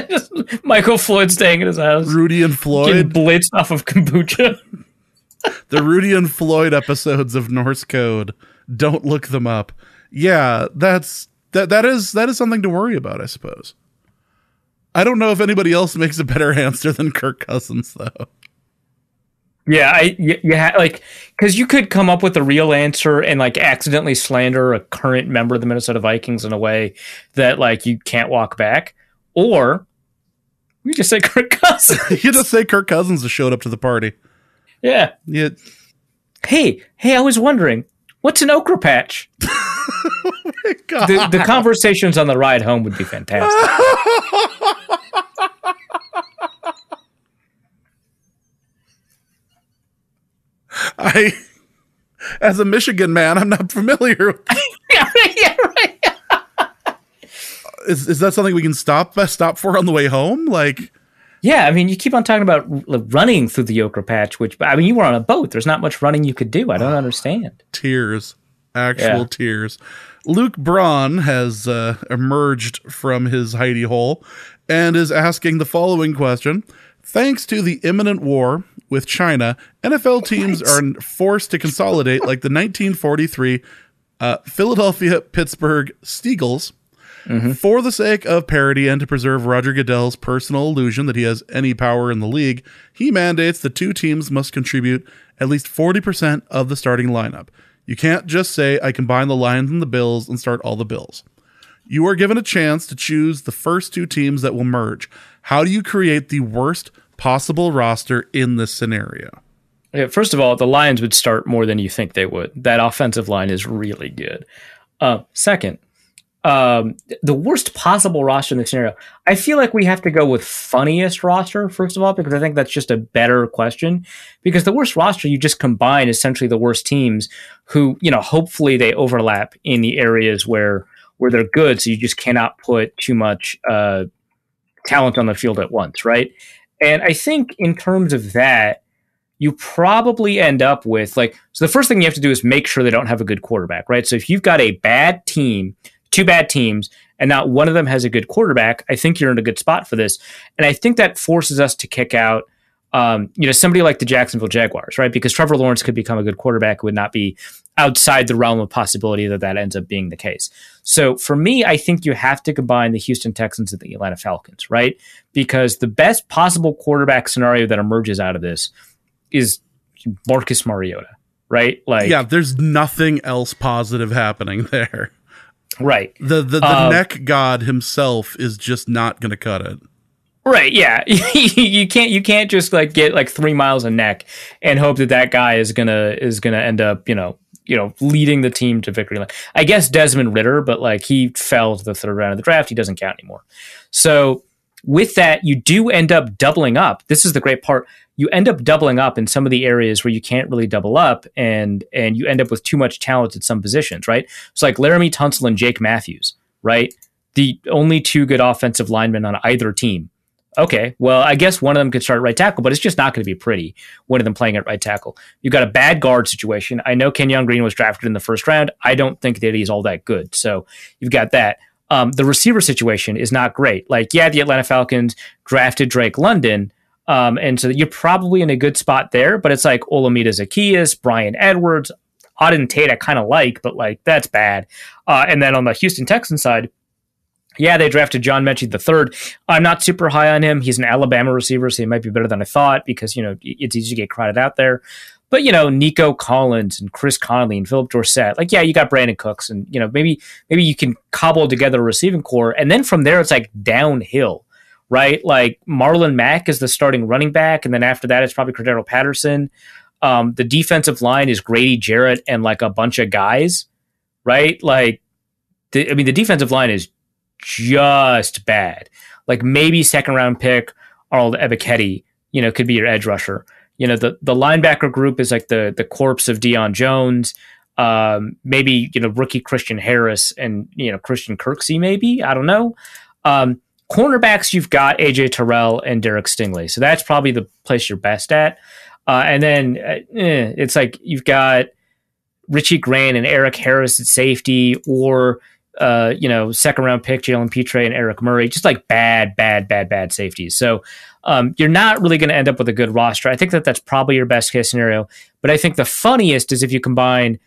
just Michael Floyd staying at his house. Rudy and Floyd getting blitzed off of kombucha. The Rudy and Floyd episodes of Norse Code. Don't look them up. Yeah, that is something to worry about, I suppose. I don't know if anybody else makes a better answer than Kirk Cousins, though. Yeah, because you could come up with a real answer and like accidentally slander a current member of the Minnesota Vikings in a way that like you can't walk back, or you just say Kirk Cousins. You just say Kirk Cousins has showed up to the party. Yeah. Hey, I was wondering, what's an okra patch? Oh my God. The conversations on the ride home would be fantastic. As a Michigan man, I'm not familiar with. Yeah, right. Is that something we can stop for on the way home? Like, yeah, I mean, you keep on talking about running through the okra patch, which, I mean, you were on a boat. There's not much running you could do. I don't understand. Tears. Actual tears. Luke Braun has emerged from his hidey hole and is asking the following question. Thanks to the imminent war with China, NFL teams are forced to consolidate like the 1943 Philadelphia-Pittsburgh Steagles. Mm-hmm. For the sake of parity and to preserve Roger Goodell's personal illusion that he has any power in the league, he mandates the two teams must contribute at least 40% of the starting lineup. You can't just say, I combine the Lions and the Bills and start all the Bills. You are given a chance to choose the first two teams that will merge. How do you create the worst possible roster in this scenario? Yeah, first of all, the Lions would start more than you think they would. That offensive line is really good. Second, the worst possible roster in the scenario. I feel like we have to go with funniest roster, first of all, because I think that's just a better question. Because the worst roster, you just combine essentially the worst teams who, hopefully they overlap in the areas where they're good. So you just cannot put too much talent on the field at once, right? And I think in terms of that, you probably end up with so the first thing you have to do is make sure they don't have a good quarterback, right? So if you've got a bad team, two bad teams, and not one of them has a good quarterback, I think you're in a good spot for this. And I think that forces us to kick out, somebody like the Jacksonville Jaguars, right? Because Trevor Lawrence could become a good quarterback. It would not be outside the realm of possibility that ends up being the case. So for me, I think you have to combine the Houston Texans and the Atlanta Falcons, right? Because the best possible quarterback scenario that emerges out of this is Marcus Mariota, right? There's nothing else positive happening there. Right. The neck god himself is just not going to cut it. Right. Yeah. you can't just get 3 miles of neck and hope that guy is gonna end up leading the team to victory. I guess Desmond Ridder, but he fell to the third round of the draft. He doesn't count anymore. So with that, you do end up doubling up. This is the great part. You end up doubling up in some of the areas where you can't really double up, and you end up with too much talent at some positions, right? It's like Laramie Tunsil and Jake Matthews, right? The only two good offensive linemen on either team. Okay, well, I guess one of them could start at right tackle, but it's just not going to be pretty, one of them playing at right tackle. You've got a bad guard situation. I know Kenyon Green was drafted in the first round. I don't think that he's all that good. So you've got that. The receiver situation is not great. The Atlanta Falcons drafted Drake London, and so you're probably in a good spot there, but it's like Olamide Zaccheaus, Brian Edwards, Auden Tate I kind of like, but that's bad. And then on the Houston Texans side, Yeah, they drafted John Mechie III. I'm not super high on him. He's an Alabama receiver, so he might be better than I thought because, it's easy to get crowded out there. But, Nico Collins and Chris Conley and Philip Dorsett, you got Brandon Cooks and, maybe you can cobble together a receiving core. And then from there, it's downhill, right? Marlon Mack is the starting running back. And then after that, it's probably Cordero Patterson. The defensive line is Grady Jarrett and a bunch of guys, right? The defensive line is just bad. Maybe second round pick Arnold Ebiketie, could be your edge rusher. The linebacker group is the corpse of Deion Jones. Maybe, rookie Christian Harris and, Christian Kirksey, maybe. I don't know. Cornerbacks, you've got AJ Terrell and Derek Stingley. So that's probably the place you're best at. And then it's you've got Richie Grant and Eric Harris at safety, or second round pick Jalen Petre and Eric Murray, just bad safeties. So you're not really going to end up with a good roster. I think that's probably your best case scenario. But I think the funniest is if you combine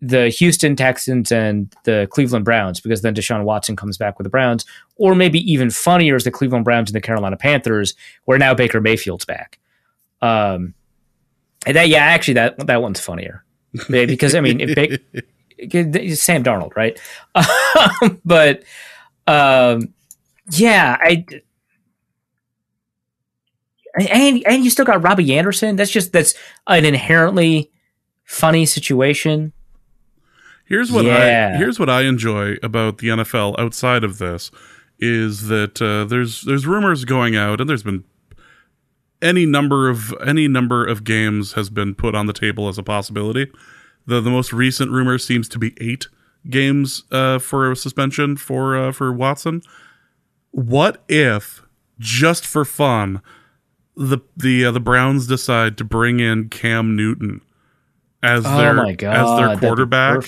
the Houston Texans and the Cleveland Browns, because then Deshaun Watson comes back with the Browns, or maybe even funnier is the Cleveland Browns and the Carolina Panthers, where now Baker Mayfield's back. And that one's funnier because Sam Darnold, right? And you still got Robbie Anderson. That's an inherently funny situation. Here's what I enjoy about the NFL outside of this is that there's rumors going out, and there's been any number of games has been put on the table as a possibility. The most recent rumor seems to be 8 games for a suspension for Watson. What if, just for fun, the Browns decide to bring in Cam Newton as their quarterback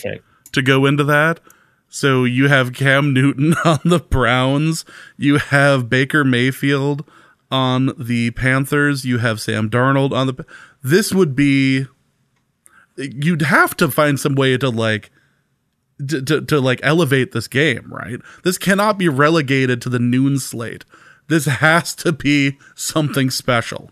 to go into that? So you have Cam Newton on the Browns, you have Baker Mayfield on the Panthers, you have Sam Darnold on the. This would be. You'd have to find some way to elevate this game, right? This cannot be relegated to the noon slate. This has to be something special.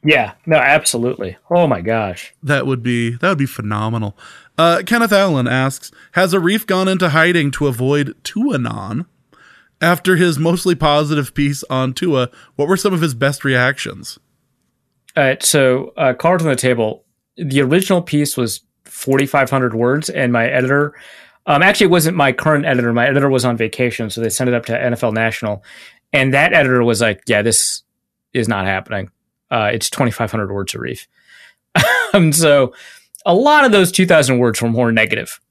Yeah, no, absolutely. Oh my gosh. That would be phenomenal. Kenneth Allen asks, has Arif gone into hiding to avoid Tuanon? After his mostly positive piece on Tua, what were some of his best reactions? All right, so cards on the table. The original piece was 4,500 words, and my editor, actually it wasn't my current editor. My editor was on vacation, so they sent it up to NFL National, and that editor was like, "Yeah, this is not happening. It's 2,500 words, Arif." So a lot of those 2,000 words were more negative.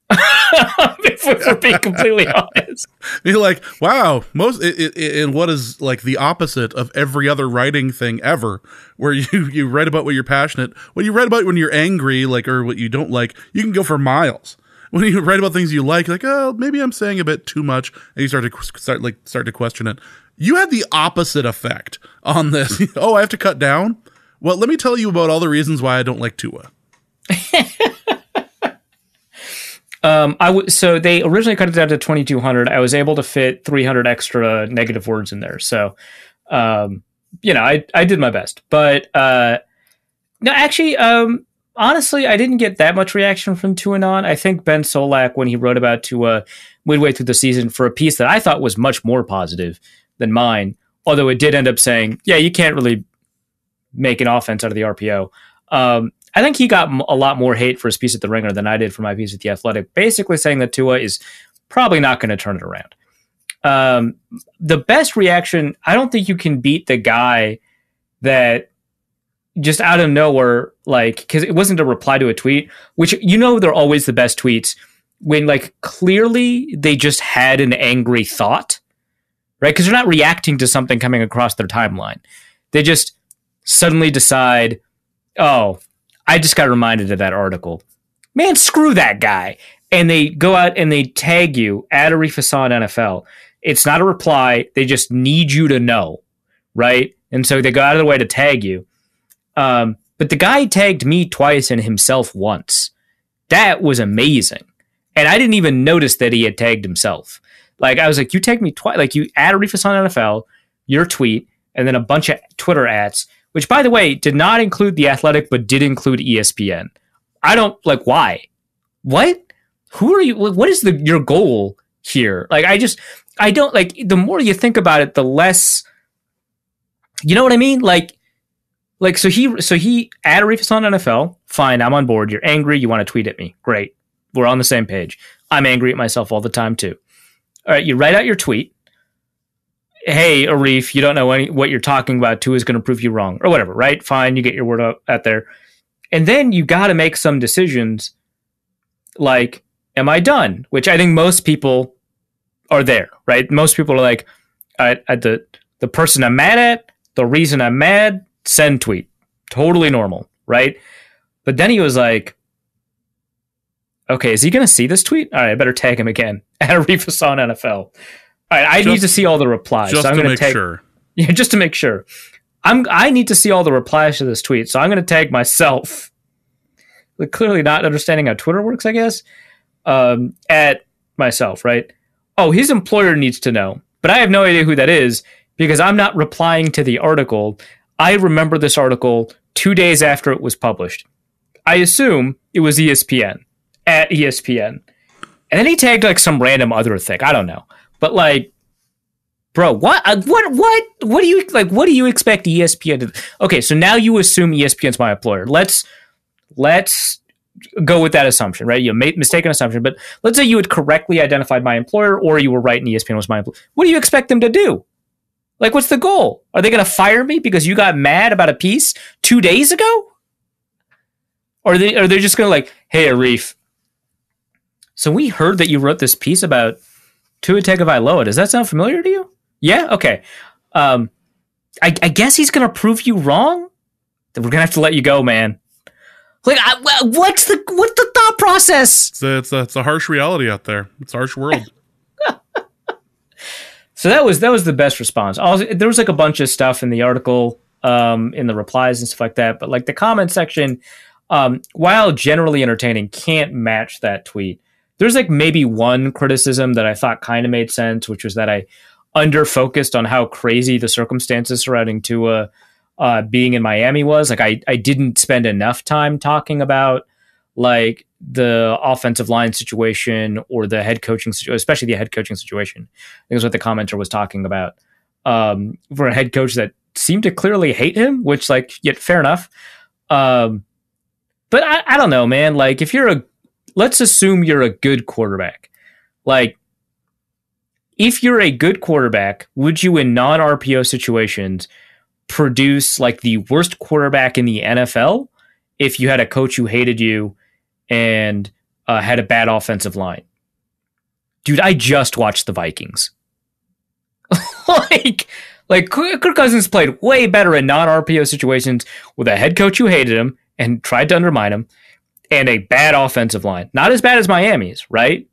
If we're being completely honest, you're like, wow, most in what is the opposite of every other writing thing ever, where you write about what you're passionate, what you write about when you're angry, or what you don't like, you can go for miles. When you write about things you like, oh, maybe I'm saying a bit too much, and you start to question it. You had the opposite effect on this. Oh, I have to cut down? Well, let me tell you about all the reasons why I don't like Tua. So they originally cut it down to 2,200. I was able to fit 300 extra negative words in there. So, I did my best, but, no, actually, honestly, I didn't get that much reaction from Tuanon. I think Ben Solak, when he wrote about Tua midway through the season for a piece that I thought was much more positive than mine, although it did end up saying, yeah, you can't really make an offense out of the RPO. I think he got a lot more hate for his piece at The Ringer than I did for my piece at The Athletic, basically saying that Tua is probably not going to turn it around. The best reaction, I don't think you can beat the guy that just out of nowhere, because it wasn't a reply to a tweet, which, they're always the best tweets when, clearly they just had an angry thought, right? Because they're not reacting to something coming across their timeline. They just suddenly decide, oh, I just got reminded of that article. Man, screw that guy. And they go out and they tag you at Arif Hassan NFL. It's not a reply. They just need you to know, right? And so they go out of their way to tag you. But the guy tagged me twice and himself once. That was amazing. And I didn't even notice that he had tagged himself. Like, I was like, you tagged me twice. Like, you add Arif on NFL, your tweet, and then a bunch of Twitter ads, which, by the way, did not include The Athletic, but did include ESPN. I don't, like, why? What? Who are you? What is your goal here? Like, I don't, like, the more you think about it, the less, you know what I mean? Like, so he add Arif on NFL. Fine, I'm on board. You're angry. You want to tweet at me. Great. We're on the same page. I'm angry at myself all the time, too. All right, you write out your tweet. Hey, Arif, you don't know what you're talking about. Tua is going to prove you wrong, or whatever, right? Fine, you get your word out there. And then you got to make some decisions like, am I done? Which I think most people are there, right? Most people are like, the person I'm mad at, the reason I'm mad, send tweet. Totally normal, right? But then he was like, okay, is he going to see this tweet? All right, I better tag him again. At Arif on NFL. All right, I need to see all the replies. Just so I'm to gonna make sure. Yeah, just to make sure. I need to see all the replies to this tweet, so I'm going to tag myself. Like, clearly not understanding how Twitter works, I guess. At myself, right? Oh, his employer needs to know, but I have no idea who that is because I'm not replying to the article. I remember this article 2 days after it was published. I assume it was ESPN. At ESPN. And then he tagged like some random other thing. I don't know. But like, bro, what do you like? What do you expect ESPN to? Okay, so now you assume ESPN's my employer. Let's go with that assumption, right? You made mistaken assumption, but let's say you had correctly identified my employer, or you were right and ESPN was my employer. What do you expect them to do? Like, what's the goal? Are they going to fire me because you got mad about a piece 2 days ago? Or are they just going to like, hey, Arif, so we heard that you wrote this piece about Tua Tagovailoa. Does that sound familiar to you? Yeah? Okay. I guess he's going to prove you wrong? Then we're going to have to let you go, man. Like, what's the thought process? It's a harsh reality out there. It's a harsh world. So that was the best response. There was like a bunch of stuff in the article, in the replies and stuff like that. But like the comment section, while generally entertaining, can't match that tweet. There's like maybe one criticism that I thought kind of made sense, which was that I under-focused on how crazy the circumstances surrounding Tua being in Miami was. Like I didn't spend enough time talking about like the offensive line situation or the head coaching situation, especially the head coaching situation. I think is what the commenter was talking about. For a head coach that seemed to clearly hate him, which like, yet fair enough. But I don't know, man. Like let's assume you're a good quarterback. Like, if you're a good quarterback, would you in non-RPO situations produce like the worst quarterback in the NFL if you had a coach who hated you and had a bad offensive line? Dude, I just watched the Vikings. like Kirk Cousins played way better in non-RPO situations with a head coach who hated him and tried to undermine him, and a bad offensive line. Not as bad as Miami's, right?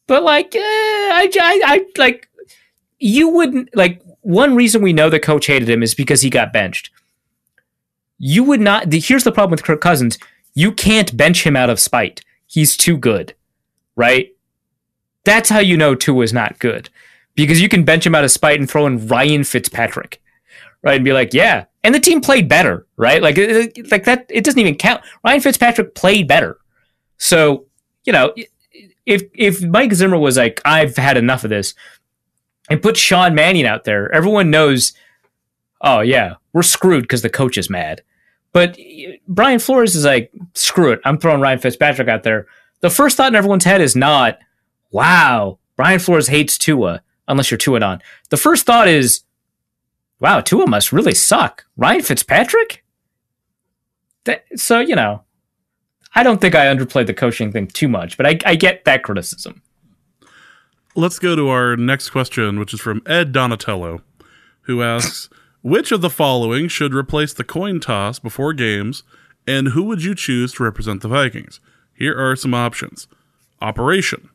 But like, I like, you wouldn't, like, one reason we know the coach hated him is because he got benched. You would not, here's the problem with Kirk Cousins. You can't bench him out of spite. He's too good, right? That's how you know Tua is not good. Because you can bench him out of spite and throw in Ryan Fitzpatrick, right? And be like, yeah. And the team played better, right? Like that, it doesn't even count. Ryan Fitzpatrick played better. So, you know, if Mike Zimmer was like, I've had enough of this, and put Sean Mannion out there, everyone knows, oh yeah, we're screwed because the coach is mad. But Brian Flores is like, screw it, I'm throwing Ryan Fitzpatrick out there. The first thought in everyone's head is not, wow, Brian Flores hates Tua, unless you're Tua on. The first thought is, wow, Tua must really suck. Ryan Fitzpatrick? So, you know, I don't think I underplayed the coaching thing too much, but I get that criticism. Let's go to our next question, which is from Ed Donatello, who asks, which of the following should replace the coin toss before games, and who would you choose to represent the Vikings? Here are some options. Operation,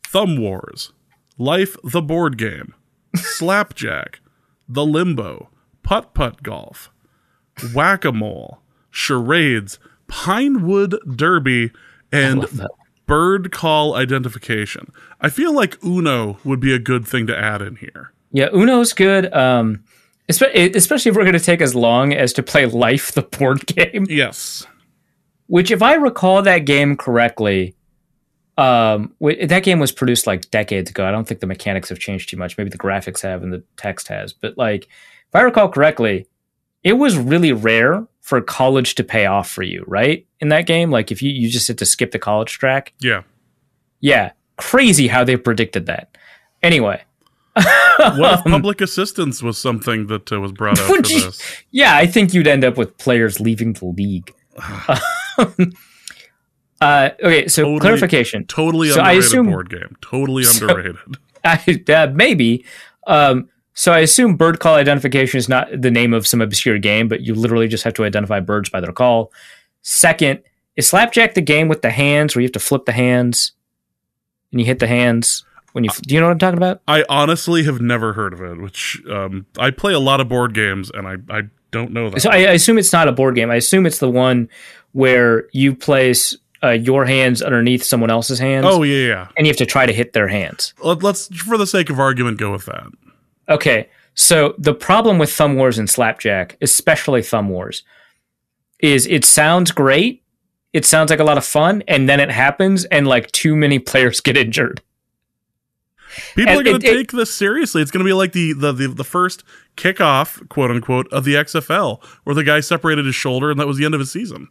Thumb Wars, Life the Board Game, Slapjack, The Limbo, Putt-Putt Golf, Whack-A-Mole, Charades, Pinewood Derby, and bird call identification. I feel like Uno would be a good thing to add in here. Yeah, Uno's good. Especially if we're going to take as long as to play Life, the board game. Yes. Which, if I recall that game correctly, that game was produced like decades ago. I don't think the mechanics have changed too much. Maybe the graphics have and the text has. But like, if I recall correctly, it was really rare for college to pay off for you, right? In that game, like if you just had to skip the college track. Yeah. Yeah. Crazy how they predicted that. Anyway. What if public assistance was something that was brought up for this? Yeah, I think you'd end up with players leaving the league. Okay, so clarification. Totally underrated board game. Totally underrated. Maybe. So I assume bird call identification is not the name of some obscure game, but you literally just have to identify birds by their call. Second, is Slapjack the game with the hands where you have to flip the hands and you hit the hands? Do you know what I'm talking about? I honestly have never heard of it, which I play a lot of board games, and I don't know that. So I assume it's not a board game. I assume it's the one where you place your hands underneath someone else's hands. Oh, yeah. And you have to try to hit their hands. Let's, for the sake of argument, go with that. Okay, so the problem with Thumb Wars and Slapjack, especially Thumb Wars, is it sounds great, it sounds like a lot of fun, and then it happens, and like too many players get injured. People are going to take this seriously. It's going to be like the first kickoff, quote unquote, of the XFL, where the guy separated his shoulder, and that was the end of his season.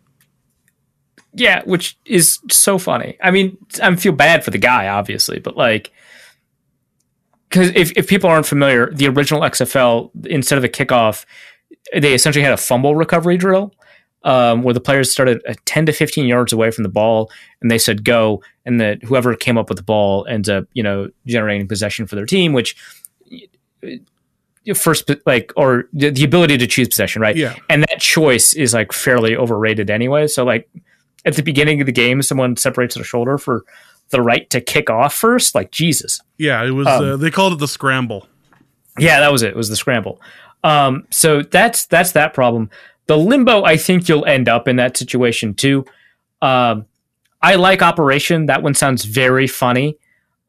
Yeah, which is so funny. I mean, I feel bad for the guy, obviously, but like, because if people aren't familiar, the original XFL, instead of a kickoff, they essentially had a fumble recovery drill, where the players started 10 to 15 yards away from the ball, and they said go, and that whoever came up with the ball ends up, generating possession for their team, which first, like, or the ability to choose possession, right? Yeah. And that choice is like fairly overrated anyway. So like at the beginning of the game, someone separates their shoulder for the right to kick off first. Like, Jesus. Yeah, it was. They called it the scramble. Yeah, that was it. It was the scramble. So that's that problem. The limbo, I think you'll end up in that situation too. I like Operation. That one sounds very funny.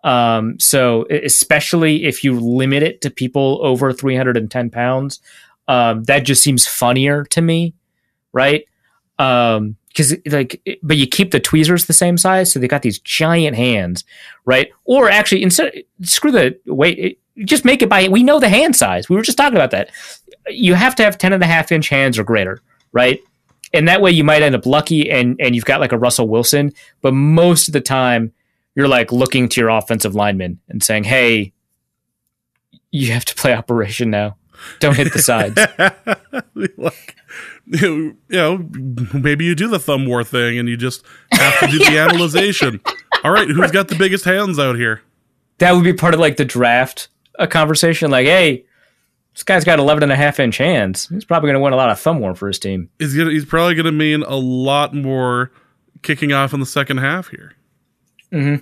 So especially if you limit it to people over 310 pounds, that just seems funnier to me, right? Because but you keep the tweezers the same size, so they got these giant hands, right? Or actually, screw the weight. Just make it by. We know the hand size. We were just talking about that. You have to have 10.5-inch hands or greater, right? And that way you might end up lucky and you've got like a Russell Wilson, but most of the time you're like looking to your offensive lineman and saying, hey, you have to play Operation now. Don't hit the sides. Maybe you do the thumb war thing and you just have to do the analyzation. All right, who's got the biggest hands out here? That would be part of like the draft conversation. Like, hey, this guy's got 11.5-inch hands. He's probably going to win a lot of thumb war for his team. He's probably going to mean a lot more kicking off in the second half here. Mm-hmm.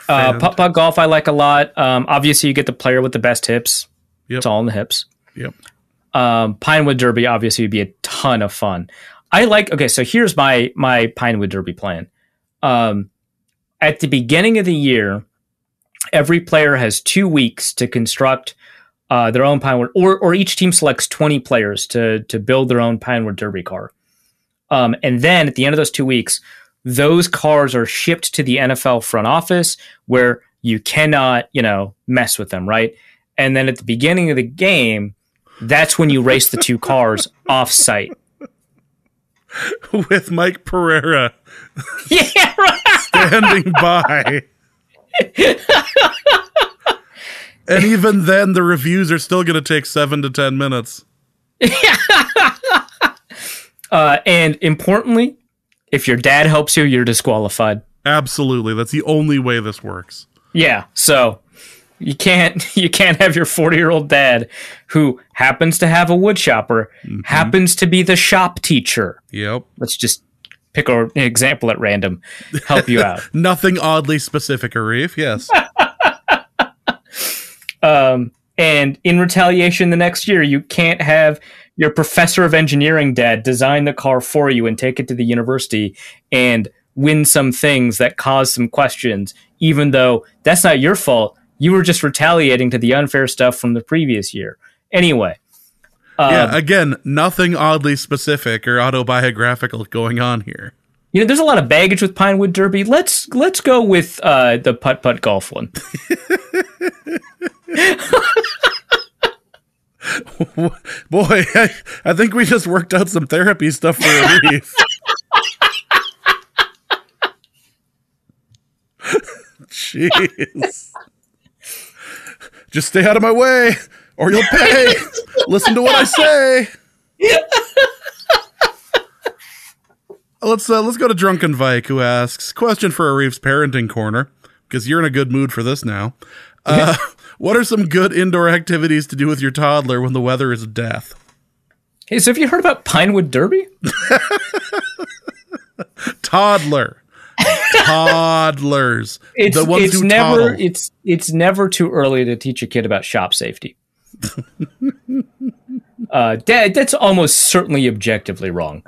Putt-putt golf I like a lot. Obviously, you get the player with the best hips. Yep. It's all in the hips. Yep. Pinewood Derby obviously would be a ton of fun. So here's my Pinewood Derby plan. At the beginning of the year, every player has 2 weeks to construct their own Pinewood, or each team selects 20 players to build their own Pinewood Derby car. And then at the end of those 2 weeks, those cars are shipped to the NFL front office where you cannot, mess with them, right? And then at the beginning of the game, that's when you race the two cars off site. With Mike Pereira right. standing by. And even then, the reviews are still going to take 7 to 10 minutes. And importantly, if your dad helps you, you're disqualified. Absolutely. That's the only way this works. Yeah. So you can't have your 40-year-old dad who happens to have a wood shopper, happens to be the shop teacher. Yep. Let's just pick an example at random. Help you out. Nothing oddly specific, Arif. Yes. And in retaliation the next year, you can't have your professor of engineering dad design the car for you and take it to the university and win some things that cause some questions, even though that's not your fault. You were just retaliating to the unfair stuff from the previous year. Anyway. Again, nothing oddly specific or autobiographical going on here. There's a lot of baggage with Pinewood Derby. Let's go with the putt-putt golf one. Boy, I think we just worked out some therapy stuff for Arif. Jeez. Just stay out of my way, or you'll pay. Listen to what I say. Let's go to Drunken Vick, who asks, question for Arif's parenting corner, because you're in a good mood for this now. What are some good indoor activities to do with your toddler when the weather is death? Hey, so have you heard about Pinewood Derby? Toddlers. It's never too early to teach a kid about shop safety. That's almost certainly objectively wrong.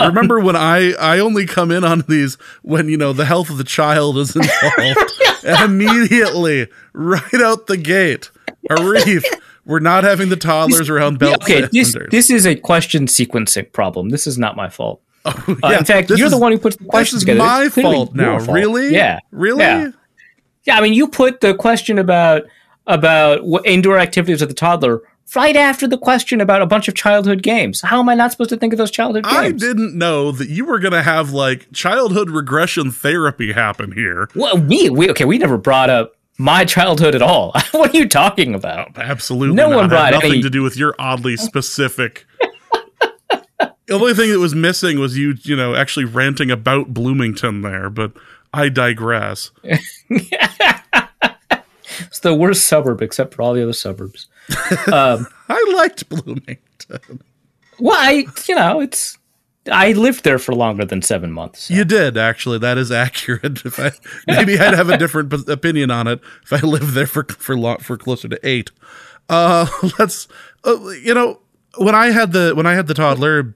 Remember when I only come in on these when, the health of the child is involved. And immediately, right out the gate, Arif, we're not having the toddlers around belt cylinders. This is a question sequencing problem. This is not my fault. In fact, you're the one who puts the questions together. This is my fault now. Really? Yeah. Really? Yeah. I mean, you put the question about what indoor activities with the toddler right after the question about a bunch of childhood games. How am I not supposed to think of those childhood games? I didn't know that you were going to have childhood regression therapy happen here. Well, we never brought up my childhood at all. What are you talking about? Absolutely no one brought nothing to do with your oddly specific. The only thing that was missing was you actually ranting about Bloomington there, but I digress. It's the worst suburb except for all the other suburbs. I liked Bloomington. Well, I lived there for longer than 7 months. So. You did, actually. That is accurate. Maybe I'd have a different opinion on it if I lived there for closer to 8. When I had the toddler,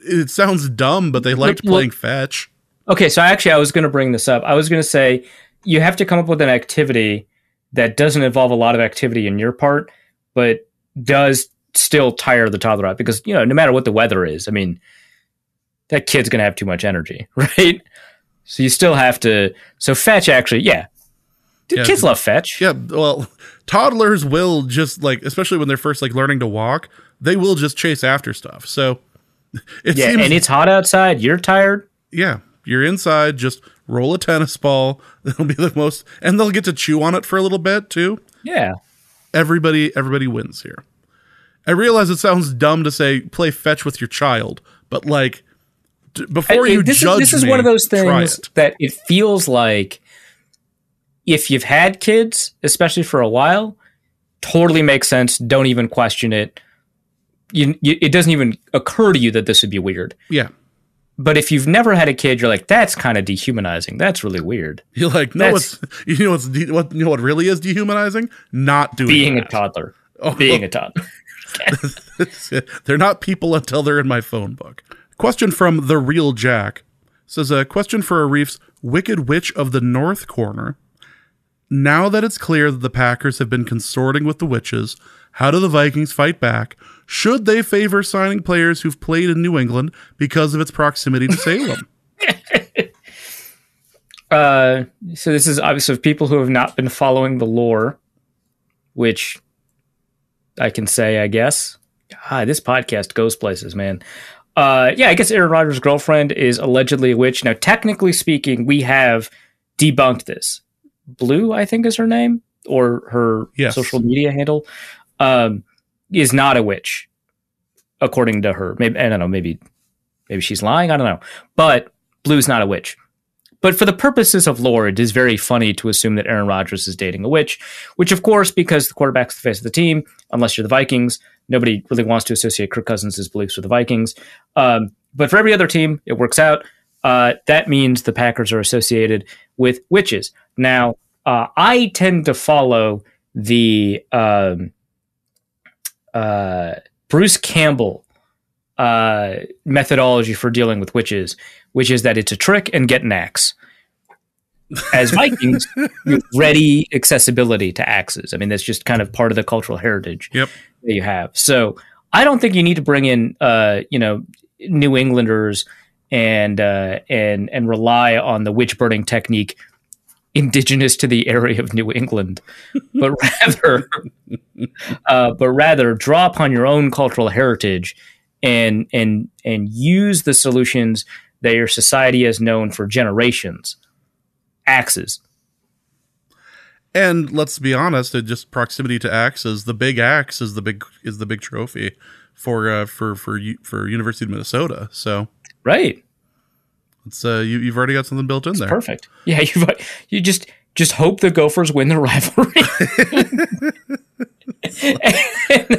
it sounds dumb, but they liked playing fetch. Okay, so I was going to bring this up. I was going to say you have to come up with an activity that doesn't involve a lot of activity in your part, but does still tire the toddler out because, no matter what the weather is, I mean, that kid's going to have too much energy, right? So you still have to. So fetch actually, kids love fetch. Yeah, well, toddlers will just especially when they're first learning to walk, they will just chase after stuff. So and it's hot outside. You're tired. Yeah, you're inside. Just roll a tennis ball. It'll be the most, and they'll get to chew on it for a little bit too. Yeah, everybody wins here. I realize it sounds dumb to say play fetch with your child, but before you judge this is me, one of those things that it feels like if you've had kids, especially for a while, totally makes sense. Don't even question it. It doesn't even occur to you that this would be weird. Yeah. But if you've never had a kid, you're like, that's kind of dehumanizing. That's really weird. You're like, no, what really is dehumanizing? Not doing being that. A toddler. Being a toddler. They're not people until they're in my phone book. Question from The Real Jack says, a question for Arif's Wicked Witch of the North corner. Now that it's clear that the Packers have been consorting with the witches, how do the Vikings fight back? Should they favor signing players who've played in New England because of its proximity to Salem? So this is obviously people who have not been following the lore, which I can say, I guess. God, this podcast goes places, man. I guess Aaron Rodgers' girlfriend is allegedly a witch. Now, technically speaking, we have debunked this. Blue, I think is her name, or her social media handle, is not a witch, according to her. Maybe I don't know. Maybe she's lying. I don't know. But Blue's not a witch. But for the purposes of lore, it is very funny to assume that Aaron Rodgers is dating a witch, which, of course, because the quarterback's the face of the team, unless you're the Vikings, nobody really wants to associate Kirk Cousins' beliefs with the Vikings. But for every other team, it works out. That means the Packers are associated with witches. Now, I tend to follow the Bruce Campbell methodology for dealing with witches, which is that it's a trick and get an axe. As Vikings, you have ready accessibility to axes. I mean, that's just kind of part of the cultural heritage that you have. So I don't think you need to bring in, New Englanders and rely on the witch burning technique indigenous to the area of New England, but rather draw upon your own cultural heritage and use the solutions that your society has known for generations. Axes. And let's be honest, just proximity to axes, the big axe is the big trophy for University of Minnesota. So right, it's you've already got something built in there. Perfect. Yeah, you just hope the Gophers win the rivalry,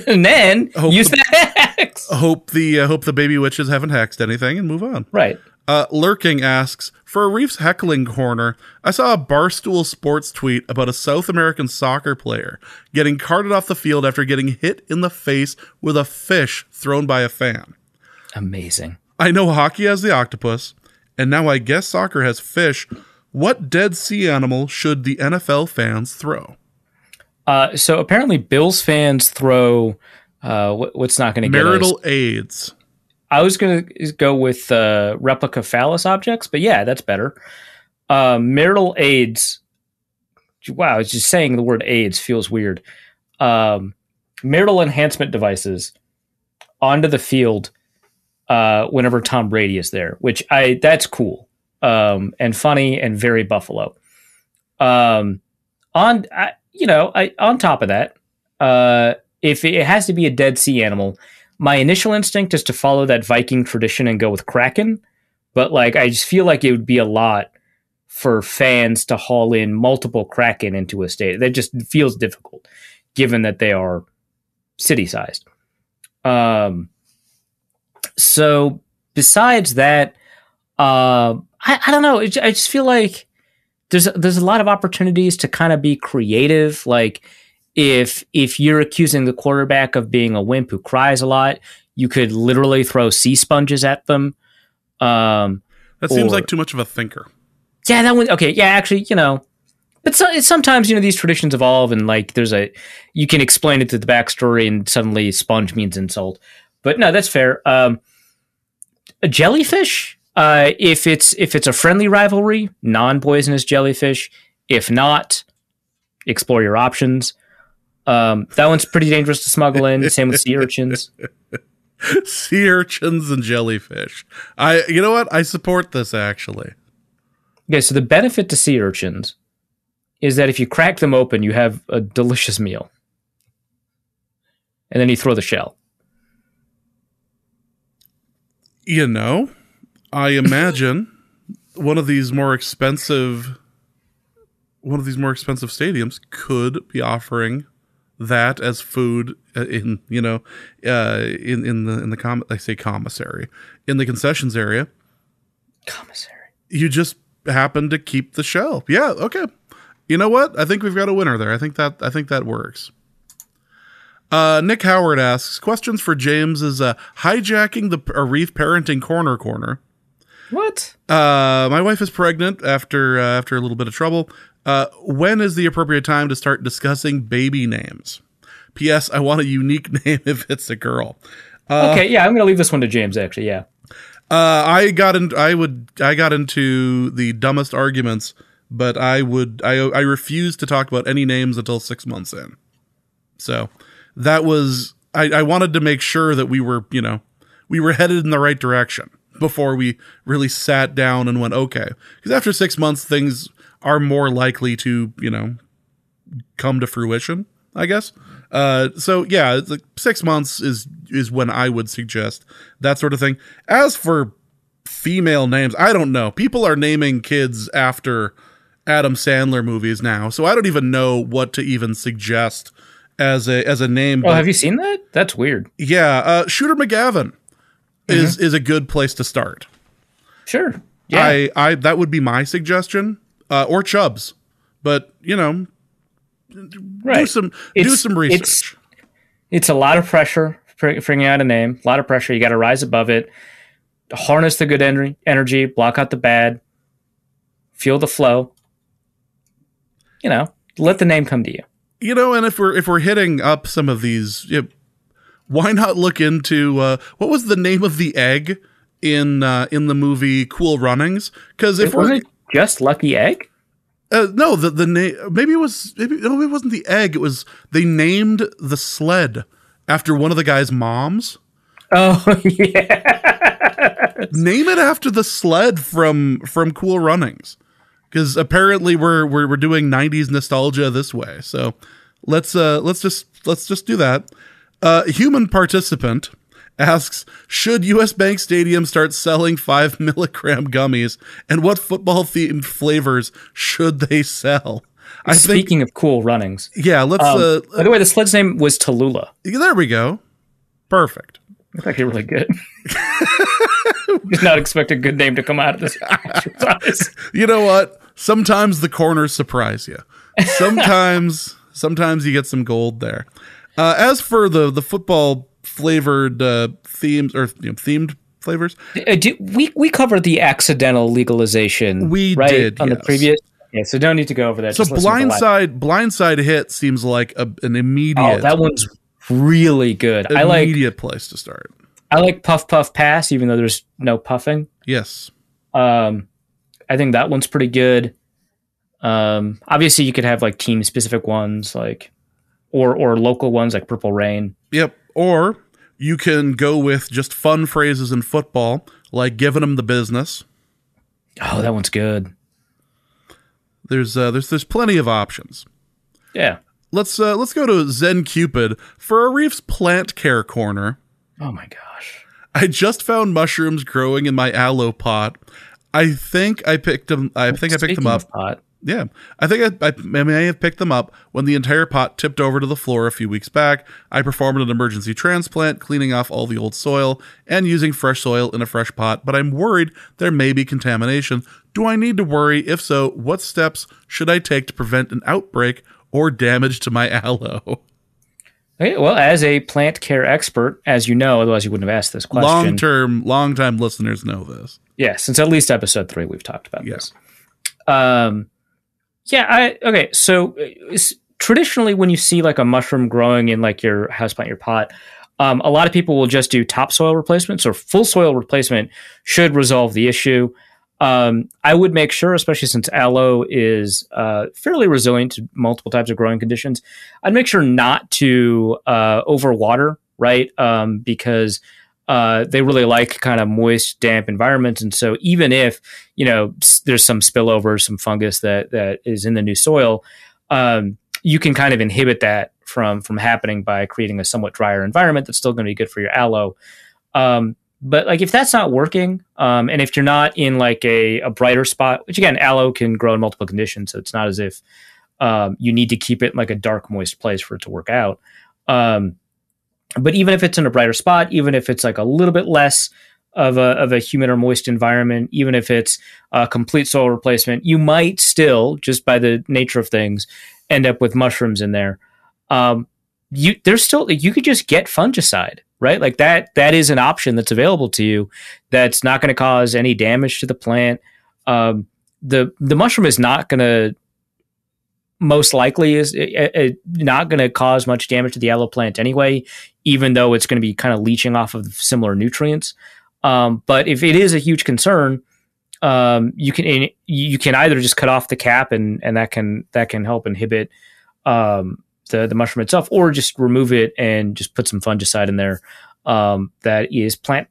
and then use that axe. Hope the baby witches haven't hexed anything, and move on. Right. Lurking asks, for Arif's heckling corner, I saw a Barstool Sports tweet about a South American soccer player getting carted off the field after getting hit in the face with a fish thrown by a fan. Amazing. I know hockey has the octopus, and now I guess soccer has fish. What dead sea animal should the NFL fans throw? So apparently Bills fans throw, what's not going to get us? Marital AIDS. I was going to go with replica phallus objects, but yeah, that's better. Marital AIDS. Wow, it's just saying the word AIDS feels weird. Marital enhancement devices onto the field whenever Tom Brady is there, that's cool and funny and very Buffalo. On top of that, if it has to be a dead sea animal, my initial instinct is to follow that Viking tradition and go with Kraken, but I just feel like it would be a lot for fans to haul in multiple Kraken into a state. That just feels difficult, given that they are city-sized. So besides that, I don't know. I just feel like there's a lot of opportunities to kind of be creative, If you're accusing the quarterback of being a wimp who cries a lot, you could literally throw sea sponges at them. That seems like too much of a thinker. Yeah, that one. Okay, yeah, actually, but sometimes these traditions evolve, and you can explain it to the backstory, and suddenly sponge means insult. But no, that's fair. A jellyfish, if it's a friendly rivalry, non-poisonous jellyfish. If not, explore your options. That one's pretty dangerous to smuggle in. Same with sea urchins. Sea urchins and jellyfish. You know what? I support this, actually. Okay, so the benefit to sea urchins is that if you crack them open, you have a delicious meal. And then you throw the shell. I imagine one of these more expensive stadiums could be offering that as food in the commissary, in the concessions area. Commissary. You just happen to keep the shell. Yeah, okay. You know what? I think we've got a winner there. I think that works. Nick Howard asks, questions for James is hijacking the Arif parenting corner. What? My wife is pregnant after a little bit of trouble. When is the appropriate time to start discussing baby names? P.S. I want a unique name if it's a girl. Okay, yeah, I'm going to leave this one to James, actually, yeah. I got into the dumbest arguments, but I refused to talk about any names until 6 months in. So that was, I wanted to make sure that we were headed in the right direction before we really sat down and went, okay. Because after 6 months, things are more likely to, come to fruition, I guess. So yeah, it's 6 months is when I would suggest that sort of thing. As for female names, I don't know. People are naming kids after Adam Sandler movies now, so I don't even know what to even suggest as a name. Oh, have you seen that? That's weird. Yeah, Shooter McGavin is a good place to start. Sure. Yeah. I that would be my suggestion. Or Chubbs, but right. do some research. It's a lot of pressure figuring out a name. A lot of pressure. You got to rise above it. Harness the good energy. Block out the bad. Feel the flow. Let the name come to you. And if we're hitting up some of these, why not look into what was the name of the egg in the movie Cool Runnings? Because if wasn't it just Lucky Egg? No, the name it wasn't the egg. It was they named the sled after one of the guy's moms. Oh yeah, name it after the sled from Cool Runnings. Because apparently we're doing 90s nostalgia this way, so let's just do that. Human participant asks, should US Bank Stadium start selling 5 milligram gummies, and what football themed flavors should they sell? Speaking of Cool Runnings, yeah, let's. By the way, the sled's name was Tallulah. There we go. Perfect. That's actually really good. Did not expect a good name to come out of this exercise. You know what? Sometimes the corners surprise you. Sometimes you get some gold there. As for the football flavored themes or themed flavors, we covered the accidental legalization. We right, did on the previous. Yeah, so don't need to go over that. So blindside hit seems like an immediate. Oh, that one's really good. Immediate place to start. I like Puff Puff Pass, even though there's no puffing. Yes. I think that one's pretty good. Obviously, you could have like team specific ones, like or local ones like Purple Rain. Yep. Or you can go with just fun phrases in football, like giving them the business. Oh, that one's good. There's plenty of options. Yeah. Let's go to Zen Cupid for Arif's plant care corner. Oh my gosh! I just found mushrooms growing in my aloe pot. I think I picked them. I picked them up. Pot. Yeah, I think I may have picked them up when the entire pot tipped over to the floor a few weeks back. I performed an emergency transplant, cleaning off all the old soil and using fresh soil in a fresh pot, but I'm worried there may be contamination. Do I need to worry? If so, what steps should I take to prevent an outbreak or damage to my aloe? Okay, well, as a plant care expert, as you know, otherwise you wouldn't have asked this question. Long-time listeners know this. Yeah, since at least episode 3, we've talked about this. So traditionally when you see like a mushroom growing in like your houseplant, your pot, a lot of people will just do topsoil replacements, or full soil replacement should resolve the issue. I would make sure, especially since aloe is fairly resilient to multiple types of growing conditions, I'd make sure not to overwater, right? Because they really like kind of moist, damp environments. And so even if, there's some spillover, some fungus that is in the new soil, you can kind of inhibit that from happening by creating a somewhat drier environment that's still going to be good for your aloe. But like if that's not working, and if you're not in like a brighter spot, which again, aloe can grow in multiple conditions, so it's not as if you need to keep it in like a dark, moist place for it to work out. But even if it's in a brighter spot, even if it's like a little bit less of a humid or moist environment, even if it's a complete soil replacement, you might still, just by the nature of things, end up with mushrooms in there. You could just get fungicide, right? Like that is an option that's available to you that's not going to cause any damage to the plant. The mushroom is not going to, most likely is not going to cause much damage to the aloe plant anyway, even though it's going to be kind of leaching off of similar nutrients. But if it is a huge concern, you can either just cut off the cap and that can help inhibit the mushroom itself, or just remove it and just put some fungicide in there that is plant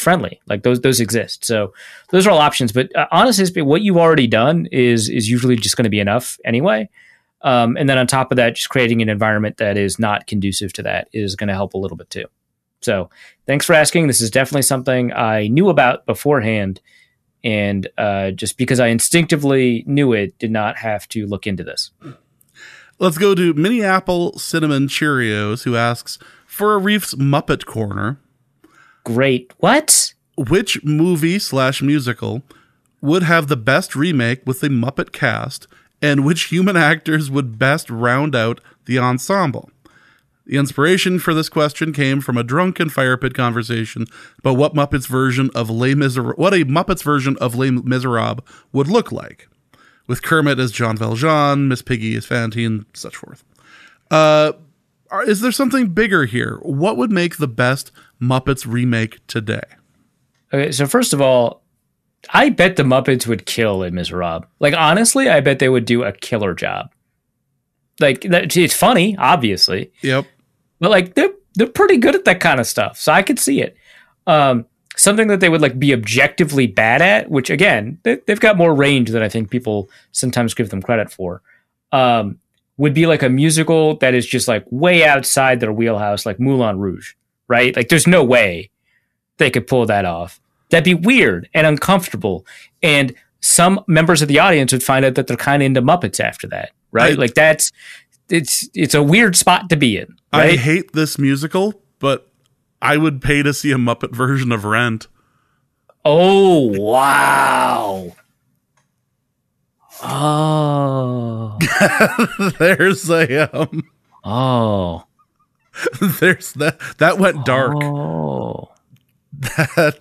friendly. Like those exist. So those are all options. But honestly, what you've already done is usually just going to be enough anyway. And then on top of that, just creating an environment that is not conducive to that is going to help a little bit too. So thanks for asking. This is definitely something I knew about beforehand. And just because I instinctively knew it, did not have to look into this. Let's go to Minneapolis Cinnamon Cheerios, who asks for Arif's Muppet Corner. Great. What? Which movie/musical would have the best remake with the Muppet cast, and which human actors would best round out the ensemble? The inspiration for this question came from a drunken fire pit conversation about what a Muppets version of Les Miserables would look like, with Kermit as Jean Valjean, Miss Piggy as Fantine, such forth. Is there something bigger here? What would make the best Muppets remake today? Okay, so first of all, I bet the Muppets would kill Les Miserables. Like, honestly, I bet they would do a killer job. Like, it's funny, obviously. Yep. But like they're pretty good at that kind of stuff, so I could see it. Something that they would like be objectively bad at, which again they've got more range than I think people sometimes give them credit for. Would be like a musical that is just like way outside their wheelhouse, like Moulin Rouge, right? Like there's no way they could pull that off. That'd be weird and uncomfortable, and some members of the audience would find out that they're kind of into Muppets after that, right? Like that's. It's a weird spot to be in. Right? I hate this musical, but I would pay to see a Muppet version of Rent. Oh, wow. Oh. There's a Oh. There's that went dark. Oh.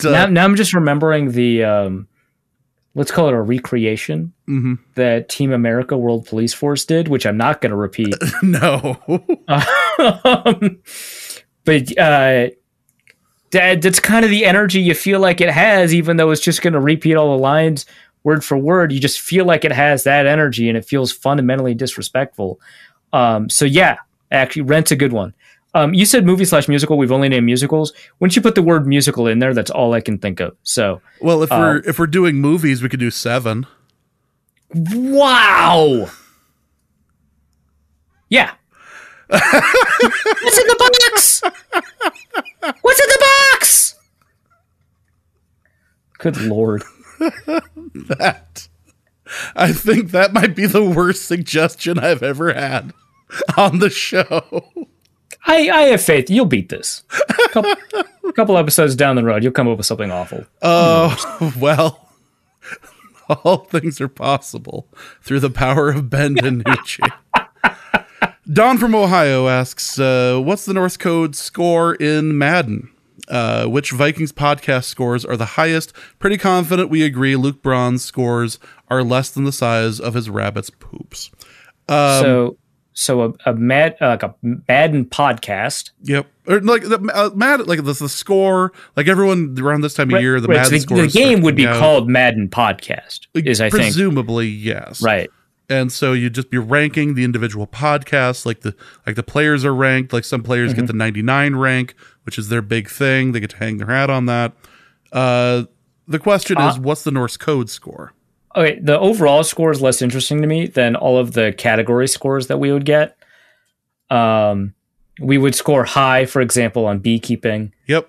Now I'm just remembering the let's call it a recreation that Team America World Police Force did, which I'm not going to repeat. No. But that's kind of the energy you feel like it has, even though it's just going to repeat all the lines word for word. You just feel like it has that energy, and it feels fundamentally disrespectful. So yeah, actually, Rent's a good one. You said movie/musical. We've only named musicals. Once you put the word musical in there, that's all I can think of. So, well, if we're doing movies, we could do Seven. Wow. Yeah. What's in the box? What's in the box? Good Lord. I think that might be the worst suggestion I've ever had on the show. I have faith. You'll beat this. A couple episodes down the road, you'll come up with something awful. Oh, well, all things are possible through the power of Ben DiNucci. Don from Ohio asks, what's the North Code score in Madden? Which Vikings podcast scores are the highest? Pretty confident we agree Luke Braun's scores are less than the size of his rabbit's poops. So a Madden podcast. Yep, or like Madden, like the score. Like everyone around this time of year, the Madden score. The game would be called Madden Podcast. I think presumably yes, right. And so you'd just be ranking the individual podcasts, like the players are ranked. Like some players get the 99 rank, which is their big thing. They get to hang their hat on that. The question is, what's the Norse Code score? Okay, the overall score is less interesting to me than all of the category scores that we would get. We would score high, for example, on beekeeping. Yep.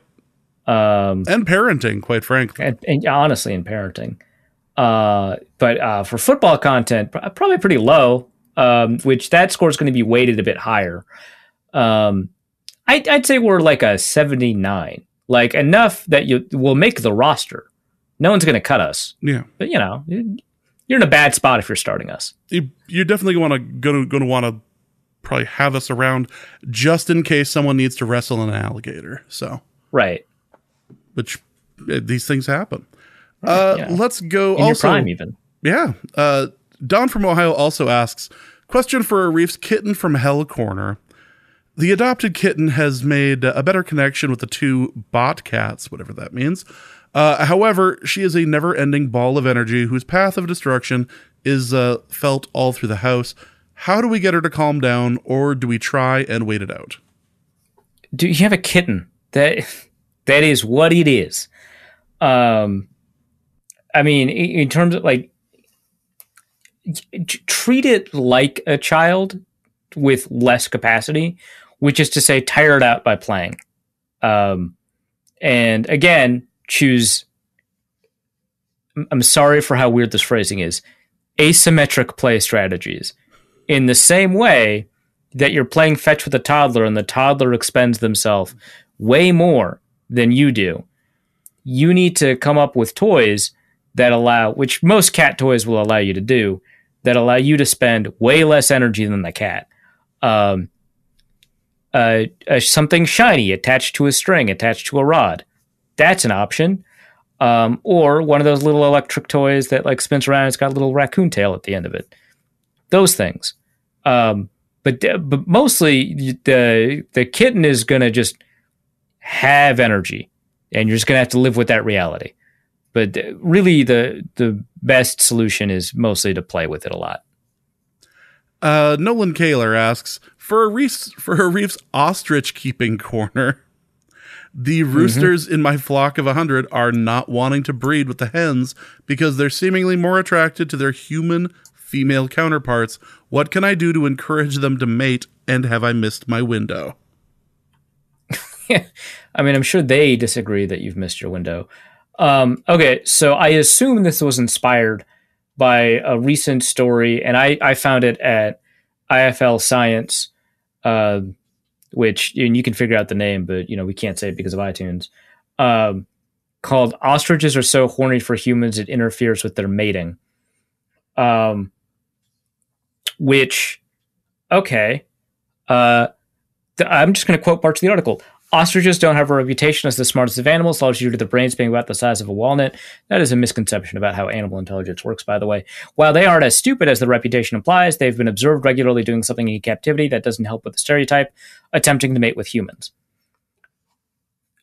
And parenting, quite frankly. And honestly, in parenting. But for football content, probably pretty low, which that score is going to be weighted a bit higher. I'd say we're like a 79, like enough that we'll make the roster. No one's going to cut us. Yeah. But, you're in a bad spot if you're starting us. You're definitely going to want to probably have us around just in case someone needs to wrestle an alligator. So right. Which these things happen. Yeah. Let's go. In also, your prime, even. Yeah. Don from Ohio also asks, question for Arif's kitten from Hell Corner. The adopted kitten has made a better connection with the two bot cats, whatever that means. However, she is a never-ending ball of energy whose path of destruction is felt all through the house. How do we get her to calm down, or do we try and wait it out? Do you have a kitten? That is what it is. I mean, in terms of like, treat it like a child with less capacity, which is to say, tire it out by playing. And again, choose, I'm sorry for how weird this phrasing is, asymmetric play strategies. In the same way that you're playing fetch with a toddler and the toddler expends themselves way more than you do, you need to come up with toys that allow, which most cat toys will allow you to do, that allow you to spend way less energy than the cat. something shiny attached to a string, attached to a rod. That's an option. Or one of those little electric toys that like spins around and it's got a little raccoon tail at the end of it. Those things. But mostly the kitten is going to just have energy, and you're just going to have to live with that reality. But really, the best solution is mostly to play with it a lot. Nolan Kaler asks, for Arif's ostrich keeping corner, the roosters in my flock of 100 are not wanting to breed with the hens because they're seemingly more attracted to their human female counterparts. What can I do to encourage them to mate, and have I missed my window? I mean, I'm sure they disagree that you've missed your window. Okay, so I assume this was inspired by a recent story, and I found it at IFL Science, which, and you can figure out the name, but we can't say it because of iTunes, called "Ostriches Are So Horny for Humans It Interferes with Their Mating." Which, okay, I'm just going to quote parts of the article. Ostriches don't have a reputation as the smartest of animals, largely due to their brains being about the size of a walnut. That is a misconception about how animal intelligence works, by the way. While they aren't as stupid as the reputation implies, they've been observed regularly doing something in captivity that doesn't help with the stereotype, attempting to mate with humans.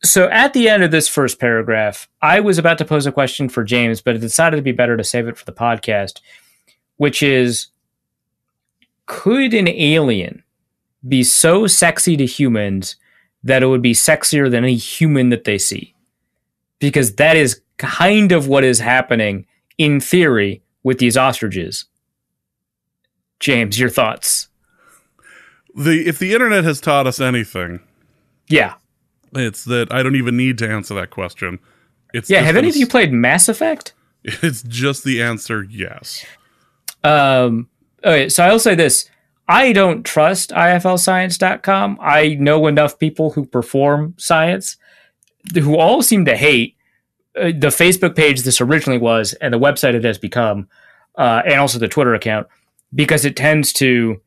So at the end of this first paragraph, I was about to pose a question for James, but it decided to be better to save it for the podcast, which is, could an alien be so sexy to humans that it would be sexier than any human that they see? Because that is kind of what is happening in theory with these ostriches. James, your thoughts? If the internet has taught us anything, yeah, it's that I don't even need to answer that question. Have any of you played Mass Effect? It's just the answer, yes. Okay, so I'll say this. I don't trust IFLscience.com. I know enough people who perform science who all seem to hate the Facebook page this originally was and the website it has become, and also the Twitter account, because it tends to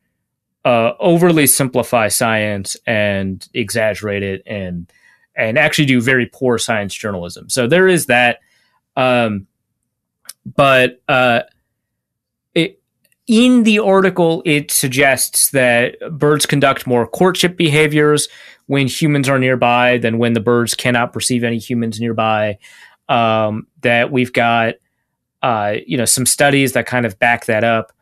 overly simplify science and exaggerate it and actually do very poor science journalism. So there is that. In the article, it suggests that birds conduct more courtship behaviors when humans are nearby than when the birds cannot perceive any humans nearby. That we've got, some studies that kind of back that up.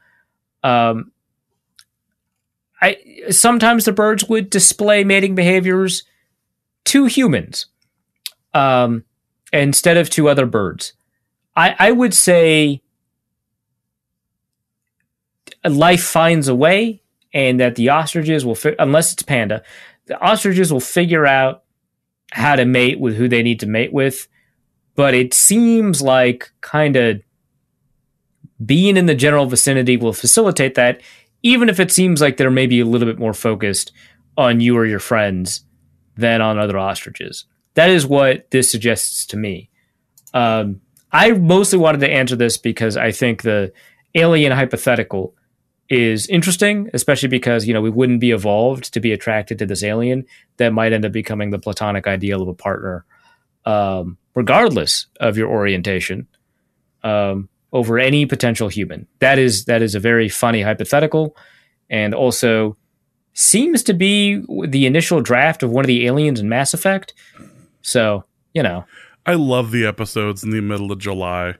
Sometimes the birds would display mating behaviors to humans instead of to other birds. I would say life finds a way, and that the ostriches will, unless it's panda, the ostriches will figure out how to mate with who they need to mate with. But it seems like kind of being in the general vicinity will facilitate that, even if it seems like they're maybe a little bit more focused on you or your friends than on other ostriches. That is what this suggests to me. I mostly wanted to answer this because I think the alien hypothetical is interesting, especially because, we wouldn't be evolved to be attracted to this alien that might end up becoming the platonic ideal of a partner, regardless of your orientation, over any potential human. That is a very funny hypothetical, and also seems to be the initial draft of one of the aliens in Mass Effect. So, I love the episodes in the middle of July.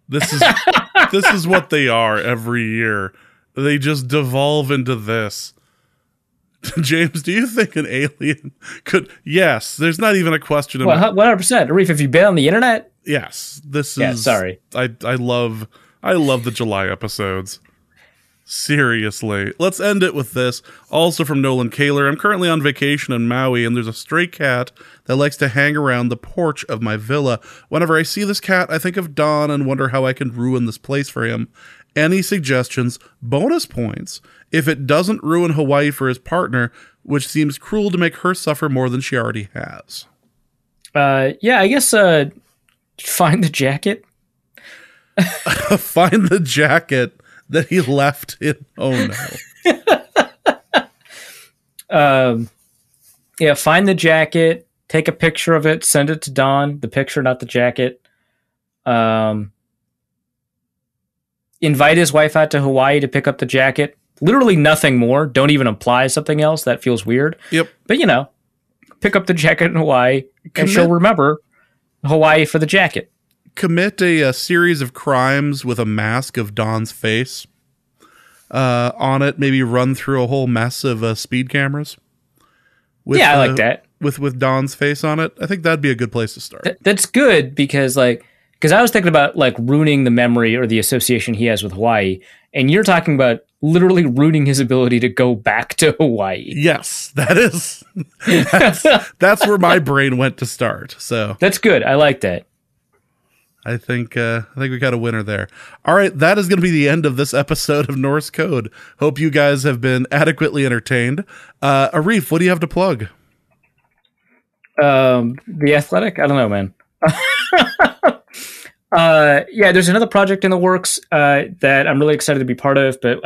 This is what they are every year. They just devolve into this. James, do you think an alien could? Yes, there's not even a question about 100%. Arif, have you been on the internet? Yes, this is. Yeah, sorry. I love the July episodes. Seriously. Let's end it with this. Also from Nolan Kaler. I'm currently on vacation in Maui, and there's a stray cat that likes to hang around the porch of my villa. Whenever I see this cat, I think of Don and wonder how I can ruin this place for him. Any suggestions? Bonus points if it doesn't ruin Hawaii for his partner, which seems cruel to make her suffer more than she already has. I guess find the jacket. Find the jacket that he left in. Oh no. Yeah, find the jacket, take a picture of it, send it to Don. The picture, not the jacket. Invite his wife out to Hawaii to pick up the jacket. Literally nothing more. Don't even imply something else. That feels weird. Yep. But, pick up the jacket in Hawaii, and she'll remember Hawaii for the jacket. Commit a series of crimes with a mask of Don's face on it. Maybe run through a whole mess of speed cameras. I like that. With Don's face on it. I think that'd be a good place to start. That's good because I was thinking about ruining the memory or the association he has with Hawaii, and you're talking about literally ruining his ability to go back to Hawaii. Yes, that's where my brain went to start. So that's good. I like that. I think we got a winner there. All right, that is going to be the end of this episode of Norse Code. Hope you guys have been adequately entertained. Arif, what do you have to plug? The Athletic? I don't know, man. There's another project in the works that I'm really excited to be part of, but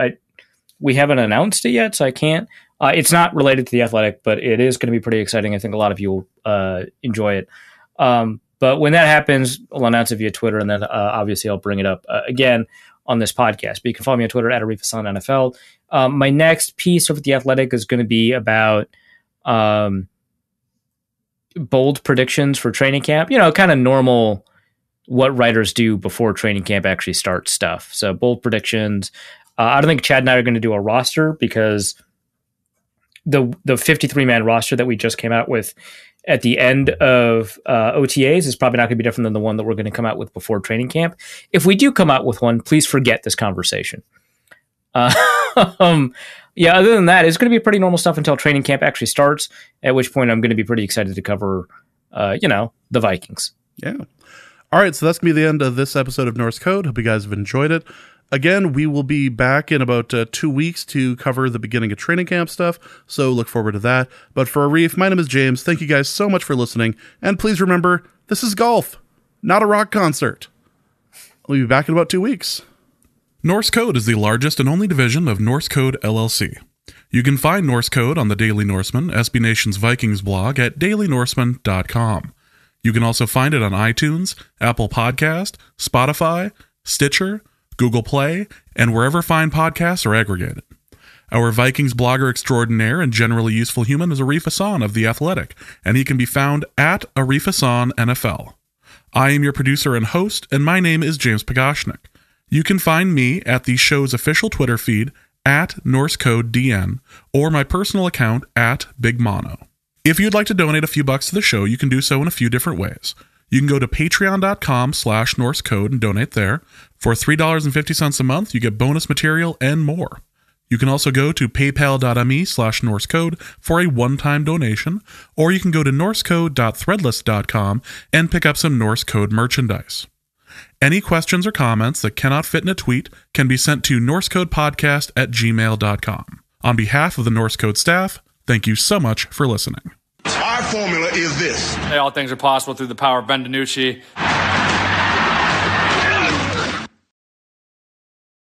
we haven't announced it yet, so I can't. It's not related to The Athletic, but it is going to be pretty exciting. I think a lot of you will enjoy it. But when that happens, I'll announce it via Twitter, and then obviously I'll bring it up again on this podcast. But you can follow me on Twitter at Arif and NFL. My next piece over at The Athletic is going to be about bold predictions for training camp. Kind of normal what writers do before training camp actually starts stuff. So bold predictions. I don't think Chad and I are going to do a roster because the 53-man roster that we just came out with at the end of OTAs is probably not going to be different than the one that we're going to come out with before training camp. If we do come out with one, please forget this conversation. Other than that, it's going to be pretty normal stuff until training camp actually starts, at which point I'm going to be pretty excited to cover, the Vikings. Yeah. All right, so that's going to be the end of this episode of Norse Code. Hope you guys have enjoyed it. Again, we will be back in about 2 weeks to cover the beginning of training camp stuff, so look forward to that. But for Arif, my name is James. Thank you guys so much for listening, and please remember, this is golf, not a rock concert. We'll be back in about 2 weeks. Norse Code is the largest and only division of Norse Code LLC. You can find Norse Code on the Daily Norseman, SB Nation's Vikings blog at dailynorseman.com. You can also find it on iTunes, Apple Podcast, Spotify, Stitcher, Google Play, and wherever fine podcasts are aggregated. Our Vikings blogger extraordinaire and generally useful human is Arif Hassan of The Athletic, and he can be found at Arif Hassan NFL. I am your producer and host, and my name is James Pagashnik. You can find me at the show's official Twitter feed at NorseCodeDN or my personal account at Big Mono. If you'd like to donate a few bucks to the show, you can do so in a few different ways. You can go to patreon.com/NorseCode and donate there. For $3.50 a month, you get bonus material and more. You can also go to paypal.me/NorseCode for a one-time donation, or you can go to norsecode.threadless.com and pick up some Norse Code merchandise. Any questions or comments that cannot fit in a tweet can be sent to norsecodepodcast@gmail.com. On behalf of the Norse Code staff, thank you so much for listening. Our formula is this. All things are possible through the power of Ben DiNucci.